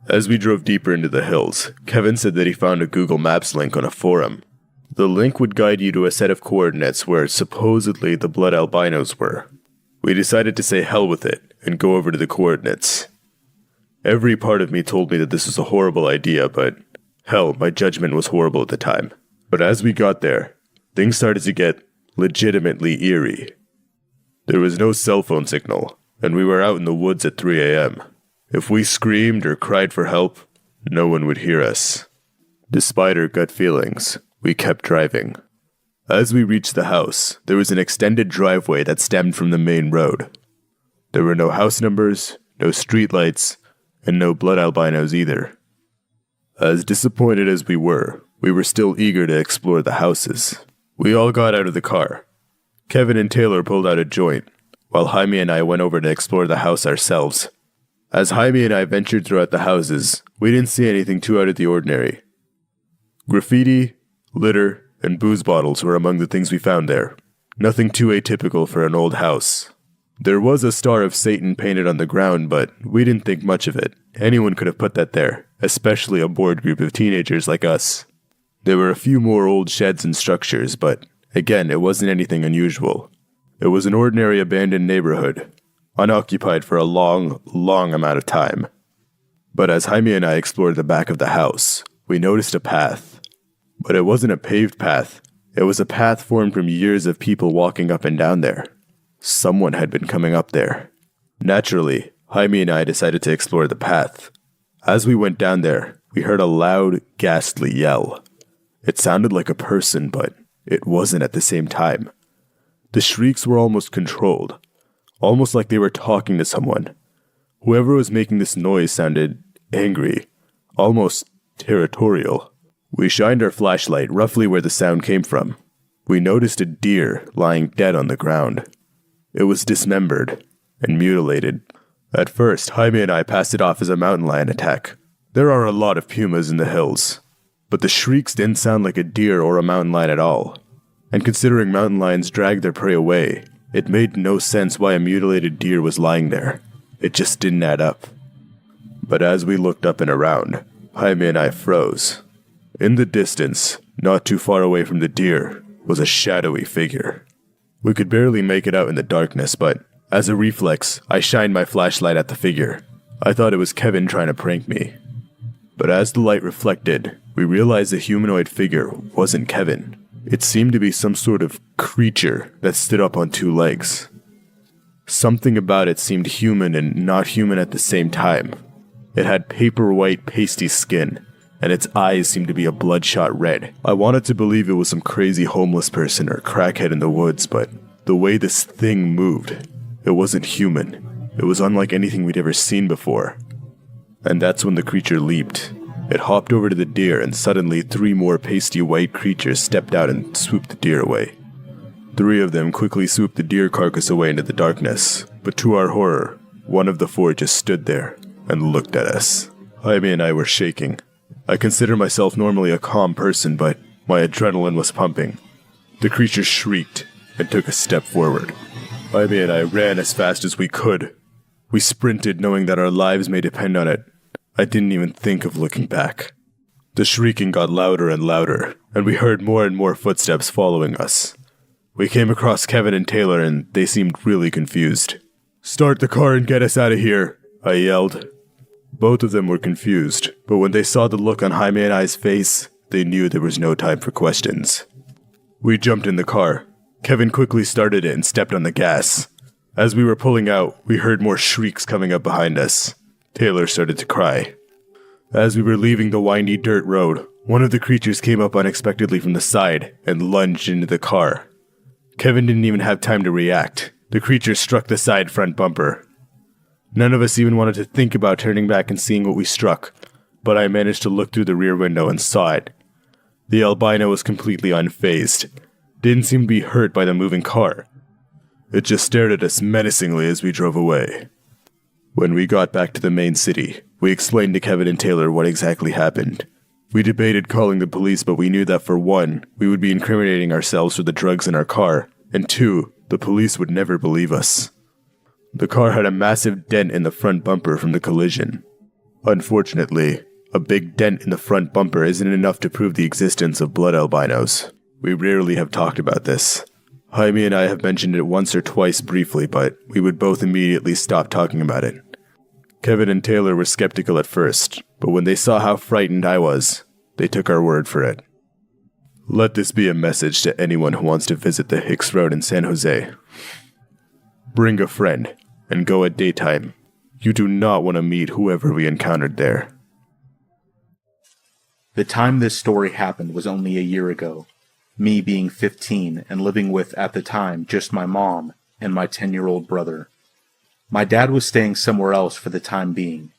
As we drove deeper into the hills, Kevin said that he found a Google Maps link on a forum. The link would guide you to a set of coordinates where supposedly the blood albinos were. We decided to say hell with it and go over to the coordinates. Every part of me told me that this was a horrible idea, but hell, my judgment was horrible at the time. But as we got there, things started to get legitimately eerie. There was no cell phone signal, and we were out in the woods at 3 a.m. If we screamed or cried for help, no one would hear us. Despite our gut feelings, we kept driving. As we reached the house, there was an extended driveway that stemmed from the main road. There were no house numbers, no streetlights, and no blood albinos either. As disappointed as we were still eager to explore the houses. We all got out of the car. Kevin and Taylor pulled out a joint, while Jaime and I went over to explore the house ourselves. As Jaime and I ventured throughout the houses, we didn't see anything too out of the ordinary. Graffiti, litter, and booze bottles were among the things we found there. Nothing too atypical for an old house. There was a star of Satan painted on the ground, but we didn't think much of it. Anyone could have put that there, especially a bored group of teenagers like us. There were a few more old sheds and structures, but again, it wasn't anything unusual. It was an ordinary abandoned neighborhood, unoccupied for a long, long amount of time. But as Jaime and I explored the back of the house, we noticed a path. But it wasn't a paved path. It was a path formed from years of people walking up and down there. Someone had been coming up there. Naturally, Jaime and I decided to explore the path. As we went down there, we heard a loud, ghastly yell. It sounded like a person, but it wasn't at the same time. The shrieks were almost controlled, almost like they were talking to someone. Whoever was making this noise sounded angry, almost territorial. We shined our flashlight roughly where the sound came from. We noticed a deer lying dead on the ground. It was dismembered and mutilated. At first, Jaime and I passed it off as a mountain lion attack. There are a lot of pumas in the hills, but the shrieks didn't sound like a deer or a mountain lion at all. And considering mountain lions drag their prey away, it made no sense why a mutilated deer was lying there. It just didn't add up. But as we looked up and around, Jaime and I froze. In the distance, not too far away from the deer, was a shadowy figure. We could barely make it out in the darkness, but as a reflex, I shined my flashlight at the figure. I thought it was Kevin trying to prank me. But as the light reflected, we realized the humanoid figure wasn't Kevin. It seemed to be some sort of creature that stood up on 2 legs. Something about it seemed human and not human at the same time. It had paper white, pasty skin, and its eyes seemed to be a bloodshot red. I wanted to believe it was some crazy homeless person or crackhead in the woods, but the way this thing moved, it wasn't human. It was unlike anything we'd ever seen before. And that's when the creature leaped. It hopped over to the deer, and suddenly 3 more pasty white creatures stepped out and swooped the deer away. 3 of them quickly swooped the deer carcass away into the darkness, but to our horror, one of the 4 just stood there and looked at us. Jaime and I were shaking. I consider myself normally a calm person, but my adrenaline was pumping. The creature shrieked and took a step forward. Jaime and I ran as fast as we could. We sprinted knowing that our lives may depend on it. I didn't even think of looking back. The shrieking got louder and louder, and we heard more and more footsteps following us. We came across Kevin and Taylor, and they seemed really confused. "Start the car and get us out of here," I yelled. Both of them were confused, but when they saw the look on Jaime and I's face, they knew there was no time for questions. We jumped in the car. Kevin quickly started it and stepped on the gas. As we were pulling out, we heard more shrieks coming up behind us. Taylor started to cry. As we were leaving the windy dirt road, one of the creatures came up unexpectedly from the side and lunged into the car. Kevin didn't even have time to react. The creature struck the side front bumper. None of us even wanted to think about turning back and seeing what we struck, but I managed to look through the rear window and saw it. The albino was completely unfazed. Didn't seem to be hurt by the moving car. It just stared at us menacingly as we drove away. When we got back to the main city, we explained to Kevin and Taylor what exactly happened. We debated calling the police, but we knew that for 1, we would be incriminating ourselves for the drugs in our car, and 2, the police would never believe us. The car had a massive dent in the front bumper from the collision. Unfortunately, a big dent in the front bumper isn't enough to prove the existence of blood albinos. We rarely have talked about this. Jaime and I have mentioned it once or twice briefly, but we would both immediately stop talking about it. Kevin and Taylor were skeptical at first, but when they saw how frightened I was, they took our word for it. Let this be a message to anyone who wants to visit the Hicks Road in San Jose. Bring a friend. and go at daytime. You do not want to meet whoever we encountered there. The time this story happened was only a year ago, me being 15 and living with, at the time, just my mom and my 10-year-old brother. My dad was staying somewhere else for the time being.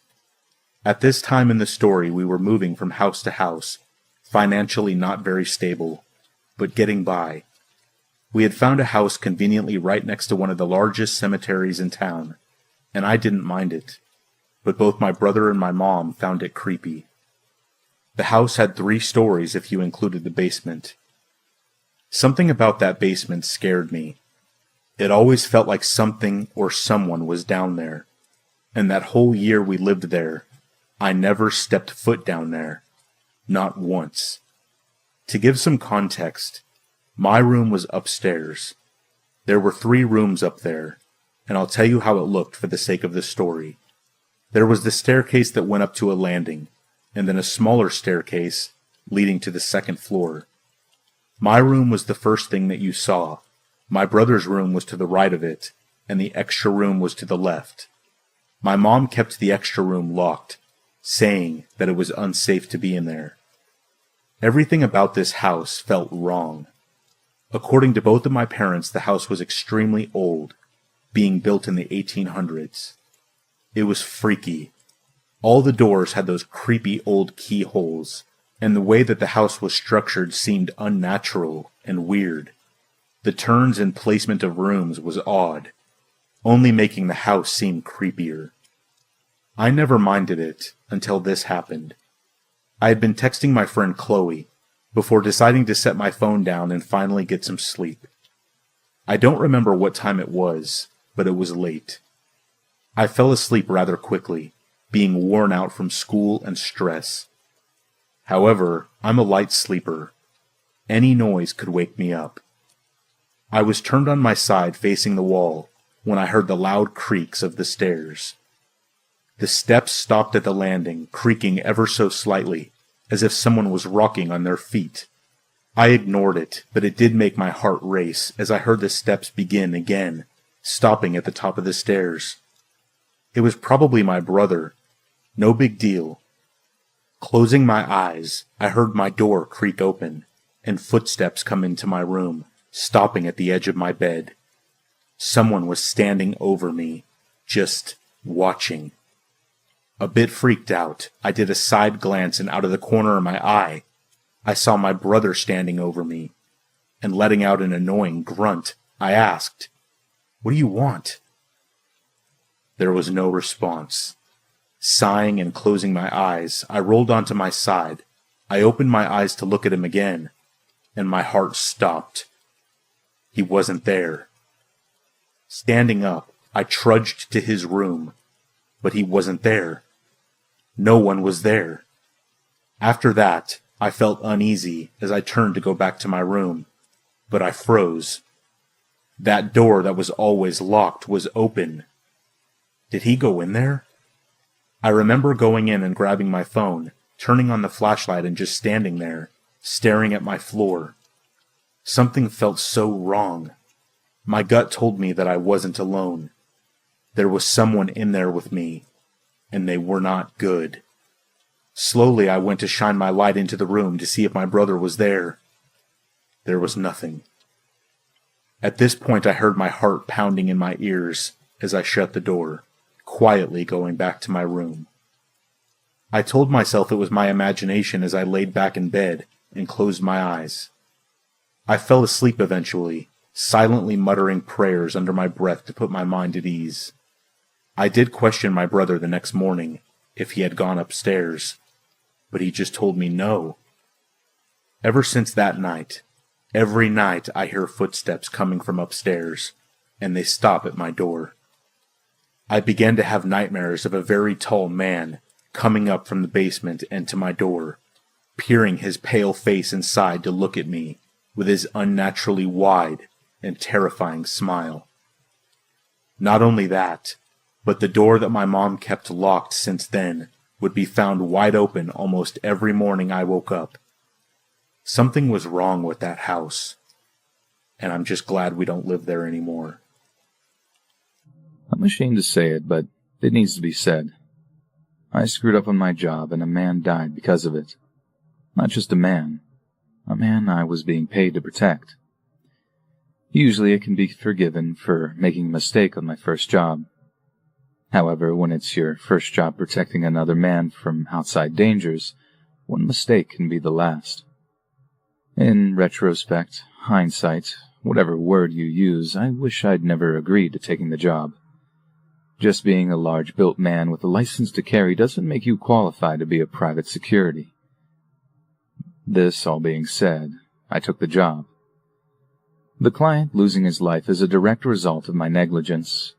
At this time in the story, we were moving from house to house, financially not very stable, but getting by. We had found a house conveniently right next to one of the largest cemeteries in town, and I didn't mind it, but both my brother and my mom found it creepy. The house had 3 stories if you included the basement. Something about that basement scared me. It always felt like something or someone was down there, and that whole year we lived there, I never stepped foot down there. Not once. To give some context, my room was upstairs. There were 3 rooms up there, and I'll tell you how it looked for the sake of the story. There was the staircase that went up to a landing, and then a smaller staircase leading to the 2nd floor. My room was the first thing that you saw. My brother's room was to the right of it, and the extra room was to the left. My mom kept the extra room locked, saying that it was unsafe to be in there. Everything about this house felt wrong. According to both of my parents, the house was extremely old, being built in the 1800s. It was freaky. All the doors had those creepy old keyholes, and the way that the house was structured seemed unnatural and weird. The turns and placement of rooms was odd, only making the house seem creepier. I never minded it until this happened. I had been texting my friend Chloe before deciding to set my phone down and finally get some sleep. I don't remember what time it was, but it was late. I fell asleep rather quickly, being worn out from school and stress. However, I'm a light sleeper. Any noise could wake me up. I was turned on my side facing the wall when I heard the loud creaks of the stairs. The steps stopped at the landing, creaking ever so slightly, as if someone was rocking on their feet. I ignored it, but it did make my heart race as I heard the steps begin again, stopping at the top of the stairs. It was probably my brother. No big deal. Closing my eyes, I heard my door creak open, and footsteps come into my room, stopping at the edge of my bed. Someone was standing over me, just watching. A bit freaked out, I did a side glance, and out of the corner of my eye, I saw my brother standing over me, and letting out an annoying grunt, I asked, "What do you want?" There was no response. Sighing and closing my eyes, I rolled onto my side. I opened my eyes to look at him again, and my heart stopped. He wasn't there. Standing up, I trudged to his room, but he wasn't there. No one was there. After that, I felt uneasy as I turned to go back to my room, but I froze. That door that was always locked was open. Did he go in there? I remember going in and grabbing my phone, turning on the flashlight and just standing there, staring at my floor. Something felt so wrong. My gut told me that I wasn't alone. There was someone in there with me, and they were not good. Slowly I went to shine my light into the room to see if my brother was there. There was nothing. At this point I heard my heart pounding in my ears as I shut the door, quietly going back to my room. I told myself it was my imagination as I laid back in bed and closed my eyes. I fell asleep eventually, silently muttering prayers under my breath to put my mind at ease. I did question my brother the next morning if he had gone upstairs, but he just told me no. Ever since that night, every night I hear footsteps coming from upstairs, and they stop at my door. I began to have nightmares of a very tall man coming up from the basement and to my door, peering his pale face inside to look at me with his unnaturally wide and terrifying smile. Not only that, but the door that my mom kept locked since then would be found wide open almost every morning I woke up. Something was wrong with that house, and I'm just glad we don't live there anymore. I'm ashamed to say it, but it needs to be said. I screwed up on my job, and a man died because of it. Not just a man I was being paid to protect. Usually I can be forgiven for making a mistake on my first job. However, when it's your first job protecting another man from outside dangers, one mistake can be the last. In retrospect, hindsight, whatever word you use, I wish I'd never agreed to taking the job. Just being a large-built man with a license to carry doesn't make you qualified to be a private security. This all being said, I took the job. The client losing his life is a direct result of my negligence.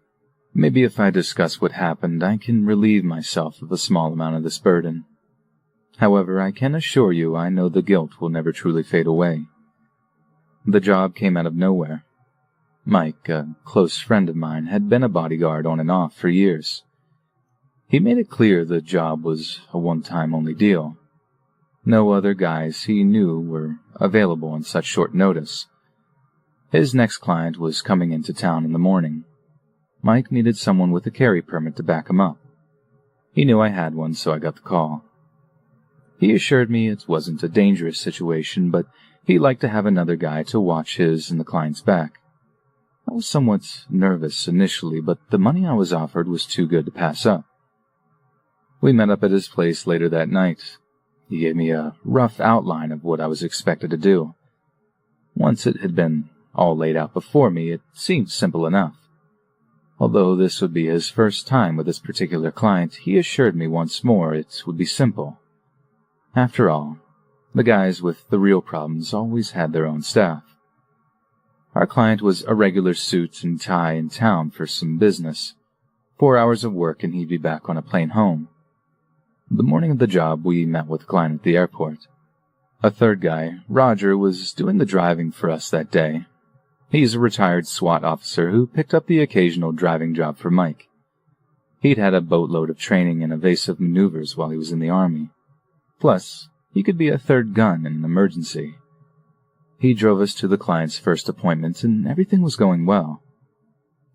Maybe if I discuss what happened, I can relieve myself of a small amount of this burden. However, I can assure you I know the guilt will never truly fade away. The job came out of nowhere. Mike, a close friend of mine, had been a bodyguard on and off for years. He made it clear the job was a one-time only deal. No other guys he knew were available on such short notice. His next client was coming into town in the morning. Mike needed someone with a carry permit to back him up. He knew I had one, so I got the call. He assured me it wasn't a dangerous situation, but he liked to have another guy to watch his and the client's back. I was somewhat nervous initially, but the money I was offered was too good to pass up. We met up at his place later that night. He gave me a rough outline of what I was expected to do. Once it had been all laid out before me, it seemed simple enough. Although this would be his first time with this particular client, he assured me once more it would be simple. After all, the guys with the real problems always had their own staff. Our client was a regular suit and tie in town for some business. 4 hours of work and he'd be back on a plane home. The morning of the job, we met with the client at the airport. A third guy, Roger, was doing the driving for us that day. He's a retired SWAT officer who picked up the occasional driving job for Mike. He'd had a boatload of training in evasive maneuvers while he was in the Army. Plus, he could be a third gun in an emergency. He drove us to the client's first appointment, and everything was going well.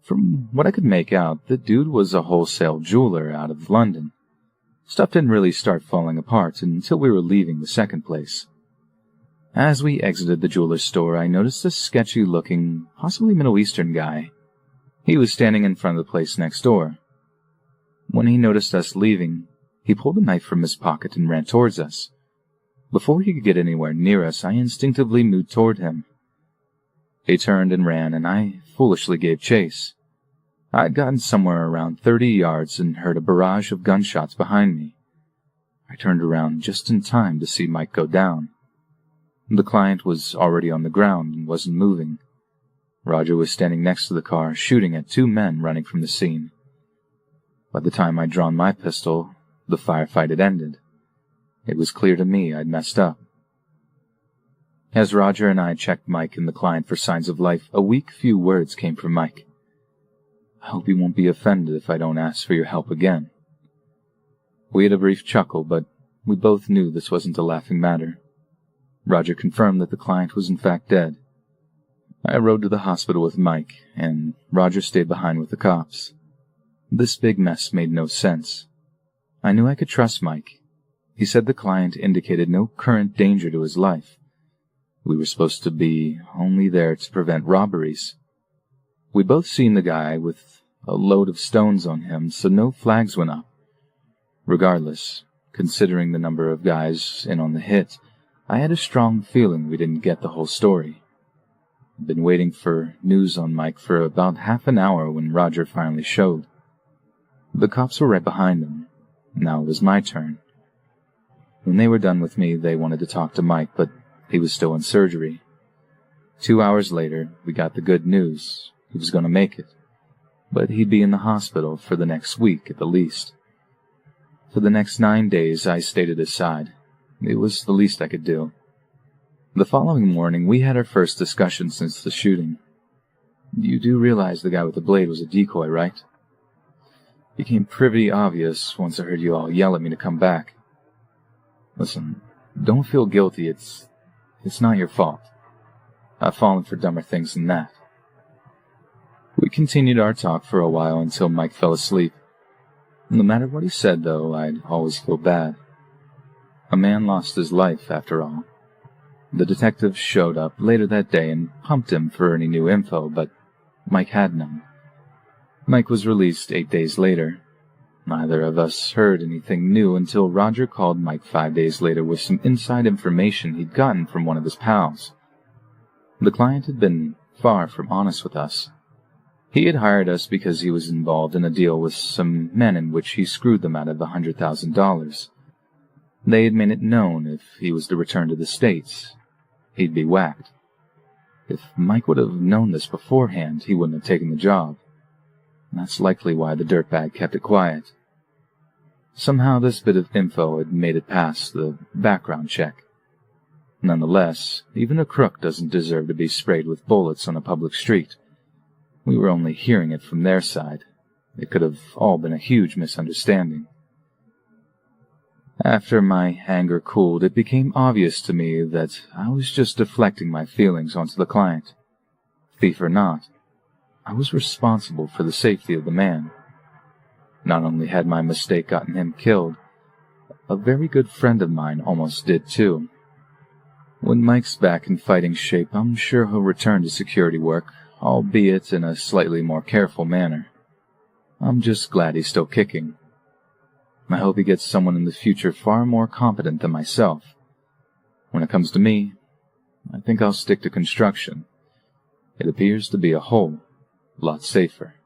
From what I could make out, the dude was a wholesale jeweler out of London. Stuff didn't really start falling apart until we were leaving the second place. As we exited the jeweler's store, I noticed a sketchy-looking, possibly Middle Eastern guy. He was standing in front of the place next door. When he noticed us leaving, he pulled a knife from his pocket and ran towards us. Before he could get anywhere near us, I instinctively moved toward him. He turned and ran, and I foolishly gave chase. I'd gotten somewhere around 30 yards and heard a barrage of gunshots behind me. I turned around just in time to see Mike go down. The client was already on the ground and wasn't moving. Roger was standing next to the car, shooting at 2 men running from the scene. By the time I'd drawn my pistol, the firefight had ended. It was clear to me I'd messed up. As Roger and I checked Mike and the client for signs of life, a weak few words came from Mike. "I hope you won't be offended if I don't ask for your help again." We had a brief chuckle, but we both knew this wasn't a laughing matter. Roger confirmed that the client was in fact dead. I rode to the hospital with Mike, and Roger stayed behind with the cops. This big mess made no sense. I knew I could trust Mike. He said the client indicated no current danger to his life. We were supposed to be only there to prevent robberies. We'd both seen the guy with a load of stones on him, so no flags went up. Regardless, considering the number of guys in on the hit, I had a strong feeling we didn't get the whole story. I'd been waiting for news on Mike for about half an hour when Roger finally showed. The cops were right behind him. Now it was my turn. When they were done with me, they wanted to talk to Mike, but he was still in surgery. 2 hours later, we got the good news. He was going to make it, but he'd be in the hospital for the next week at the least. For the next 9 days, I stayed at his side. It was the least I could do. The following morning, we had our first discussion since the shooting. "You do realize the guy with the blade was a decoy, right?" "Became pretty obvious once I heard you all yell at me to come back." "Listen, don't feel guilty. It's not your fault. I've fallen for dumber things than that." We continued our talk for a while until Mike fell asleep. No matter what he said, though, I'd always feel bad. A man lost his life, after all. The detective showed up later that day and pumped him for any new info, but Mike had none. Mike was released 8 days later. Neither of us heard anything new until Roger called Mike 5 days later with some inside information he'd gotten from one of his pals. The client had been far from honest with us. He had hired us because he was involved in a deal with some men in which he screwed them out of $100,000. They had made it known if he was to return to the States, he'd be whacked. If Mike would have known this beforehand, he wouldn't have taken the job. That's likely why the dirtbag kept it quiet. Somehow this bit of info had made it past the background check. Nonetheless, even a crook doesn't deserve to be sprayed with bullets on a public street. We were only hearing it from their side. It could have all been a huge misunderstanding. After my anger cooled, it became obvious to me that I was just deflecting my feelings onto the client. Thief or not, I was responsible for the safety of the man. Not only had my mistake gotten him killed, a very good friend of mine almost did too. When Mike's back in fighting shape, I'm sure he'll return to security work, albeit in a slightly more careful manner. I'm just glad he's still kicking. I hope he gets someone in the future far more competent than myself. When it comes to me, I think I'll stick to construction. It appears to be a whole lot safer.